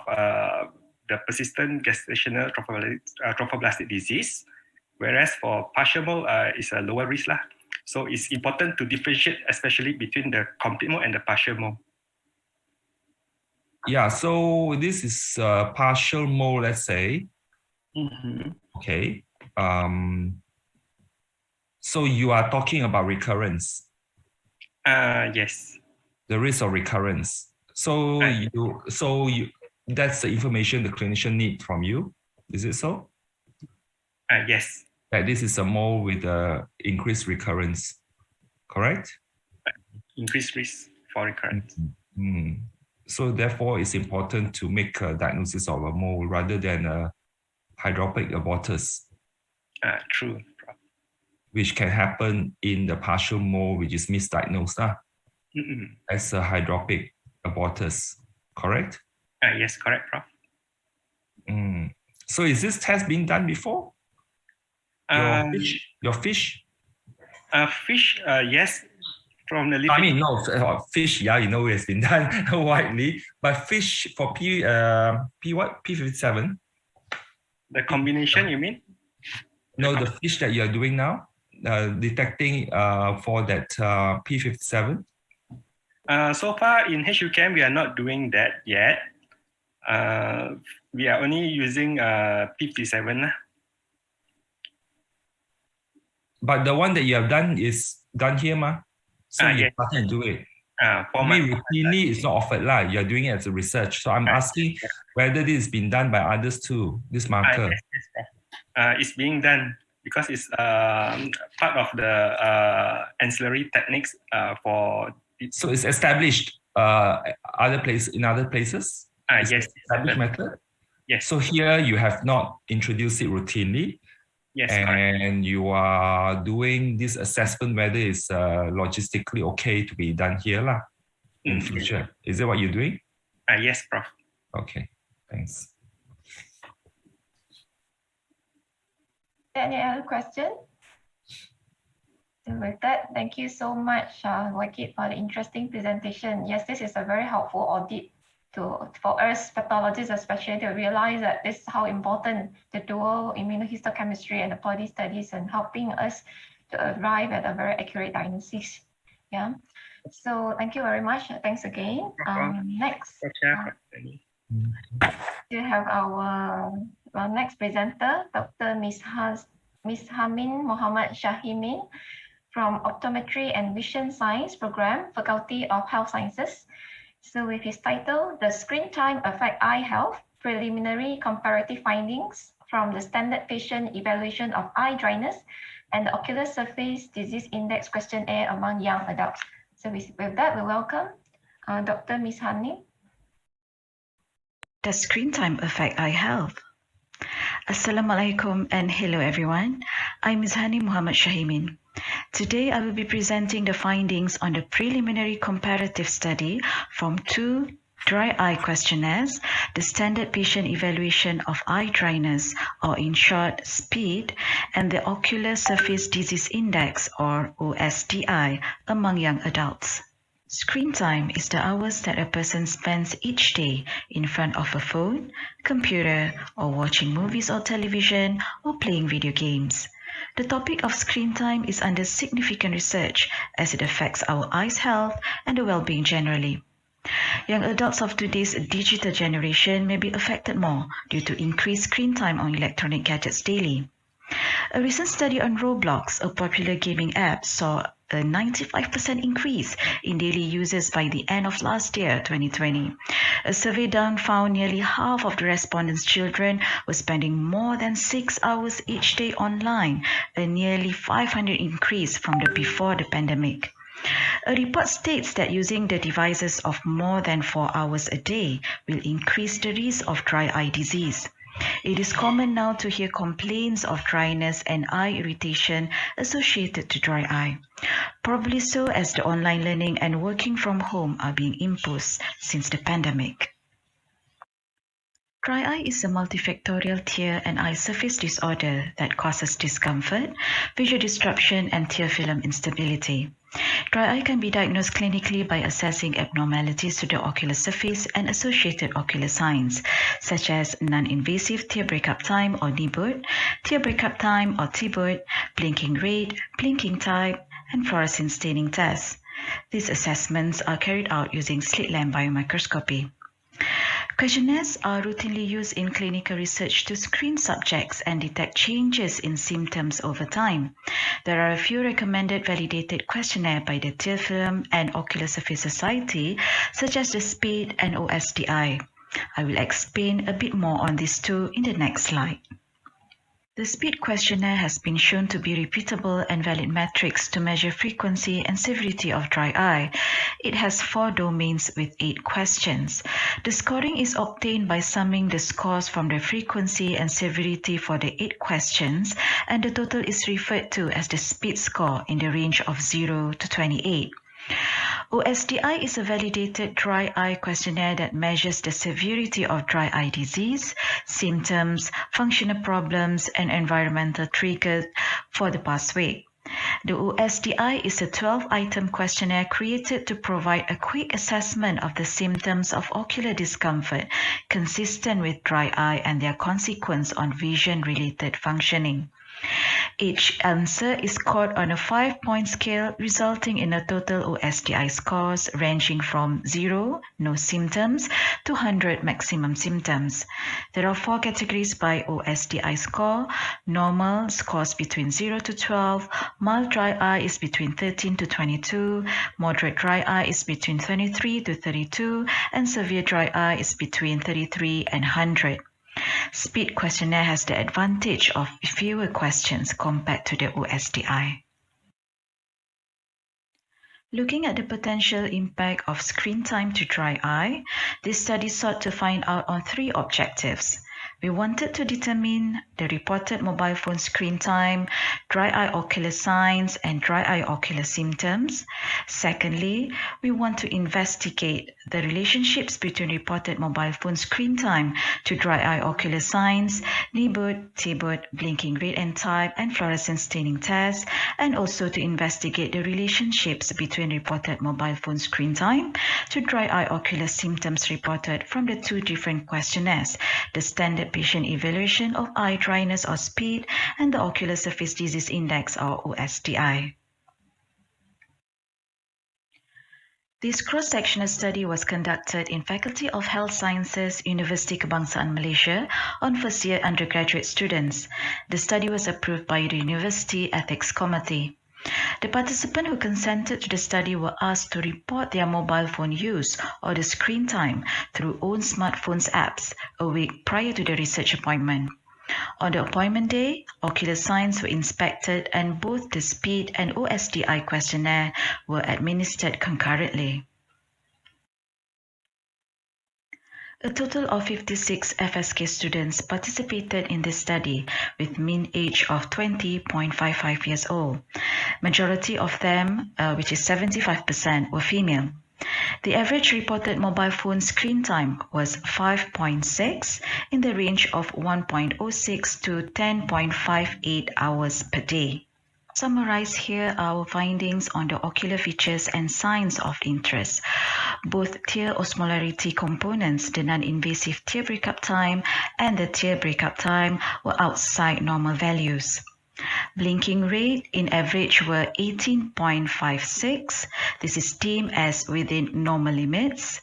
the persistent gestational trophoblastic disease, whereas for partial mole, it's a lower risk. So it's important to differentiate, especially between the complete mole and the partial mole. Yeah, so this is partial mole, let's say. Okay. So you are talking about recurrence. Yes. The risk of recurrence. So that's the information the clinician needs from you. Is it so? Yes. That this is a mole with increased recurrence, correct? Increased risk for recurrence. So therefore, it's important to make a diagnosis of a mole rather than a hydropic abortus. True. Which can happen in the partial mole, which is misdiagnosed as a hydropic abortus, correct? Yes, correct, Prof. So is this test being done before? Your fish? Fish, yes. From the I mean, no, fish, yeah, you know it's been done widely, but fish for P57? The combination, you mean? No, the fish that you are doing now, detecting for that P57? So far in HUCAM, we are not doing that yet. We are only using P57. But the one that you have done is done here, ma? So you can't do it. For me, routinely, it's not offered live. You're doing it as a research. So I'm asking whether this has been done by others too, this marker. Yes, it's being done because it's part of the ancillary techniques for. So it's established in other places? Yes. Established method? Yes. So here you have not introduced it routinely. Yes, and you are doing this assessment whether it's logistically okay to be done here in future. Is that what you're doing? Yes, Prof. Okay, thanks. Any other question? So with that, thank you so much, Wakid, for the interesting presentation. Yes, this is a very helpful audit for us pathologists especially to realize that this is how important the dual immunohistochemistry and the body studies and helping us to arrive at a very accurate diagnosis. Yeah. So thank you very much. Thanks again. Next, we have our next presenter, Dr. Ms. Hamin Mohammad Shahimin from Optometry and Vision Science Program, Faculty of Health Sciences. So with his title, The Screen Time Affect Eye Health, Preliminary Comparative Findings from the Standard Patient Evaluation of Eye Dryness and the Ocular Surface Disease Index Questionnaire among Young Adults. So with that, we welcome Dr. Ms. Hamin. Does screen time affect eye health? Assalamualaikum and hello everyone. I'm Izhani Muhammad Shahimin. Today I will be presenting the findings on the preliminary comparative study from 2 dry eye questionnaires, the Standard Patient Evaluation of Eye Dryness, or in short, SPEED, and the Ocular Surface Disease Index, or OSDI, among young adults. Screen time is the hours that a person spends each day in front of a phone, computer, or watching movies or television, or playing video games. The topic of screen time is under significant research as it affects our eyes' health and the well-being generally. Young adults of today's digital generation may be affected more due to increased screen time on electronic gadgets daily. A recent study on Roblox, a popular gaming app, saw a 95% increase in daily users by the end of last year, 2020. A survey done found nearly half of the respondents' children were spending more than 6 hours each day online, a nearly 500 increase from before the pandemic. A report states that using the devices of more than 4 hours a day will increase the risk of dry eye disease. It is common now to hear complaints of dryness and eye irritation associated to dry eye, probably so as the online learning and working from home are being imposed since the pandemic. Dry eye is a multifactorial tear and eye surface disorder that causes discomfort, visual disruption, and tear film instability. Dry eye can be diagnosed clinically by assessing abnormalities to the ocular surface and associated ocular signs, such as non-invasive tear breakup time or NIBUT, tear breakup time or TBUT, blinking rate, blinking type, and fluorescein staining tests. These assessments are carried out using slit lamp biomicroscopy. Questionnaires are routinely used in clinical research to screen subjects and detect changes in symptoms over time. There are a few recommended validated questionnaires by the Tear Film and Ocular Surface Society, such as the SPEED and OSDI. I will explain a bit more on these two in the next slide. The SPEED questionnaire has been shown to be repeatable and valid metrics to measure frequency and severity of dry eye. It has 4 domains with 8 questions. The scoring is obtained by summing the scores from the frequency and severity for the 8 questions, and the total is referred to as the SPEED score in the range of 0 to 28. OSDI is a validated dry eye questionnaire that measures the severity of dry eye disease, symptoms, functional problems, and environmental triggers for the past week. The OSDI is a 12-item questionnaire created to provide a quick assessment of the symptoms of ocular discomfort consistent with dry eye and their consequence on vision-related functioning. Each answer is scored on a 5-point scale, resulting in a total OSDI scores ranging from 0, no symptoms, to 100, maximum symptoms. There are 4 categories by OSDI score. Normal scores between 0 to 12, mild dry eye is between 13 to 22, moderate dry eye is between 23 to 32, and severe dry eye is between 33 and 100. SPEED questionnaire has the advantage of fewer questions compared to the OSDI. Looking at the potential impact of screen time to dry eye, this study sought to find out on 3 objectives. We wanted to determine the reported mobile phone screen time, dry eye ocular signs, and dry eye ocular symptoms. Secondly, we want to investigate the relationships between reported mobile phone screen time to dry eye ocular signs, NIBUT, TBUT, blinking rate and type, and fluorescein staining tests, and also to investigate the relationships between reported mobile phone screen time to dry eye ocular symptoms reported from the 2 different questionnaires, the Standard Patient Evaluation of Eye Dryness or SPEED and the Ocular Surface Disease Index or OSDI. This cross-sectional study was conducted in Faculty of Health Sciences, University Kebangsaan Malaysia on first-year undergraduate students. The study was approved by the University Ethics Committee. The participants who consented to the study were asked to report their mobile phone use or the screen time through own smartphones apps a week prior to the research appointment. On the appointment day, ocular signs were inspected and both the SPEED and OSDI questionnaire were administered concurrently. A total of 56 FSK students participated in this study with mean age of 20.55 years old. Majority of them, which is 75%, were female. The average reported mobile phone screen time was 5.6 in the range of 1.06 to 10.58 hours per day. Summarize here our findings on the ocular features and signs of interest. Both tear osmolarity components, the non-invasive tear breakup time and the tear breakup time, were outside normal values. Blinking rate in average were 18.56. This is deemed as within normal limits.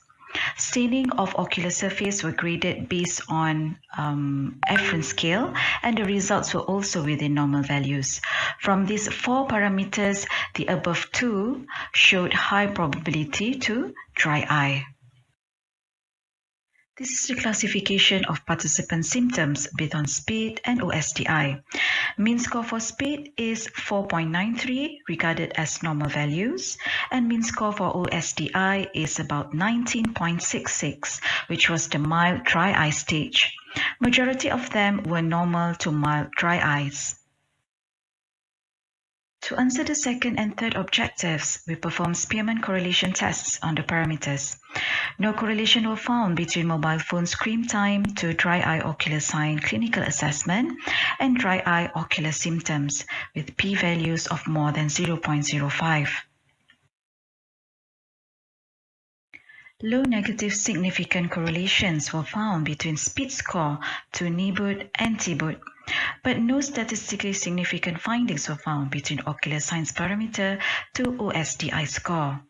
Staining of ocular surface were graded based on Afrin scale, and the results were also within normal values. From these 4 parameters, the above 2 showed high probability to dry eye. This is the classification of participant symptoms based on SPID and OSDI. Mean score for SPID is 4.93, regarded as normal values, and mean score for OSDI is about 19.66, which was the mild dry eye stage. Majority of them were normal to mild dry eyes. To answer the second and third objectives, we performed Spearman correlation tests on the parameters. No correlation were found between mobile phone screen time to dry eye ocular sign clinical assessment and dry eye ocular symptoms, with p-values of more than 0.05. Low negative significant correlations were found between SPID score to NIBUD and TIBUD, but no statistically significant findings were found between ocular signs parameter to OSDI score.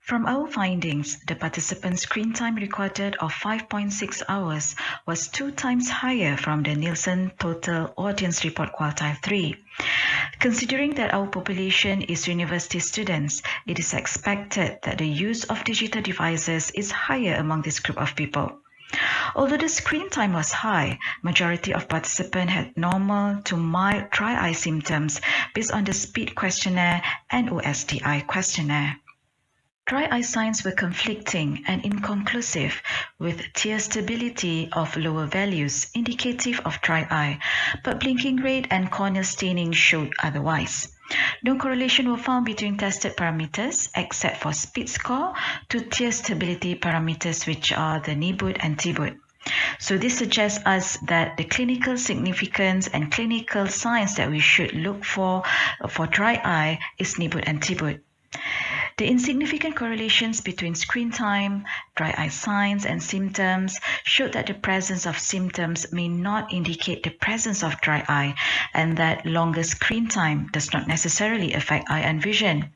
From our findings, the participant screen time recorded of 5.6 hours was 2 times higher from the Nielsen Total Audience Report Quartile 3. Considering that our population is university students, it is expected that the use of digital devices is higher among this group of people. Although the screen time was high, majority of participants had normal to mild dry eye symptoms based on the SPID questionnaire and OSDI questionnaire. Dry eye signs were conflicting and inconclusive, with tear stability of lower values indicative of dry eye, but blinking rate and corneal staining showed otherwise. No correlation were found between tested parameters except for SPID score to tear stability parameters, which are the NIBUD and TIBUD. So this suggests us that the clinical significance and clinical signs that we should look for dry eye is NIBUD and TIBUD. The insignificant correlations between screen time, dry eye signs, and symptoms showed that the presence of symptoms may not indicate the presence of dry eye, and that longer screen time does not necessarily affect eye and vision.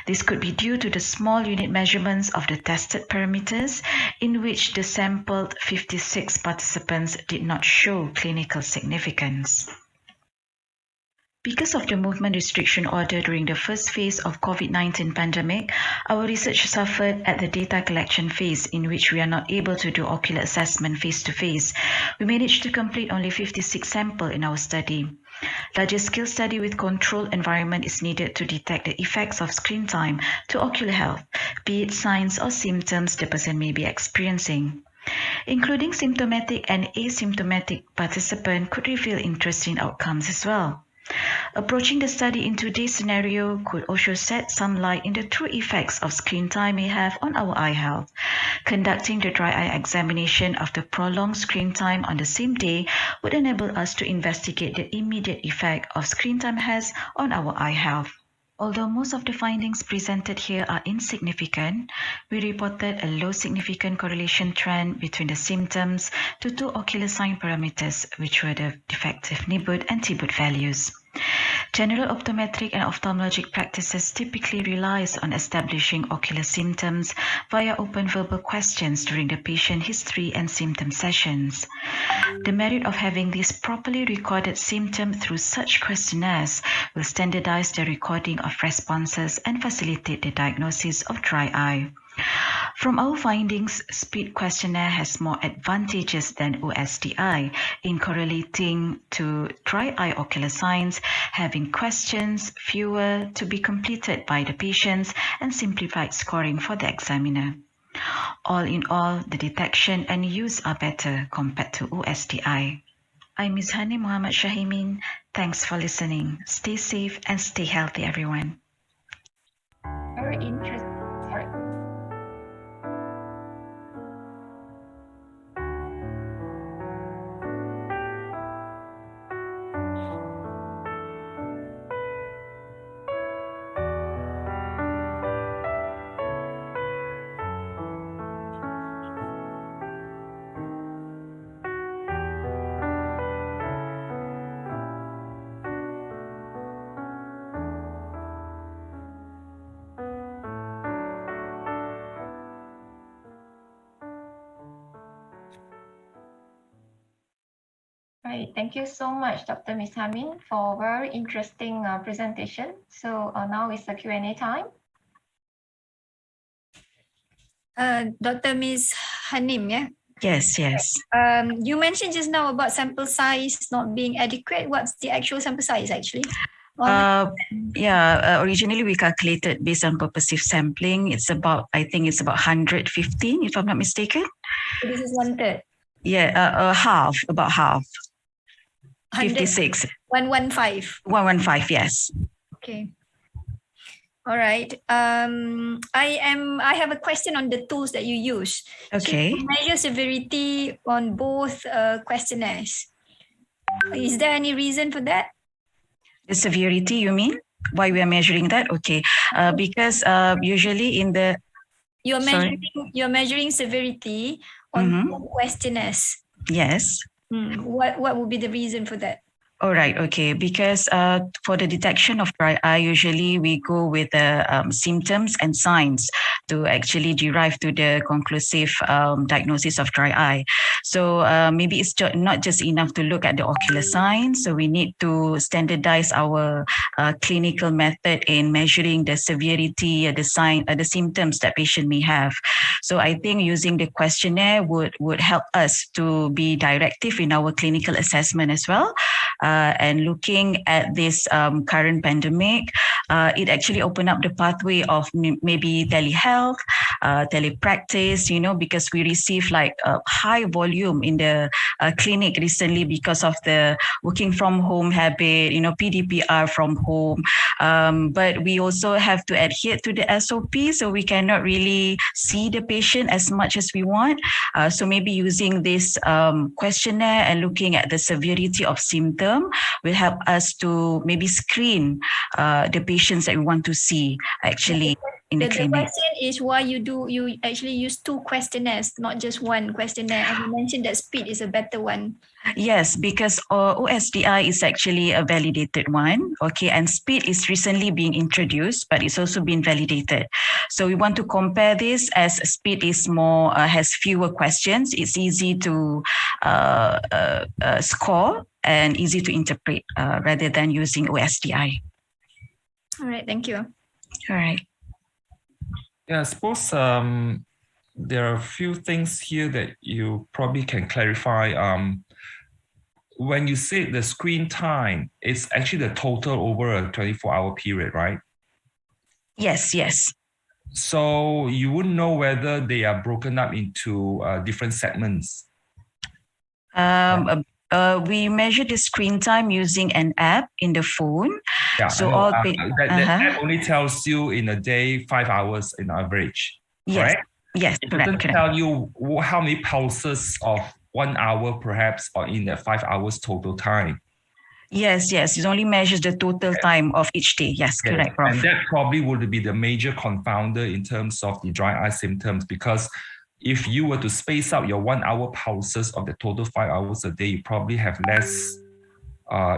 This could be due to the small unit measurements of the tested parameters, in which the sampled 56 participants did not show clinical significance. Because of the movement restriction order during the first phase of COVID-19 pandemic, our research suffered at the data collection phase, in which we are not able to do ocular assessment face-to-face. We managed to complete only 56 samples in our study. Larger scale study with controlled environment is needed to detect the effects of screen time to ocular health, be it signs or symptoms the person may be experiencing. Including symptomatic and asymptomatic participants could reveal interesting outcomes as well. Approaching the study in today's scenario could also shed some light in the true effects of screen time may have on our eye health. Conducting the dry eye examination after prolonged screen time on the same day would enable us to investigate the immediate effect of screen time has on our eye health. Although most of the findings presented here are insignificant, we reported a low significant correlation trend between the symptoms to 2 ocular sign parameters, which were the defective NIBUD and TIBUD values. General optometric and ophthalmologic practices typically relies on establishing ocular symptoms via open verbal questions during the patient history and symptom sessions. The merit of having these properly recorded symptoms through such questionnaires will standardize the recording of responses and facilitate the diagnosis of dry eye. From our findings, SPID questionnaire has more advantages than OSDI in correlating to dry eye ocular signs, having questions fewer to be completed by the patients, and simplified scoring for the examiner. All in all, the detection and use are better compared to OSDI. I'm Ms. Hani Muhammad Shahimin. Thanks for listening. Stay safe and stay healthy, everyone. Very interesting. Sorry. Right. Thank you so much, Dr. Ms. Hamin, for very interesting presentation. So now is the Q&A time. Dr. Ms. Hanim, yeah? Yes, yes. You mentioned just now about sample size not being adequate. What's the actual sample size actually? Originally we calculated based on purposive sampling. It's about, I think it's about 115, if I'm not mistaken. So this is 1/3. Yeah, about half. 56. 115. 115, yes. Okay. All right. I have a question on the tools that you use. Okay. So you measure severity on both questionnaires. Is there any reason for that? The severity, you mean? Why we are measuring that? Okay. Because usually in the you're measuring severity on both questionnaires. Yes. What would be the reason for that? All right. Okay. Because for the detection of dry eye, usually we go with the symptoms and signs to actually derive to the conclusive diagnosis of dry eye. So maybe it's not just enough to look at the ocular signs. So we need to standardize our clinical method in measuring the severity, the symptoms that patient may have. So I think using the questionnaire would help us to be directive in our clinical assessment as well. And looking at this current pandemic, it actually opened up the pathway of maybe telehealth, telepractice, because we receive like a high volume in the clinic recently because of the working from home habit, PDPR from home. But we also have to adhere to the SOP, so we cannot really see the patient as much as we want. So maybe using this questionnaire and looking at the severity of symptom will help us to maybe screen the patients that we want to see actually in the clinic. The question is why you actually use 2 questionnaires, not just 1 questionnaire. And you mentioned that speed is a better one. Yes, because OSDI is actually a validated one. Okay, and speed is recently being introduced, but it's also been validated. So we want to compare this as speed is more has fewer questions. It's easy to score and easy to interpret rather than using OSDI. All right, thank you. All right. Yeah, I suppose there are a few things here that you probably can clarify. When you say the screen time, it's actually the total over a 24-hour period, right? Yes, yes. So you wouldn't know whether they are broken up into different segments. We measure the screen time using an app in the phone. Yeah, so that app only tells you in a day 5 hours in average. Yes, correct? Yes, it correct. doesn't tell you how many pulses of 1 hour perhaps or in the 5 hours total time. Yes, it only measures the total time of each day. Yes, correct, Prof. And that probably would be the major confounder in terms of the dry eye symptoms, because if you were to space out your 1 hour pulses of the total 5 hours a day, you probably have less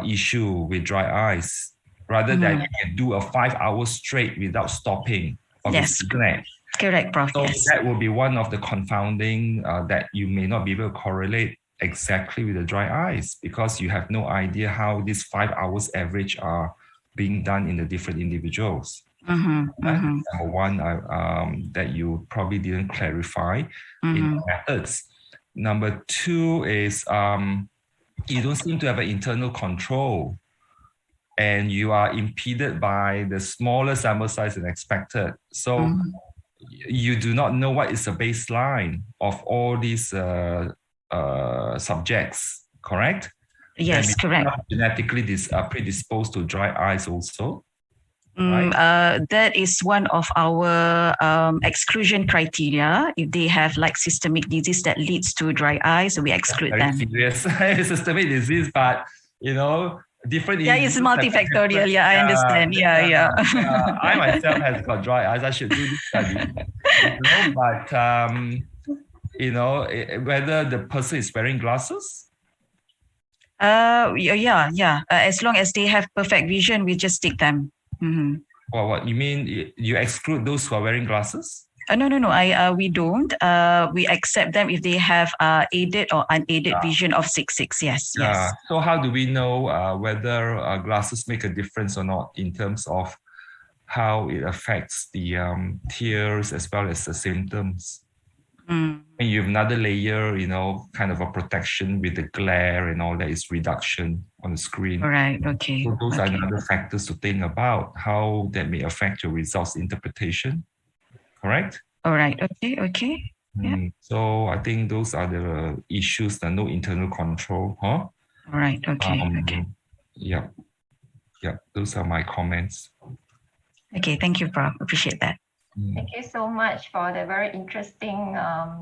issue with dry eyes rather than you can do a 5 hours straight without stopping. Yes, correct, Prof. So yes. that will be one of the confounding that you may not be able to correlate exactly with the dry eyes because you have no idea how these 5 hours average are being done in the different individuals. Number one, that you probably didn't clarify in methods. Number two is you don't seem to have an internal control and you are impeded by the smaller sample size than expected. So you do not know what is the baseline of all these subjects, correct? Yes, correct. Genetically predisposed to dry eyes also. Right? That is one of our exclusion criteria. If they have like systemic disease that leads to dry eyes, we exclude them. Serious systemic disease, but you know, different. Yeah, it's multifactorial. Yeah, I understand. Yeah. I myself has got dry eyes. I should do this study. But you know, whether the person is wearing glasses. Yeah. As long as they have perfect vision, we just take them. Mm-hmm. Well, what you mean? You exclude those who are wearing glasses? No. We don't. We accept them if they have aided or unaided vision of 6/6. Yes. So how do we know whether glasses make a difference or not in terms of how it affects the tears as well as the symptoms? And you have another layer, you know, kind of a protection with the glare and all that is reduction on the screen. All right. Okay. So those are another factors to think about, how that may affect your results interpretation. Correct? All right. Okay. Yeah. So I think those are the issues that no internal control, huh? All right. Okay. Yeah. Those are my comments. Okay, thank you, Prof. Appreciate that. Thank you so much for the very interesting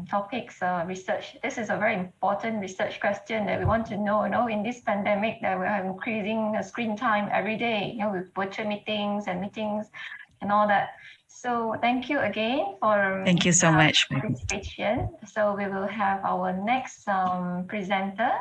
topics, research. This is a very important research question that we want to know, in this pandemic that we are increasing screen time every day, with virtual meetings and all that. So thank you again for thank you so much participation. So we will have our next presenter,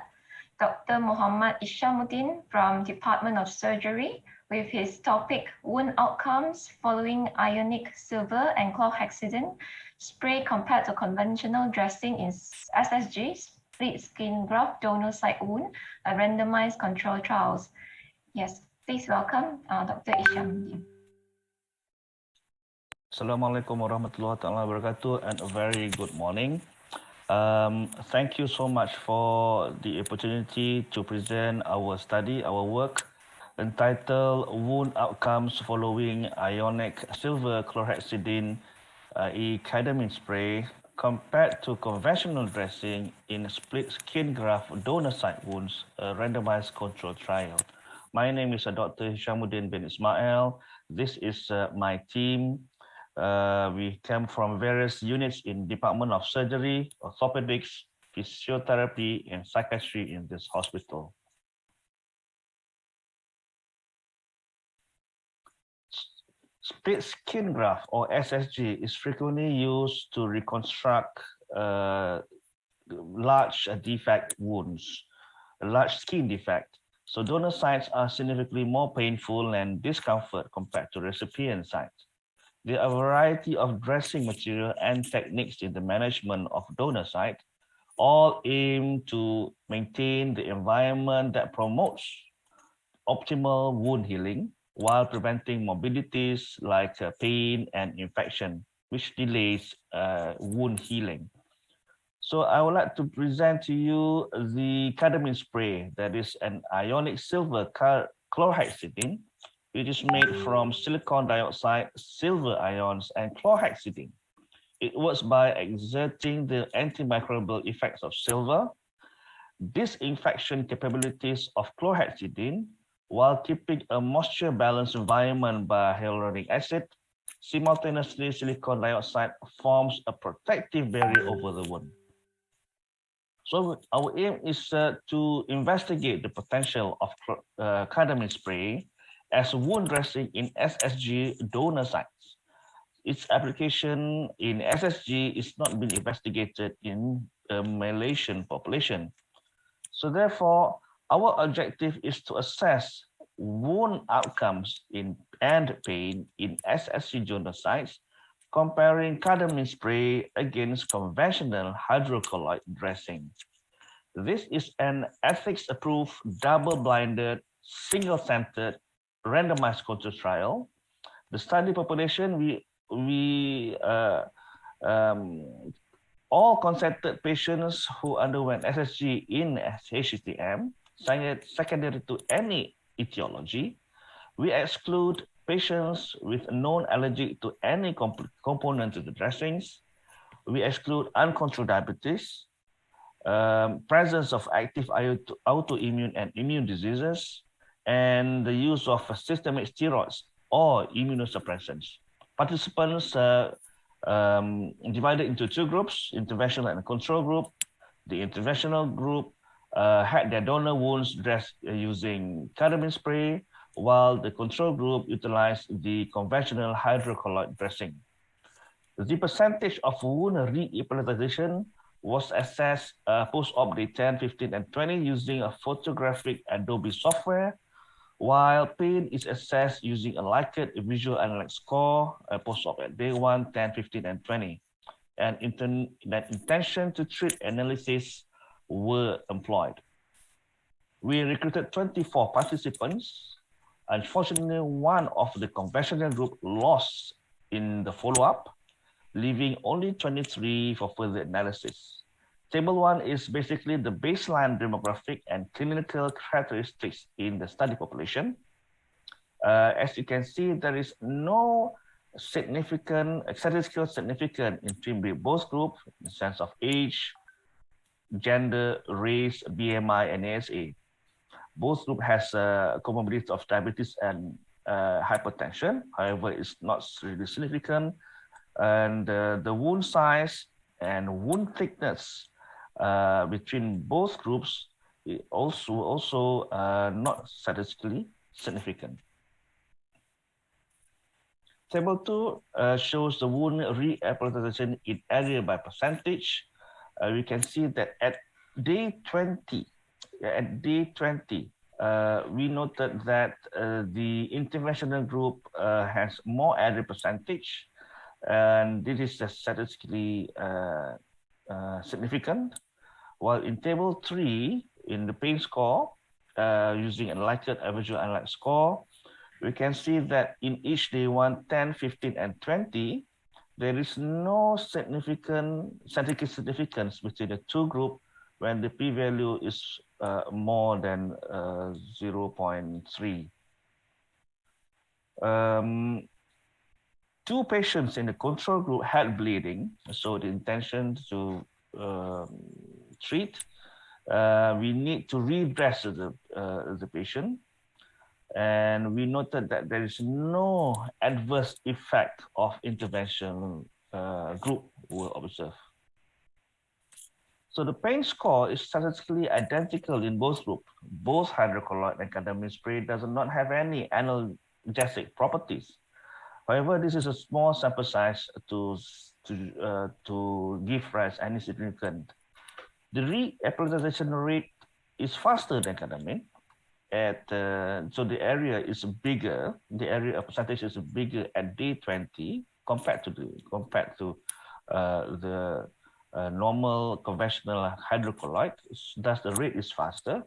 Dr. Mohammad Ishamuddin from Department of Surgery, with his topic, wound outcomes following ionic silver and chlorhexidine spray compared to conventional dressing in SSG, split skin graft donor site wound, a randomized control trials. Yes, please welcome Dr. Ishamuddin. Assalamualaikum warahmatullahi wabarakatuh, and a very good morning. Thank you so much for the opportunity to present our study, our work, entitled Wound Outcomes Following Ionic Silver Chlorhexidine, i.e. Ketamine Spray, compared to conventional dressing in split skin graft donor site wounds, a randomized control trial. My name is Dr. Hishamuddin bin Ismail. This is my team. We came from various units in Department of Surgery, Orthopedics, Physiotherapy, and Psychiatry in this hospital. Split skin graft, or SSG, is frequently used to reconstruct large defect wounds, a large skin defect. So donor sites are significantly more painful and discomfort compared to recipient sites. There are a variety of dressing material and techniques in the management of donor site, all aim to maintain the environment that promotes optimal wound healing while preventing morbidities like pain and infection, which delays wound healing. So I would like to present to you the Ketamine Spray, that is an ionic silver chlorhexidine, which is made from silicon dioxide, silver ions, and chlorhexidine. It works by exerting the antimicrobial effects of silver, disinfection capabilities of chlorhexidine, while keeping a moisture balanced environment by hyaluronic acid. Simultaneously, silicon dioxide forms a protective barrier over the wound. So our aim is to investigate the potential of Ketamine Spray as wound dressing in SSG donor sites. Its application in SSG is not been investigated in a Malaysian population. So therefore, our objective is to assess wound outcomes and pain in SSG donor sites, comparing Ketamine Spray against conventional hydrocolloid dressing. This is an ethics-approved, double-blinded, single-centered, randomized control trial. The study population, all consented patients who underwent SSG in HCTM, secondary to any etiology. We exclude patients with known allergy to any component of the dressings. We exclude uncontrolled diabetes, presence of active autoimmune and immune diseases, and the use of systemic steroids or immunosuppressants. Participants divided into two groups, interventional and control group. The interventional group had their donor wounds dressed using ketamine spray, while the control group utilized the conventional hydrocolloid dressing. The percentage of wound re-epithelialization was assessed post-op day 10, 15, and 20 using a photographic Adobe software, while pain is assessed using a Likert visual analytic score post-op at day 1, 10, 15, and 20. And intention to treat analysis were employed. We recruited 24 participants. Unfortunately, one of the conventional group lost in the follow-up, leaving only 23 for further analysis. Table 1 is basically the baseline demographic and clinical characteristics in the study population. As you can see, there is no statistical significance between both groups in the sense of age, gender, race, BMI, and ASA. Both groups has comorbidities of diabetes and hypertension. However, it's not really significant. And the wound size and wound thickness between both groups is also not statistically significant. Table 2 shows the wound re-epithelialization in area by percentage. We can see that at day 20, we noted that the interventional group has more area percentage, and this is statistically significant. While in table 3, in the pain score, using a Likert visual analytic score, we can see that in each day 1, 10, 15, and 20, there is no significant statistical significance between the two groups when the p-value is more than 0.3. Two patients in the control group had bleeding, so the intention to treat, we need to redress the patient. And we noted that there is no adverse effect of intervention group were observed. So the pain score is statistically identical in both groups. Both hydrocolloid and ketamine spray does not have any analgesic properties. However, this is a small sample size to give rise any significant. The re-epithelialization rate is faster than ketamine. So the area is bigger. The area of percentage is bigger at day 20 compared to the normal conventional hydrocolloid. Thus, the rate is faster.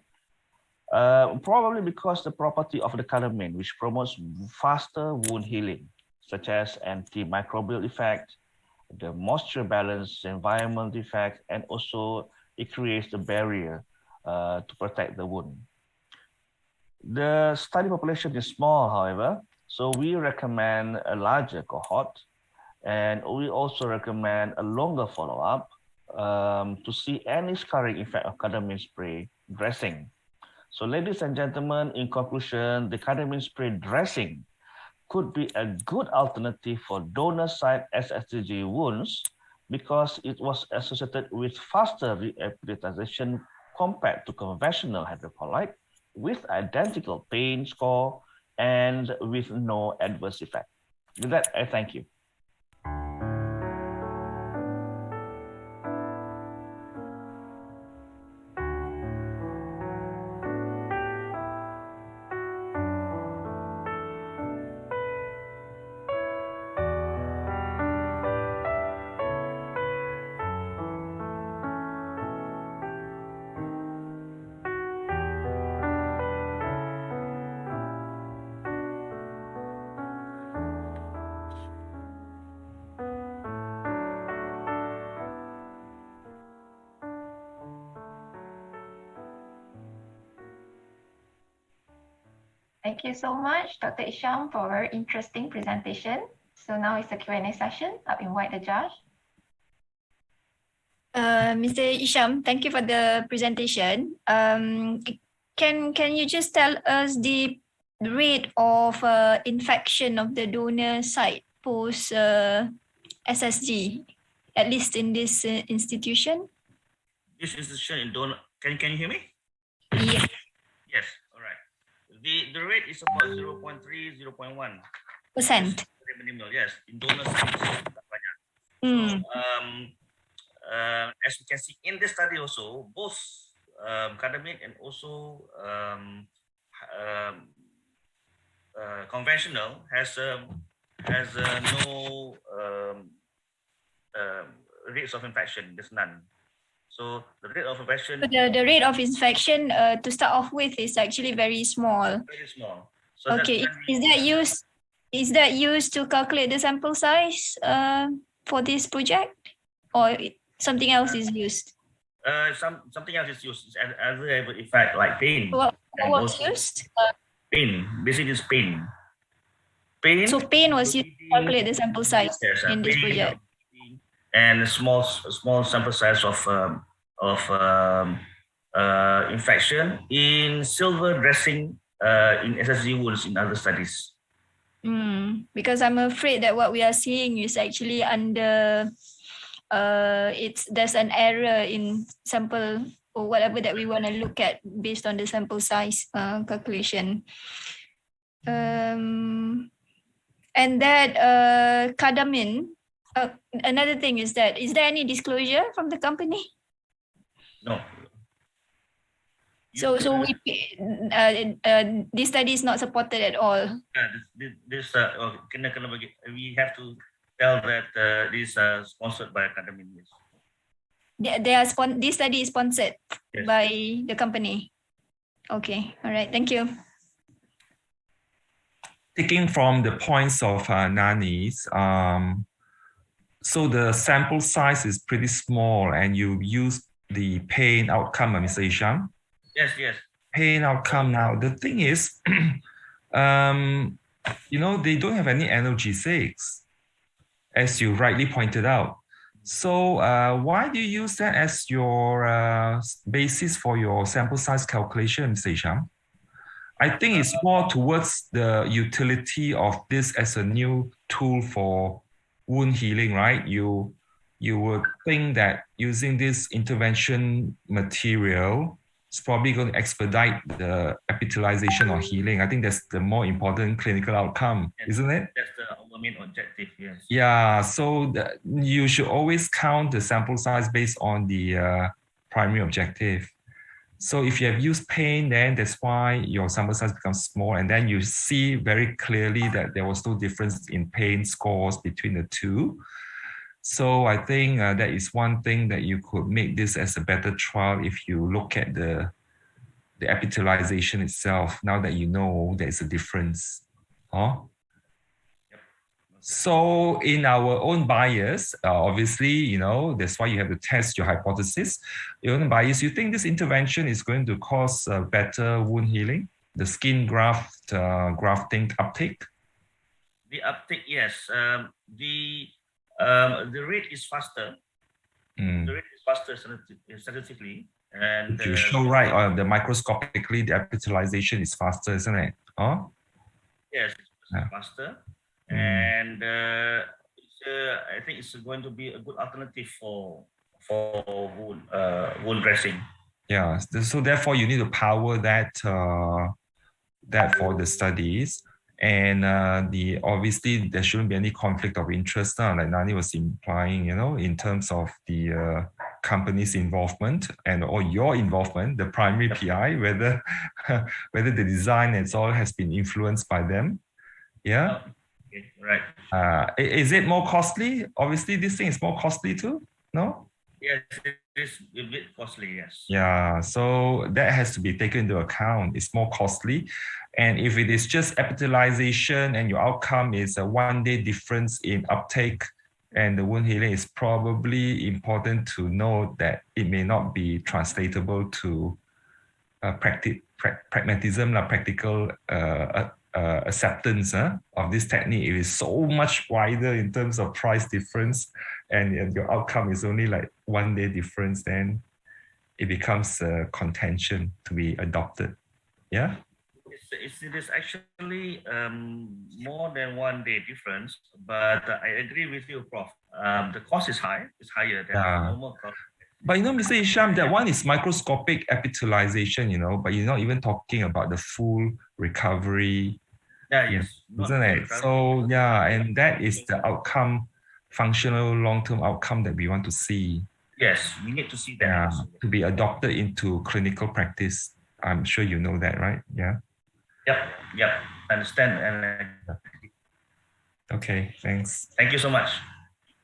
Probably because the property of the ketamine, which promotes faster wound healing, such as antimicrobial effect, the moisture balance, environmental effect, and also it creates the barrier to protect the wound. The study population is small, however, so we recommend a larger cohort, and we also recommend a longer follow-up to see any scarring effect of ketamine spray dressing. So ladies and gentlemen, in conclusion, the ketamine spray dressing could be a good alternative for donor site SSTG wounds because it was associated with faster re-epithelialization compared to conventional hydrocolloid, with identical pain score and with no adverse effect. With that, I thank you. Thank you so much, Dr. Isham, for a very interesting presentation. So now it's the Q&A session. I'll invite the judge. Mr. Isham, thank you for the presentation. Can you just tell us the rate of infection of the donor site post SSG, at least in this institution? This institution in donor, can you hear me? Yes. Yes, all right. The rate is about 0.3, 0.1%. Very minimal, yes. In donor sites, so, as we can see in this study also, both ketamine and also conventional has no rates of infection. There's none. So the rate of infection. The rate of infection to start off with is actually very small. Very small. So okay, is that used to calculate the sample size for this project, or something else is used? Something else is used. It's other effect like pain. What was used? Pain. Basically, it's pain. Pain. So pain was used to calculate the sample size in this project. And a small sample size of infection in silver dressing in SSG wounds in other studies. Because I'm afraid that what we are seeing is actually under there's an error in sample or whatever that we want to look at based on the sample size calculation. And that ketamine. Another thing is that, is there any disclosure from the company? No. So this study is not supported at all. We have to tell that this is sponsored by Ketamine. This study is sponsored by the company. Okay, all right, thank you. Taking from the points of Nani's, so the sample size is pretty small and you use the pain outcome, Mr. Isham? Yes. Pain outcome now. The thing is, they don't have any analgesics, as you rightly pointed out. So why do you use that as your basis for your sample size calculation, Mr. Isham? I think it's more towards the utility of this as a new tool for wound healing, right? You would think that using this intervention material is probably going to expedite the epithelialization or healing. I think that's the more important clinical outcome, isn't it? That's the main objective, yes. Yeah, so you should always count the sample size based on the primary objective. So if you have used pain, then that's why your sample size becomes small. And then you see very clearly that there was no difference in pain scores between the two. So I think that is one thing that you could make this as a better trial if you look at the epithelialization itself, now that you know there's a difference. So in our own bias, obviously, that's why you have to test your hypothesis. Your own bias, you think this intervention is going to cause better wound healing, the skin grafting uptake? The uptake, yes. The rate is faster. The rate is faster statistically. And you show right, the microscopically, the epithelialization is faster, isn't it? Yes, it's faster. And I think it's going to be a good alternative for wound dressing. Yeah, so therefore you need to power that for the studies, and obviously there shouldn't be any conflict of interest, like Nani was implying, in terms of the company's involvement or your involvement, the primary PI, whether the design and all has been influenced by them. Yeah. Right. Is it more costly? Obviously, this thing is more costly too, no? Yes, it is a bit costly, yes. Yeah, so that has to be taken into account. It's more costly. And if it is just epithelialization and your outcome is a one-day difference in uptake and the wound healing, is probably important to note that it may not be translatable to pragmatism, practical acceptance of this technique. It is so much wider in terms of price difference, and your outcome is only like 1 day difference, then it becomes a contention to be adopted. Yeah? It is actually more than 1 day difference, but I agree with you, Prof. The cost is high. It's higher than normal cost. But Mr. Isham, that one is microscopic epithelialization, but you're not even talking about the full recovery. Yeah, yes. Isn't it? So, and that is the outcome, functional long-term outcome that we want to see. Yes, we need to see that. To be adopted into clinical practice. I'm sure you know that, right? Yeah. Yep. I understand. Okay, thanks. Thank you so much.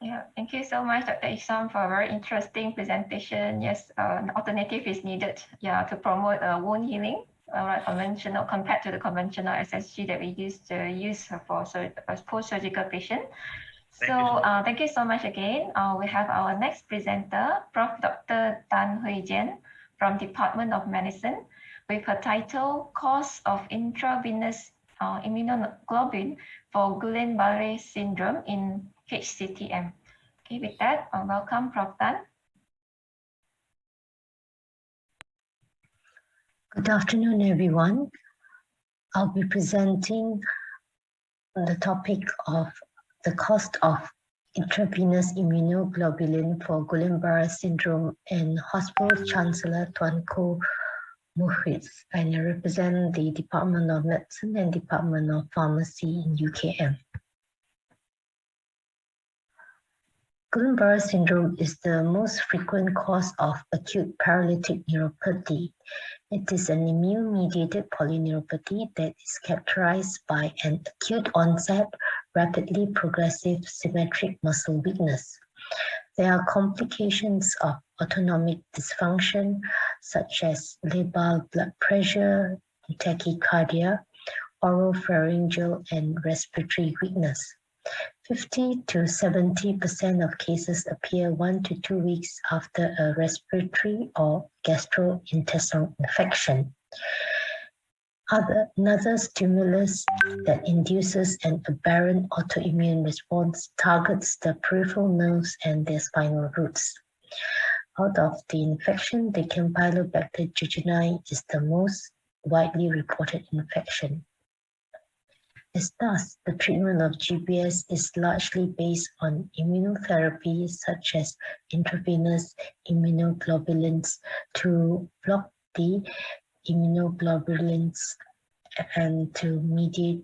Yeah, thank you so much, Dr. Isham, for a very interesting presentation. Yes, an alternative is needed, to promote wound healing, conventional compared to the conventional SSG that we used to use for post-surgical patient. Thank you so much again. We have our next presenter, Prof. Dr. Tan Hui Jian from Department of Medicine, with her title, Cause of Intravenous Immunoglobulin for Guillain-Barré Syndrome in HCTM. Okay, with that, welcome, Prof. Tan. Good afternoon, everyone. I'll be presenting the topic of the cost of intravenous immunoglobulin for Guillain-Barré syndrome in Hospital Chancellor Tuanku Muhriz, and I represent the Department of Medicine and Department of Pharmacy in UKM. Guillain-Barré syndrome is the most frequent cause of acute paralytic neuropathy. It is an immune-mediated polyneuropathy that is characterized by an acute onset, rapidly progressive symmetric muscle weakness. There are complications of autonomic dysfunction, such as labile blood pressure, tachycardia, oropharyngeal and respiratory weakness. 50 to 70% of cases appear 1 to 2 weeks after a respiratory or gastrointestinal infection. Another stimulus that induces an aberrant autoimmune response targets the peripheral nerves and their spinal roots. Out of the infection, the Campylobacter jejuni is the most widely reported infection. As thus, the treatment of GBS is largely based on immunotherapy such as intravenous immunoglobulins to block the immunoglobulins and to mediate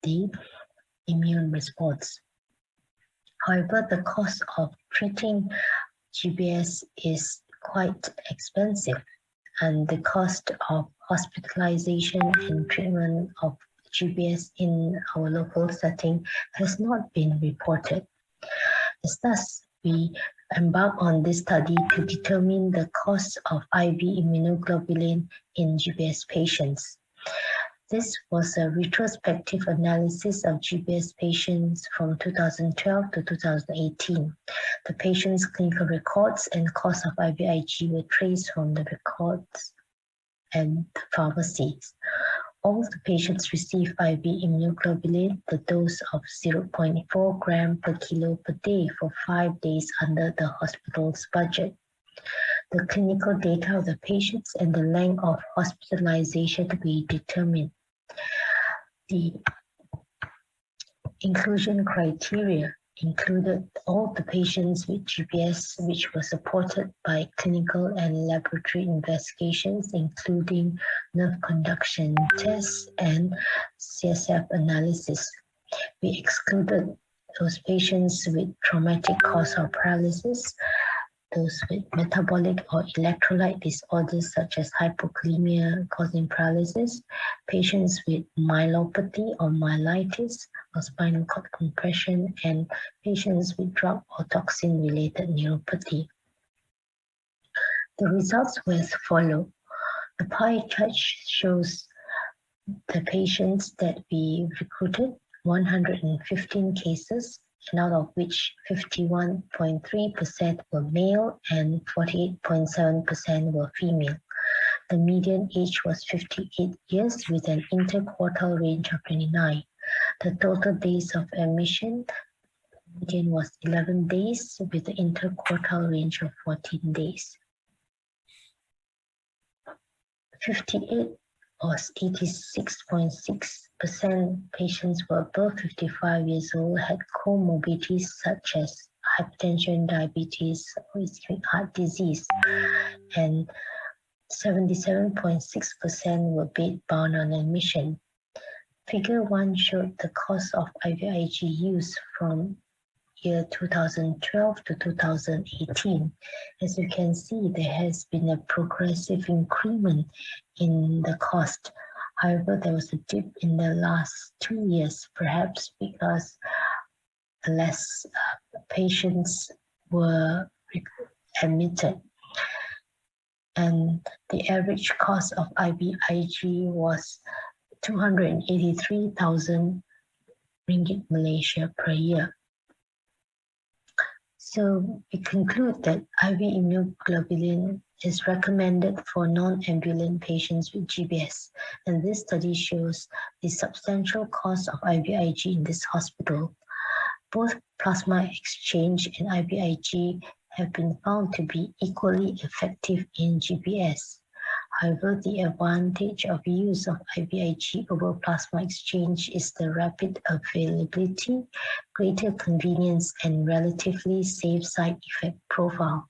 the immune response. However, the cost of treating GBS is quite expensive, and the cost of hospitalization and treatment of GBS in our local setting has not been reported. As thus, we embark on this study to determine the cost of IV immunoglobulin in GBS patients. This was a retrospective analysis of GBS patients from 2012 to 2018. The patients' clinical records and cost of IVIG were traced from the records and the pharmacies. All the patients received IV immunoglobulin, the dose of 0.4 gram per kilo per day for 5 days under the hospital's budget. The clinical data of the patients and the length of hospitalization to be determined. The inclusion criteria included all the patients with GBS which were supported by clinical and laboratory investigations, including nerve conduction tests and CSF analysis. We excluded those patients with traumatic cause of paralysis, those with metabolic or electrolyte disorders such as hypokalemia causing paralysis, patients with myelopathy or myelitis or spinal cord compression, and patients with drug or toxin-related neuropathy. The results were as follows. The pie chart shows the patients that we recruited, 115 cases, and out of which 51.3% were male and 48.7% were female. The median age was 58 years with an interquartile range of 29. The total days of admission median was 11 days with the interquartile range of 14 days. 58 or 86.6% patients were above 55 years old, had comorbidities such as hypertension, diabetes, or ischemic heart disease, and 77.6% were bed-bound on admission. Figure 1 showed the cost of IVIG use from year 2012 to 2018. As you can see, there has been a progressive increment in the cost. However, there was a dip in the last 2 years, perhaps because less patients were admitted. And the average cost of IVIG was 283,000 ringgit Malaysia per year. So we conclude that IV immunoglobulin is recommended for non-ambulant patients with GBS, and this study shows the substantial cost of IVIG in this hospital. Both plasma exchange and IVIG have been found to be equally effective in GBS. However, the advantage of use of IVIG over plasma exchange is the rapid availability, greater convenience, and relatively safe side effect profile.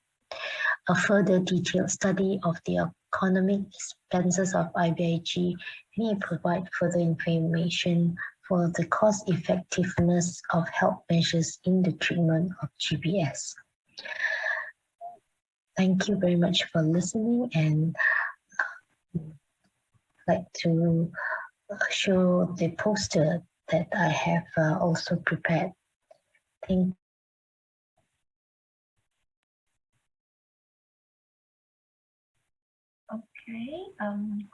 A further detailed study of the economic expenses of IVIG may provide further information for the cost effectiveness of health measures in the treatment of GBS. Thank you very much for listening, and like to show the poster that I have also prepared. Thank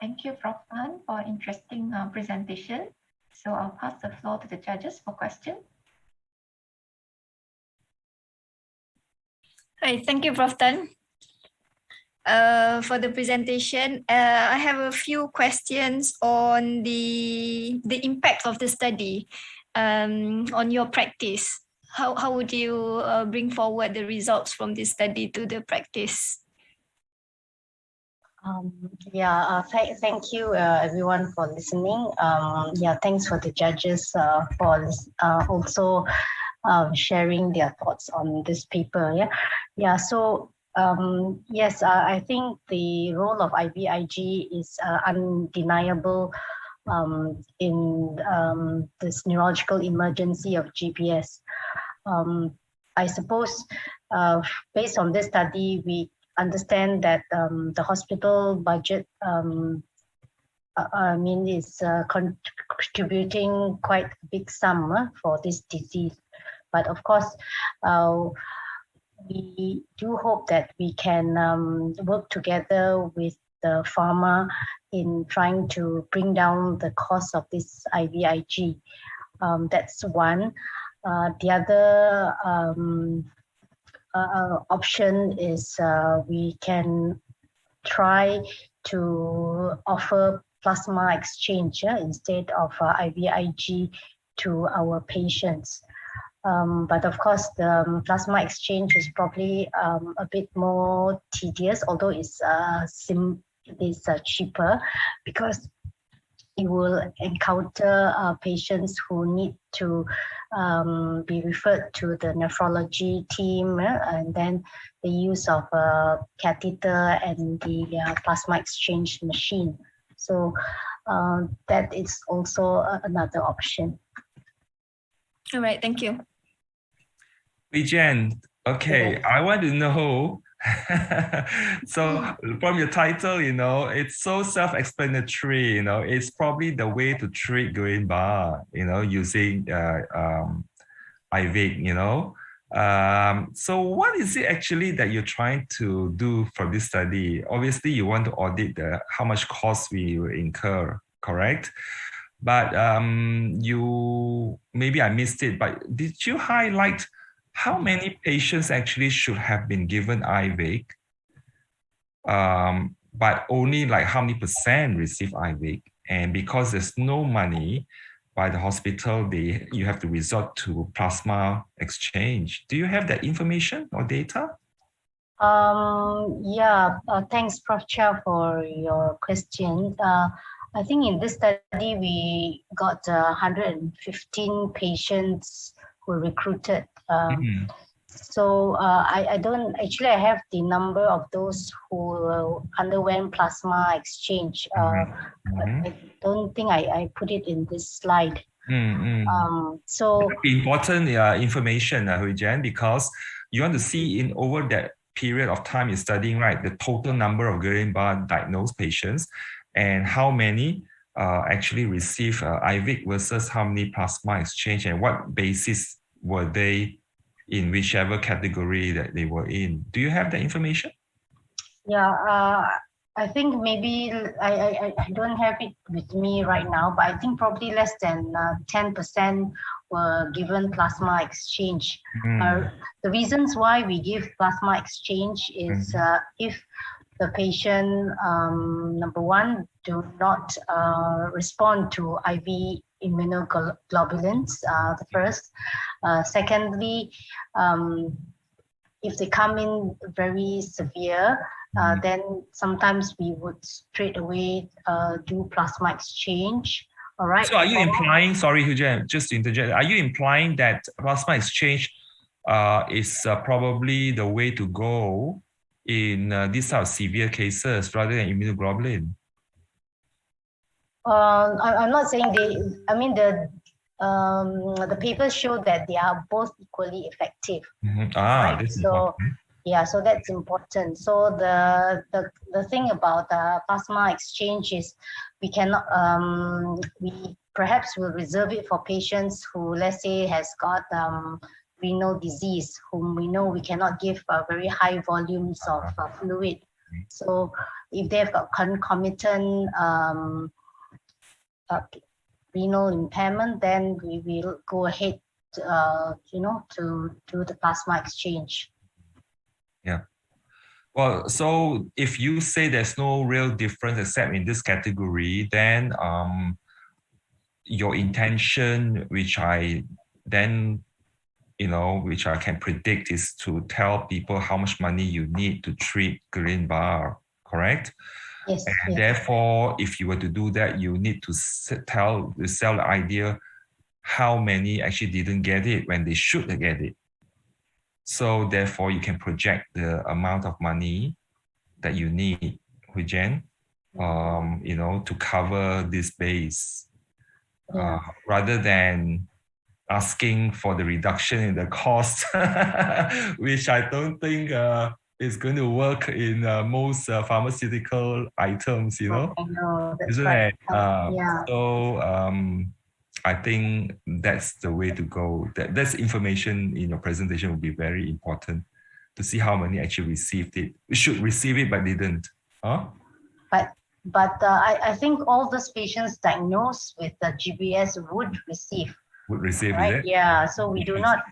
Thank you, Prof. Tan, for interesting presentation. So I'll pass the floor to the judges for questions. Hi, thank you, Prof. Tan. For the presentation, I have a few questions on the impact of the study on your practice. How would you bring forward the results from this study to the practice? Thank you everyone for listening. Thanks for the judges for also sharing their thoughts on this paper. I think the role of IVIG is undeniable in this neurological emergency of GBS. I suppose based on this study, we understand that the hospital budget is contributing quite a big sum for this disease. But of course, we do hope that we can work together with the pharma in trying to bring down the cost of this IVIG. That's one. The other option is we can try to offer plasma exchange instead of IVIG to our patients. But of course, the plasma exchange is probably a bit more tedious, although it's cheaper, because you will encounter patients who need to be referred to the nephrology team, and then the use of a catheter and the plasma exchange machine. So that is also another option. All right, thank you. Jen, okay, I want to know, so from your title, it's so self-explanatory, it's probably the way to treat Guillain-Barré, using IVIG, so what is it actually that you're trying to do from this study? Obviously, you want to audit how much cost we will incur, correct? But maybe I missed it, but did you highlight how many patients actually should have been given IVIG but only like how many percent receive IVIG. And because there's no money by the hospital, you have to resort to plasma exchange. Do you have that information or data? Thanks, Prof. Chia, for your question. I think in this study, we got 115 patients who were recruited. So I don't, actually I have the number of those who underwent plasma exchange. I don't think I put it in this slide. So important information, Hui Jen, because you want to see in over that period of time you're studying, right, the total number of Guillain-Barré diagnosed patients and how many actually receive IVIG versus how many plasma exchange and what basis were they in whichever category that they were in. Do you have the information? I think maybe I don't have it with me right now, but I think probably less than 10% were given plasma exchange. The reasons why we give plasma exchange is if the patient, number one, do not respond to IV immunoglobulins, the first. Secondly, if they come in very severe, then sometimes we would straight away do plasma exchange. All right. So are you implying, sorry, Hujan, just to interject, are you implying that plasma exchange is probably the way to go in these sort of severe cases rather than immunoglobulin? I'm not saying the papers show that they are both equally effective. Right? This so so that's important. So the thing about plasma exchange is we cannot we perhaps will reserve it for patients who, let's say, has got renal disease, whom we know we cannot give very high volumes of fluid. So if they've got concomitant renal impairment, then we will go ahead to do the plasma exchange. Yeah. Well, so if you say there's no real difference except in this category, then your intention, which I can predict, is to tell people how much money you need to treat Guillain-Barré, correct? Yes. And therefore, if you were to do that, you need to sell the idea how many actually didn't get it when they should get it. So therefore, you can project the amount of money that you need, Huijen, to cover this base, rather than asking for the reduction in the cost, which I don't think is going to work in most pharmaceutical items, I know, that's isn't right. it? So I think that's the way to go. That's information in your presentation will be very important to see how many actually received it. We should receive it, but didn't. But I think all those patients diagnosed with the GBS would receive. Right? Yeah. So we do not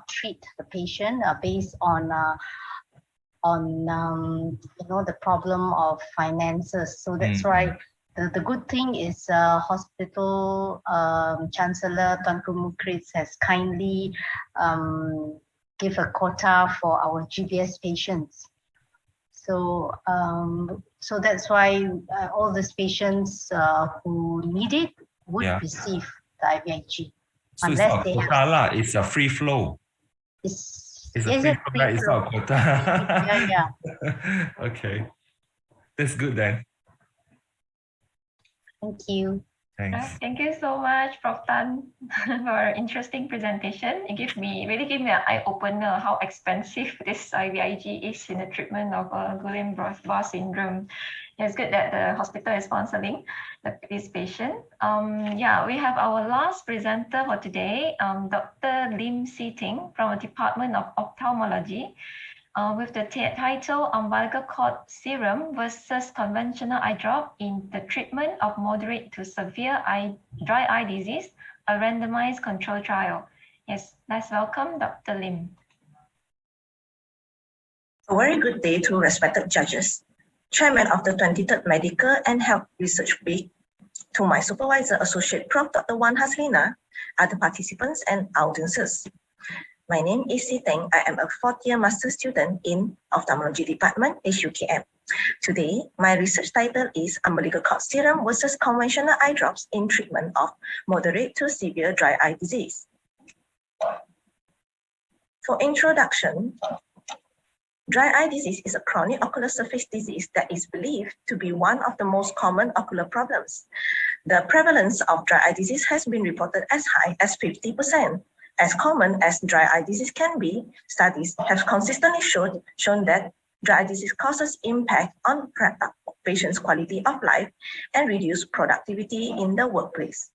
treat the patient based on the problem of finances. So that's why the good thing is hospital Chancellor Tuan Mukris has kindly give a quota for our GBS patients. So so that's why all these patients who need it would receive the IVIG. So it's not a quota, it's a free flow. It's a free flow, it's not a quota. Yeah. Okay. That's good then. Thank you. Thanks. Thank you so much, Prof. Tan, for an interesting presentation. It really gave me an eye-opener how expensive this IVIG is in the treatment of Guillain-Barré syndrome. It's good that the hospital is sponsoring this patient. We have our last presenter for today, Dr. Lim Si-Ting from the Department of Ophthalmology, with the title Umbilical Cord Serum versus Conventional Eye Drop in the Treatment of Moderate to Severe Dry Eye Disease, a randomized control trial. Yes, let's welcome Dr. Lim. A very good day to respected judges, Chairman of the 23rd Medical and Health Research Week, to my supervisor, Associate Prof. Dr. Wan Haslina, other participants and audiences. My name is Si Teng. I am a fourth-year master student in Ophthalmology Department, HUKM. Today, my research title is Umbilical cord serum versus conventional eye drops in treatment of moderate to severe dry eye disease. For introduction, dry eye disease is a chronic ocular surface disease that is believed to be one of the most common ocular problems. The prevalence of dry eye disease has been reported as high as 50%. As common as dry eye disease can be, studies have consistently shown that dry eye disease causes impact on patients' quality of life and reduce productivity in the workplace.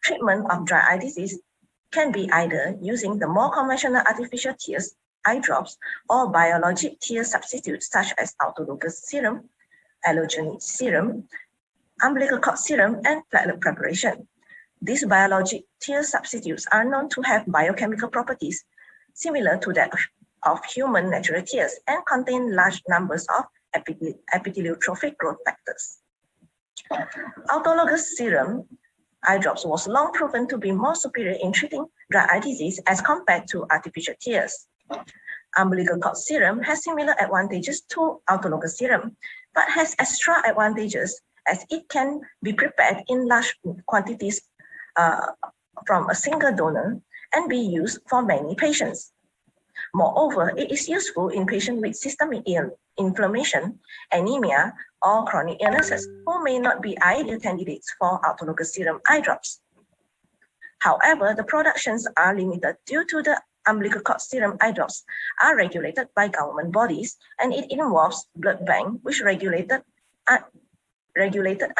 Treatment of dry eye disease can be either using the more conventional artificial tears, eye drops, or biologic tear substitutes such as autologous serum, allogenic serum, umbilical cord serum, and platelet preparation. These biologic tear substitutes are known to have biochemical properties similar to that of human natural tears and contain large numbers of epitheliotrophic growth factors. Autologous serum eye drops was long proven to be more superior in treating dry eye disease as compared to artificial tears. Umbilical cord serum has similar advantages to autologous serum, but has extra advantages as it can be prepared in large quantities from a single donor and be used for many patients. Moreover, it is useful in patients with systemic inflammation, anemia, or chronic illnesses who may not be ideal candidates for autologous serum eye drops. However, the productions are limited due to the umbilical cord serum eye drops are regulated by government bodies, and it involves blood bank which regulated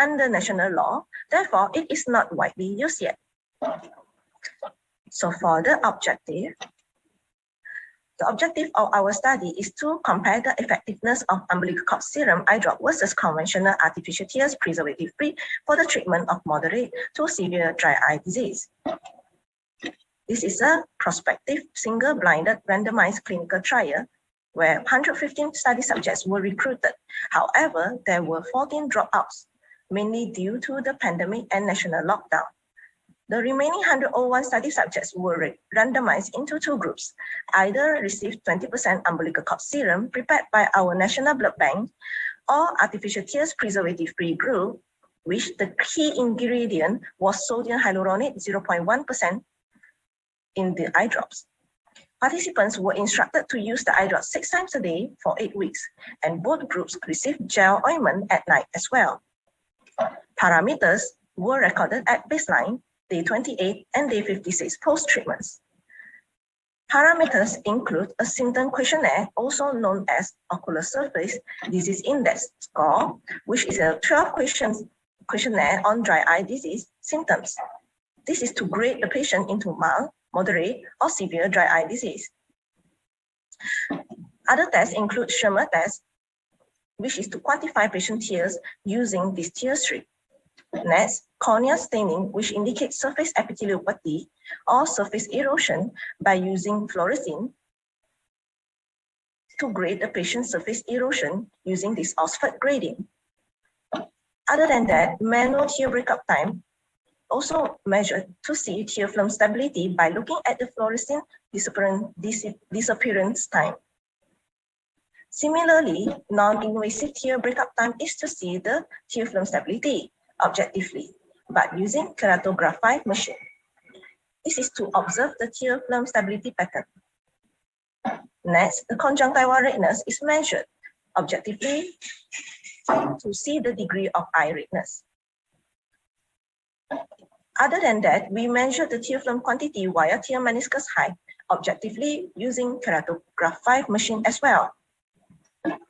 under national law. Therefore, it is not widely used yet. So for the objective of our study is to compare the effectiveness of umbilical cord serum eye drop versus conventional artificial tears preservative-free for the treatment of moderate to severe dry eye disease. This is a prospective, single-blinded, randomized clinical trial where 115 study subjects were recruited. However, there were 14 dropouts, mainly due to the pandemic and national lockdown. The remaining 101 study subjects were randomized into two groups. Either received 20% umbilical cord serum prepared by our national blood bank or artificial tears preservative-free group, which the key ingredient was sodium hyaluronate 0.1% in the eye drops. Participants were instructed to use the eye drops 6 times a day for 8 weeks, and both groups received gel ointment at night as well. Parameters were recorded at baseline, day 28 and day 56 post-treatments. Parameters include a symptom questionnaire, also known as ocular surface disease index score, which is a 12 questionnaire on dry eye disease symptoms. This is to grade the patient into mild, moderate, or severe dry eye disease. Other tests include Schirmer test, which is to quantify patient tears using this tear strip. Next, cornea staining, which indicates surface epitheliopathy or surface erosion by using fluorescein to grade the patient's surface erosion using this Oxford grading. Other than that, manual tear breakup time also measured to see tear film stability by looking at the fluorescein disappearance time. Similarly, non-invasive tear breakup time is to see the tear film stability objectively, but using keratography machine. This is to observe the tear film stability pattern. Next, the conjunctival redness is measured objectively to see the degree of eye redness. Other than that, we measure the tear film quantity via tear meniscus height objectively using keratography machine as well.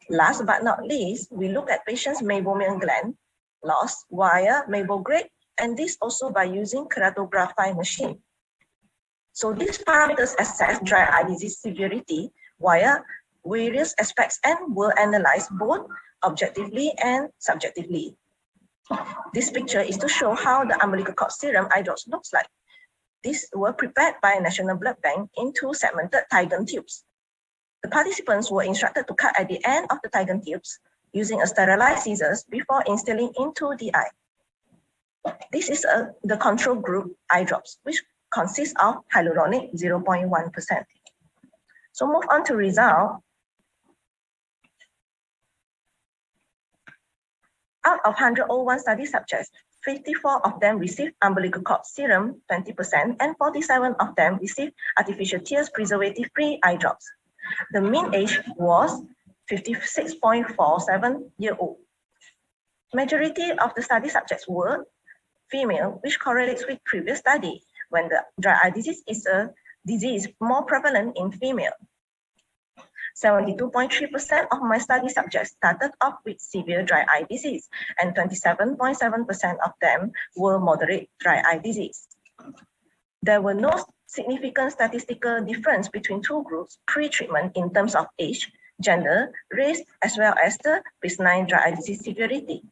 Last but not least, we look at patients' meibomian gland loss via meibograde, and this also by using keratography machine. So these parameters assess dry eye disease severity via various aspects and will analyze both objectively and subjectively. This picture is to show how the umbilical cord serum eye drops looks like. These were prepared by a national blood bank into segmented Tigan tubes. The participants were instructed to cut at the end of the Tigan tubes using a sterilized scissors before instilling into the eye. This is the control group eye drops, which consists of hyaluronic 0.1%. So move on to result. Out of 101 study subjects, 54 of them received umbilical cord serum, 20%, and 47 of them received artificial tears preservative-free eye drops. The mean age was 56.47-year-old. Majority of the study subjects were female, which correlates with previous study when the dry eye disease is a disease more prevalent in female. 72.3% of my study subjects started off with severe dry eye disease, and 27.7% of them were moderate dry eye disease. There were no significant statistical difference between two groups pre-treatment in terms of age, gender, race, as well as the baseline dry eye disease severity.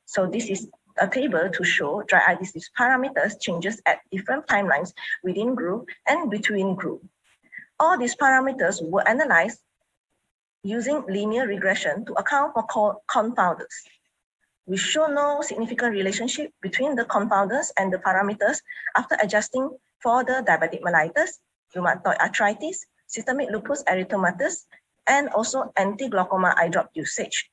So this is a table to show dry eye disease parameters changes at different timelines within group and between group. All these parameters were analyzed using linear regression to account for confounders. We show no significant relationship between the confounders and the parameters after adjusting for the diabetic mellitus, rheumatoid arthritis, systemic lupus erythematosus, and also anti-glaucoma eye drop usage.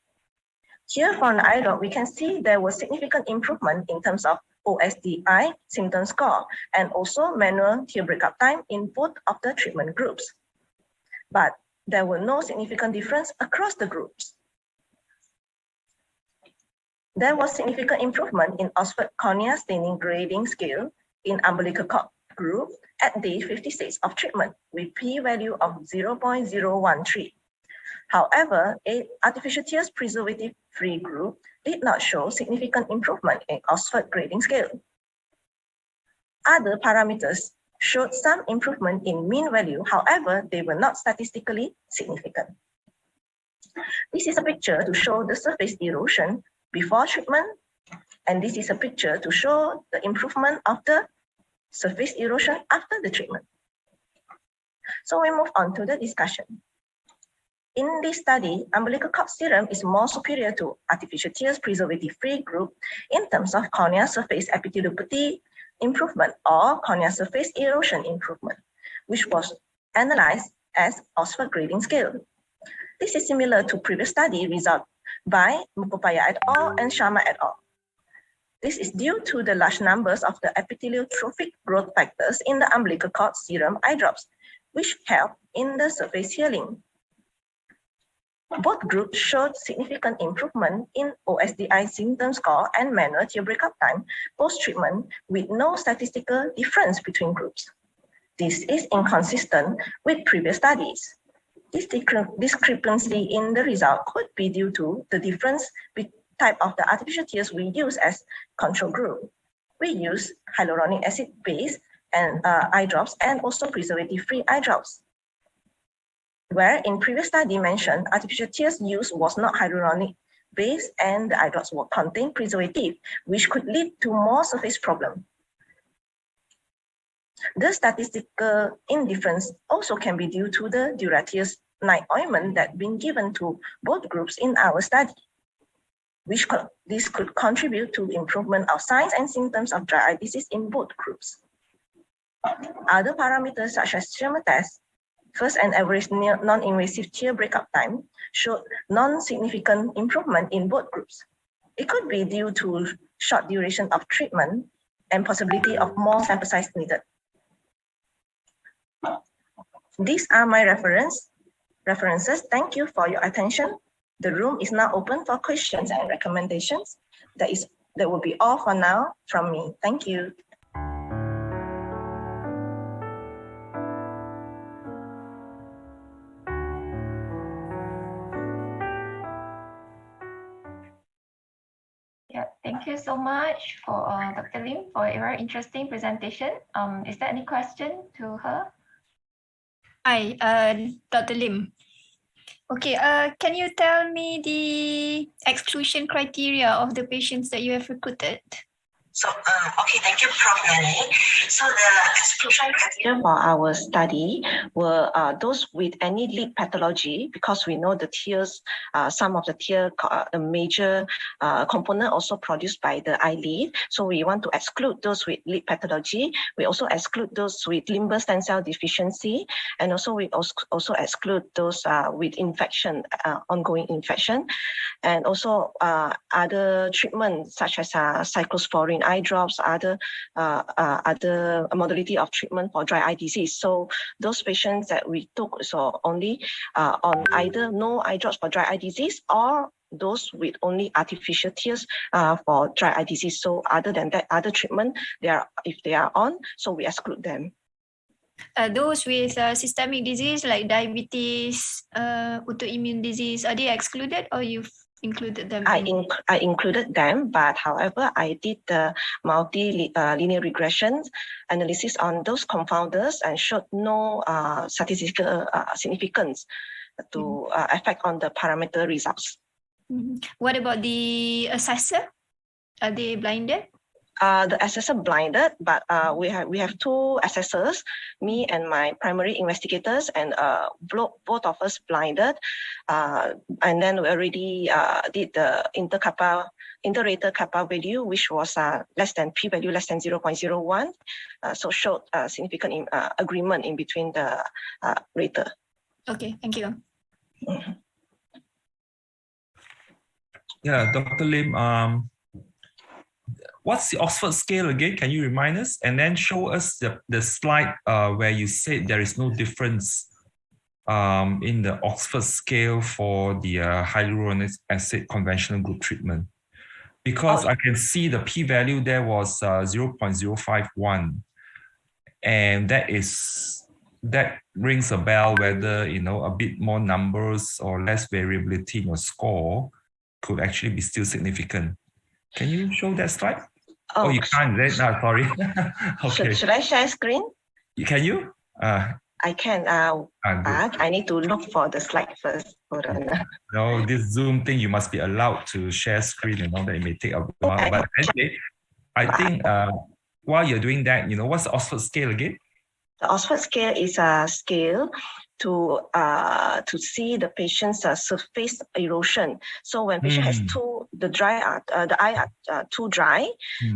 Here for an eye drop, we can see there was significant improvement in terms of Osdi symptom score and also manual tear breakup time in both of the treatment groups. But there were no significant difference across the groups. There was significant improvement in Oxford cornea staining grading scale in umbilical cord group at day 56 of treatment with p-value of 0.013. However, a artificial tears preservative-free group did not show significant improvement in Oxford grading scale. Other parameters showed some improvement in mean value, however, they were not statistically significant. This is a picture to show the surface erosion before treatment, and this is a picture to show the improvement of the surface erosion after the treatment. So we move on to the discussion. In this study, umbilical cord serum is more superior to artificial tears preservative-free group in terms of cornea surface epitheliopathology improvement or cornea surface erosion improvement, which was analyzed as Oxford grading scale. This is similar to previous study result by Mukhopadhyay et al. And Sharma et al. This is due to the large numbers of the epitheliotropic growth factors in the umbilical cord serum eye drops, which help in the surface healing. Both groups showed significant improvement in OSDI symptom score and manual tear breakup time post-treatment with no statistical difference between groups. This is inconsistent with previous studies. This discrepancy in the result could be due to the difference type of the artificial tears we use as control group. We use hyaluronic acid based and eye drops and also preservative-free eye drops. Where in previous study mentioned artificial tears used was not hyaluronic based and the eye drops will contain preservative, which could lead to more surface problem. The statistical indifference also can be due to the Duratius night ointment that been given to both groups in our study, which this could contribute to improvement of signs and symptoms of dry eye disease in both groups. Other parameters such as Sherman test, first and average non-invasive tear breakup time showed non-significant improvement in both groups. It could be due to short duration of treatment and possibility of more sample size needed. These are my references. Thank you for your attention. The room is now open for questions and recommendations. That will be all for now from me. Thank you. Yeah, thank you so much for Dr. Lim for a very interesting presentation. Is there any question to her? Hi, Dr. Lim. Okay, can you tell me the exclusion criteria of the patients that you have recruited? So, okay, thank you, Prof. Nene. So the exclusion criteria for our study were those with any lead pathology, because we know the tears, some of the tear, the major component also produced by the eyelid. So we want to exclude those with lead pathology. We also exclude those with limbal stem cell deficiency, and also we also exclude those with infection, ongoing infection, and also other treatments such as cyclosporine eye drops, other modality of treatment for dry eye disease. So those patients that we took so only on either no eye drops for dry eye disease or those with only artificial tears for dry eye disease. So other than that, other treatment if they are on, so we exclude them. Those with systemic disease like diabetes, autoimmune disease, are they excluded or you've included them? I included them, but however, I did the multi-linear regression analysis on those confounders and showed no statistical significance to affect on the parameter results. What about the assessor? Are they blinded? The assessor blinded, but we have two assessors, me and my primary investigators, and both of us blinded. And then we already did the inter-rater kappa value, which was less than p-value less than 0.01. So showed significant agreement in between the rater. Okay, thank you. Yeah, Dr. Lim, what's the Oxford scale again? Can you remind us? And then show us the slide where you said there is no difference in the Oxford scale for the hyaluronic acid conventional group treatment. Because I can see the p-value there was 0.051. And that rings a bell whether, a bit more numbers or less variability in your score could actually be still significant. Can you show that slide? Oh, you can't, right? No, sorry. Okay. Should I share screen? Can you? I can, but I need to look for the slide first. Hold on. No, this Zoom thing, you must be allowed to share screen and all that. It may take a while. But anyway, I think while you're doing that, what's the Oxford scale again? The Oxford scale is a scale to see the patient's surface erosion. So when patient has the eye are too dry,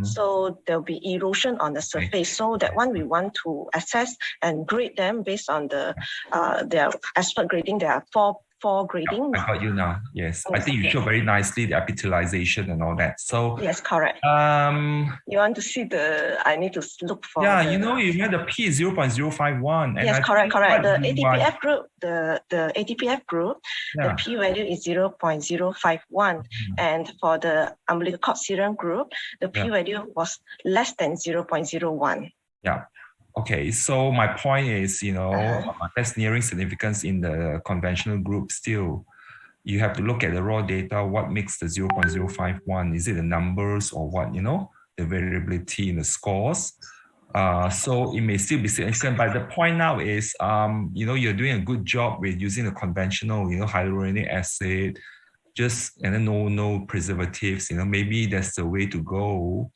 so there'll be erosion on the surface. So that one we want to assess and grade them based on their expert grading. There are four grading. I got you now. Yes, I think you show very nicely the epithelialization and all that. So yes, correct. You want to see I need to look for. Yeah, you had the P is 0.051. Yes, correct. The ATPF group, the ATPF group, the P value is 0.051, and for the umbilical cord serum group, the P value was less than 0.01. Yeah. Okay, so my point is, that's nearing significance in the conventional group still. You have to look at the raw data, what makes the 0.051? Is it the numbers or what, the variability in the scores? So it may still be significant, but the point now is, you're doing a good job with using the conventional, hyaluronic acid, and then no preservatives, maybe that's the way to go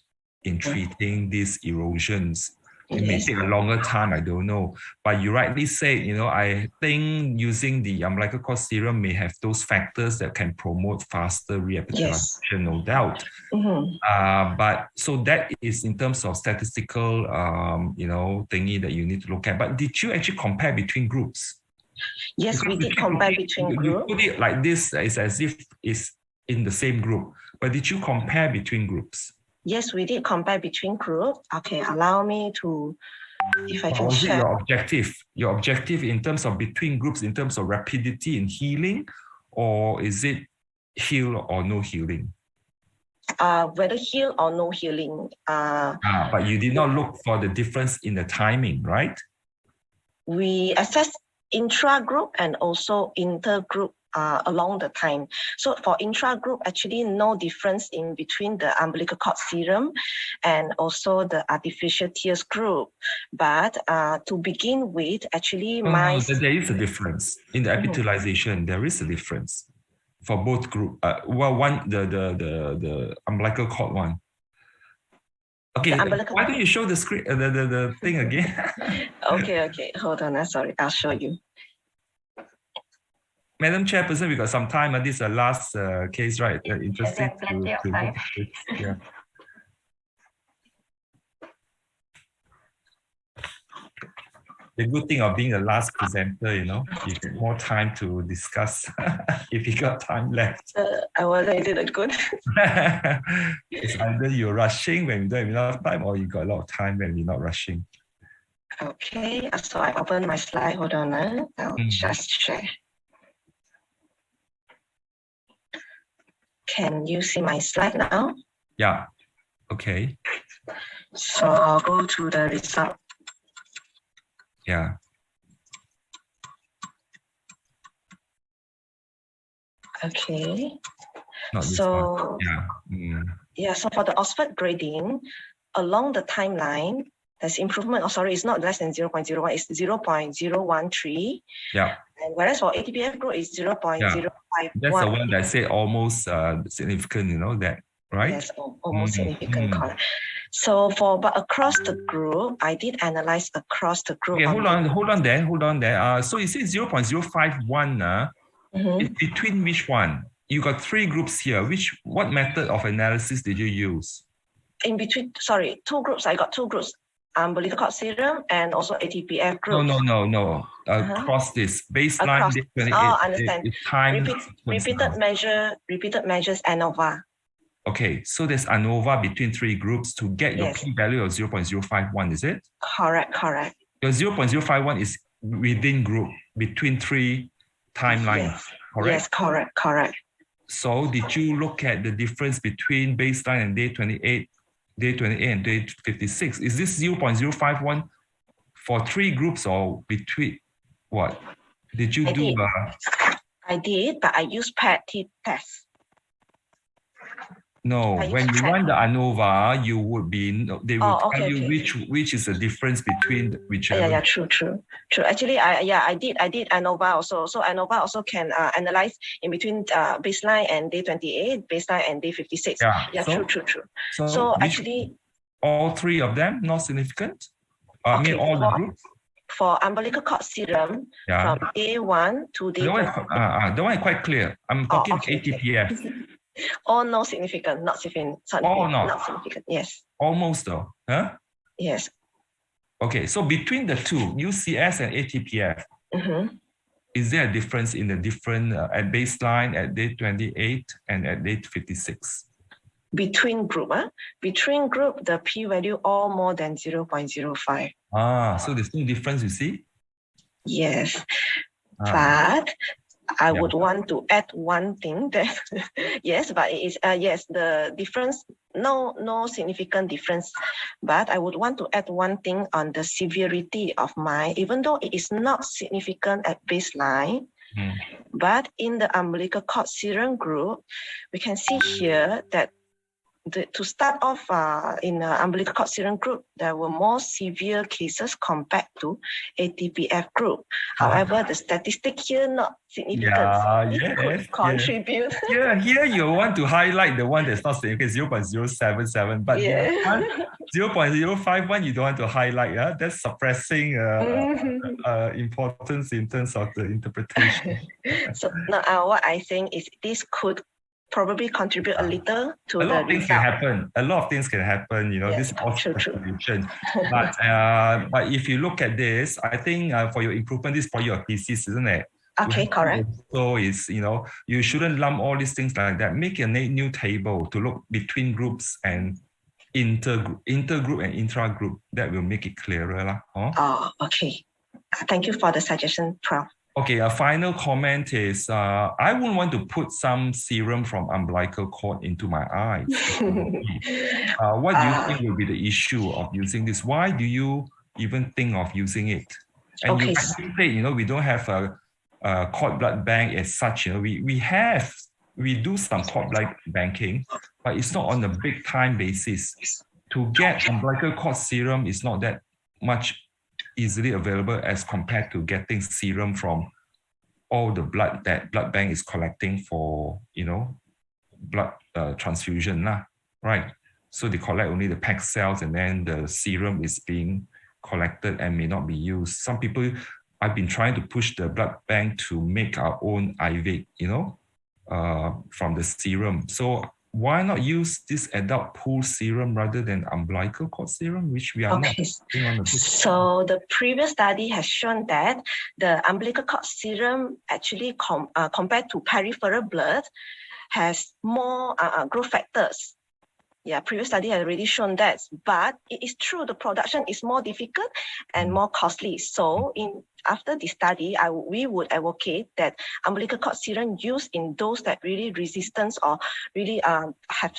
in treating these erosions. It may take a longer time, I don't know. But you rightly said, I think using the umbilical cord serum may have those factors that can promote faster reepithelialization, no doubt. But so that is in terms of statistical, thingy that you need to look at. But did you actually compare between groups? Yes, we did compare between groups. You put it like this, it's as if it's in the same group. But did you compare between groups? Yes, we did compare between groups. Okay, allow me to, if I can share. Your objective in terms of between groups, in terms of rapidity in healing, or is it heal or no healing? Whether heal or no healing. But you did not look for the difference in the timing, right? We assessed intra-group and also inter-group along the time. So for intra-group, actually no difference in between the umbilical cord serum and also the artificial tears group. But to begin with, actually there is a difference in the epithelialization. There is a difference for both group. The umbilical cord one. Okay, umbilical why don't you show the screen, the thing again? Okay, hold on. Sorry, I'll show you. Madam Chairperson, we got some time, and this is the last case, right? Interesting. Plenty of time. Yeah. The good thing of being the last presenter, you know, you get more time to discuss if you got time left. I wasn't did it good. It's either you're rushing when you don't have enough time, or you got a lot of time when you're not rushing. Okay, so I open my slide. Hold on, I'll just share. Can you see my slide now? Yeah. Okay. So I'll go to the result. Yeah. Okay. Not this so one. Yeah. So for the Oxford grading, along the timeline, there's improvement. Oh, sorry, it's not less than 0.01. It's 0.013. Yeah. And whereas for ATPF group, it's 0.051. That's the one that say almost significant. You know that, right? Yes, almost significant. Correct. So but across the group, I did analyze across the group. Okay, hold on there. So you say 0.051. It's between which one? You got three groups here. What method of analysis did you use? In between, sorry, two groups. I got two groups. Umbilical cord serum and also ATPF group. No. Across this baseline. Understand. Repeated measures ANOVA. Okay, so there's ANOVA between three groups to get your p-value of 0.051, is it? Correct. Your 0.051 is within group, between three timelines, correct? Yes, correct. So did you look at the difference between baseline and day 28 and day 56? Is this 0.051 for three groups or between what? Did you do? I did, but I used paired t-test. No, when you run the ANOVA, you would be, they will tell you which is the difference between whichever. Yeah, true. Actually, I did ANOVA also. So ANOVA also can analyze in between baseline and day 28, baseline and day 56. Yeah, true. So actually, all three of them not significant? I mean, all the groups? For umbilical cord serum, from day 1 to day 28. The one is quite clear. I'm talking ATPF. Oh, no significant, not significant. Not significant, yes. Almost though, huh? Yes. Okay, so between the two, UCS and ATPF, is there a difference in the different at baseline, at day 28 and at day 56? Between group, the p-value all more than 0.05. So there's no difference, you see? Yes, but I would want to add one thing that but it is the difference, no significant difference, but I would want to add one thing on the severity of mine, even though it is not significant at baseline, but in the umbilical cord serum group, we can see here that to start off in the umbilical cord serum group, there were more severe cases compared to ATPF group. However, the statistic here not significant. Could contribute. Here you want to highlight the one that's not significant, 0.077, but 0.051 you don't want to highlight. That's suppressing importance in terms of the interpretation. So now what I think is this could probably contribute a little to the result. A lot of things can happen, this is also speculation. But if you look at this, I think for your improvement, this is for your thesis, isn't it? Okay, correct. So it's, you shouldn't lump all these things like that. Make a new table to look between groups and intergroup and intra-group. That will make it clearer. Okay. Thank you for the suggestion, Prof. Okay, a final comment is, I wouldn't want to put some serum from umbilical cord into my eyes. What do you think will be the issue of using this? Why do you even think of using it? And you say, we don't have a cord blood bank as such. We do some cord blood banking, but it's not on a big time basis. To get umbilical cord serum is not that much easily available as compared to getting serum from all the blood that blood bank is collecting for blood transfusion, right? So they collect only the packed cells, and then the serum is being collected and may not be used. Some people, I've been trying to push the blood bank to make our own IVIG, from the serum. So why not use this adult pool serum rather than umbilical cord serum, which we are not putting on the book? So the previous study has shown that the umbilical cord serum actually compared to peripheral blood has more growth factors. Yeah, previous study has already shown that, but it is true the production is more difficult and more costly. So after the study, we would advocate that umbilical cord serum used in those that really resistance or really have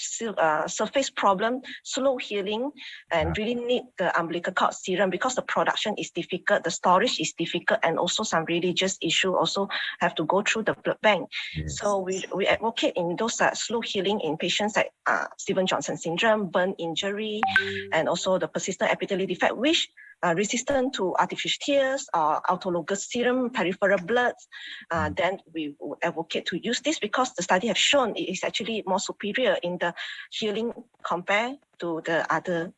surface problem, slow healing, and really need the umbilical cord serum because the production is difficult, the storage is difficult, and also some religious issue also have to go through the blood bank. Yes. So we advocate in those slow healing in patients like Stevens-Johnson syndrome, burn injury, and also the persistent epithelial defect, which resistant to artificial tears or autologous serum, peripheral blood, then we would advocate to use this because the study have shown it is actually more superior in the healing compared to the other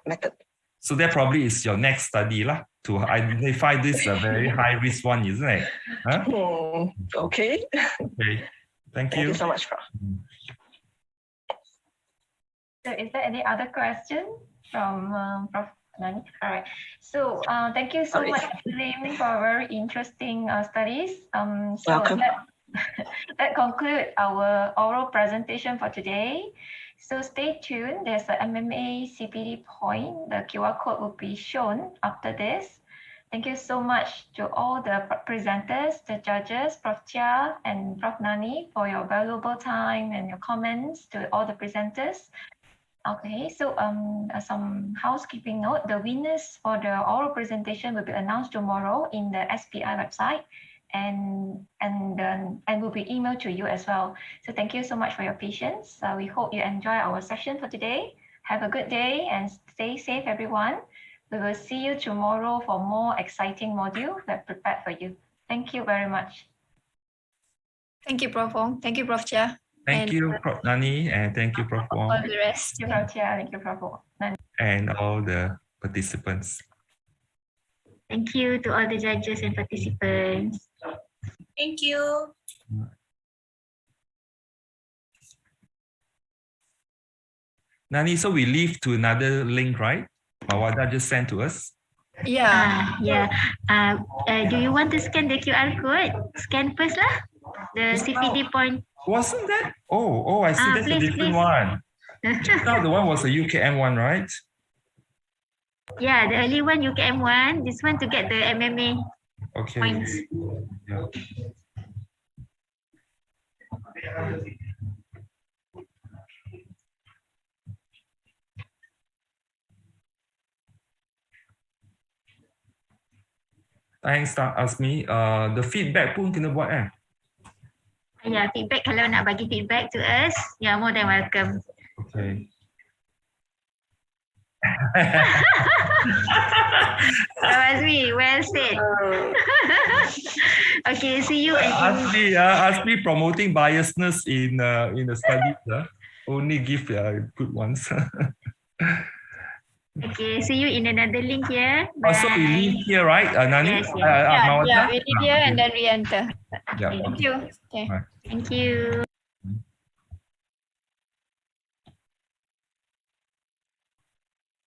method. So that probably is your next study to identify this very high risk one, isn't it? Huh? Okay. Okay. Thank you. Thank you so much, Prof. So is there any other question from Prof. Nani? All right. So thank you so much, Lim, for very interesting studies. Welcome. That concludes our oral presentation for today. So stay tuned. There's a MMA CPD point. The QR code will be shown after this. Thank you so much to all the presenters, the judges, Prof. Chia and Prof. Nani, for your valuable time and your comments to all the presenters. Okay, so some housekeeping note. The winners for the oral presentation will be announced tomorrow in the SPI website and will be emailed to you as well. So thank you so much for your patience. We hope you enjoy our session for today. Have a good day and stay safe, everyone. We will see you tomorrow for more exciting module that prepared for you. Thank you very much. Thank you, Prof. Wong. Thank you, Prof. Chia. Thank you, Prof. Nani, and thank you, Prof. Wong. All the rest. Thank you, Prof. Chia. Thank you, Prof. Nani. And all the participants. Thank you to all the judges and participants. Thank you. Nani, so we leave to another link, right? Mawada just sent to us. Yeah. Do you want to scan the QR code? Scan first lah. The CPD point. Wasn't that? Oh, I see. That's a different one. Just now the one was a UKM one, right? Yeah, the early one UKM one. This one to get the MMA points. Yeah. Thanks, Asmi. The feedback pun kena buat kan? Ya, feedback kalau nak bagi feedback to us, you're more than welcome. Okay. Asmi, well said. Okay, see you. Asmi promoting biasness in the studies. Only give good ones. Okay, see you in another link here. Also, we leave here, right? Nani? We leave here and then we enter. Yeah. Thank you. Okay. Right. Thank you.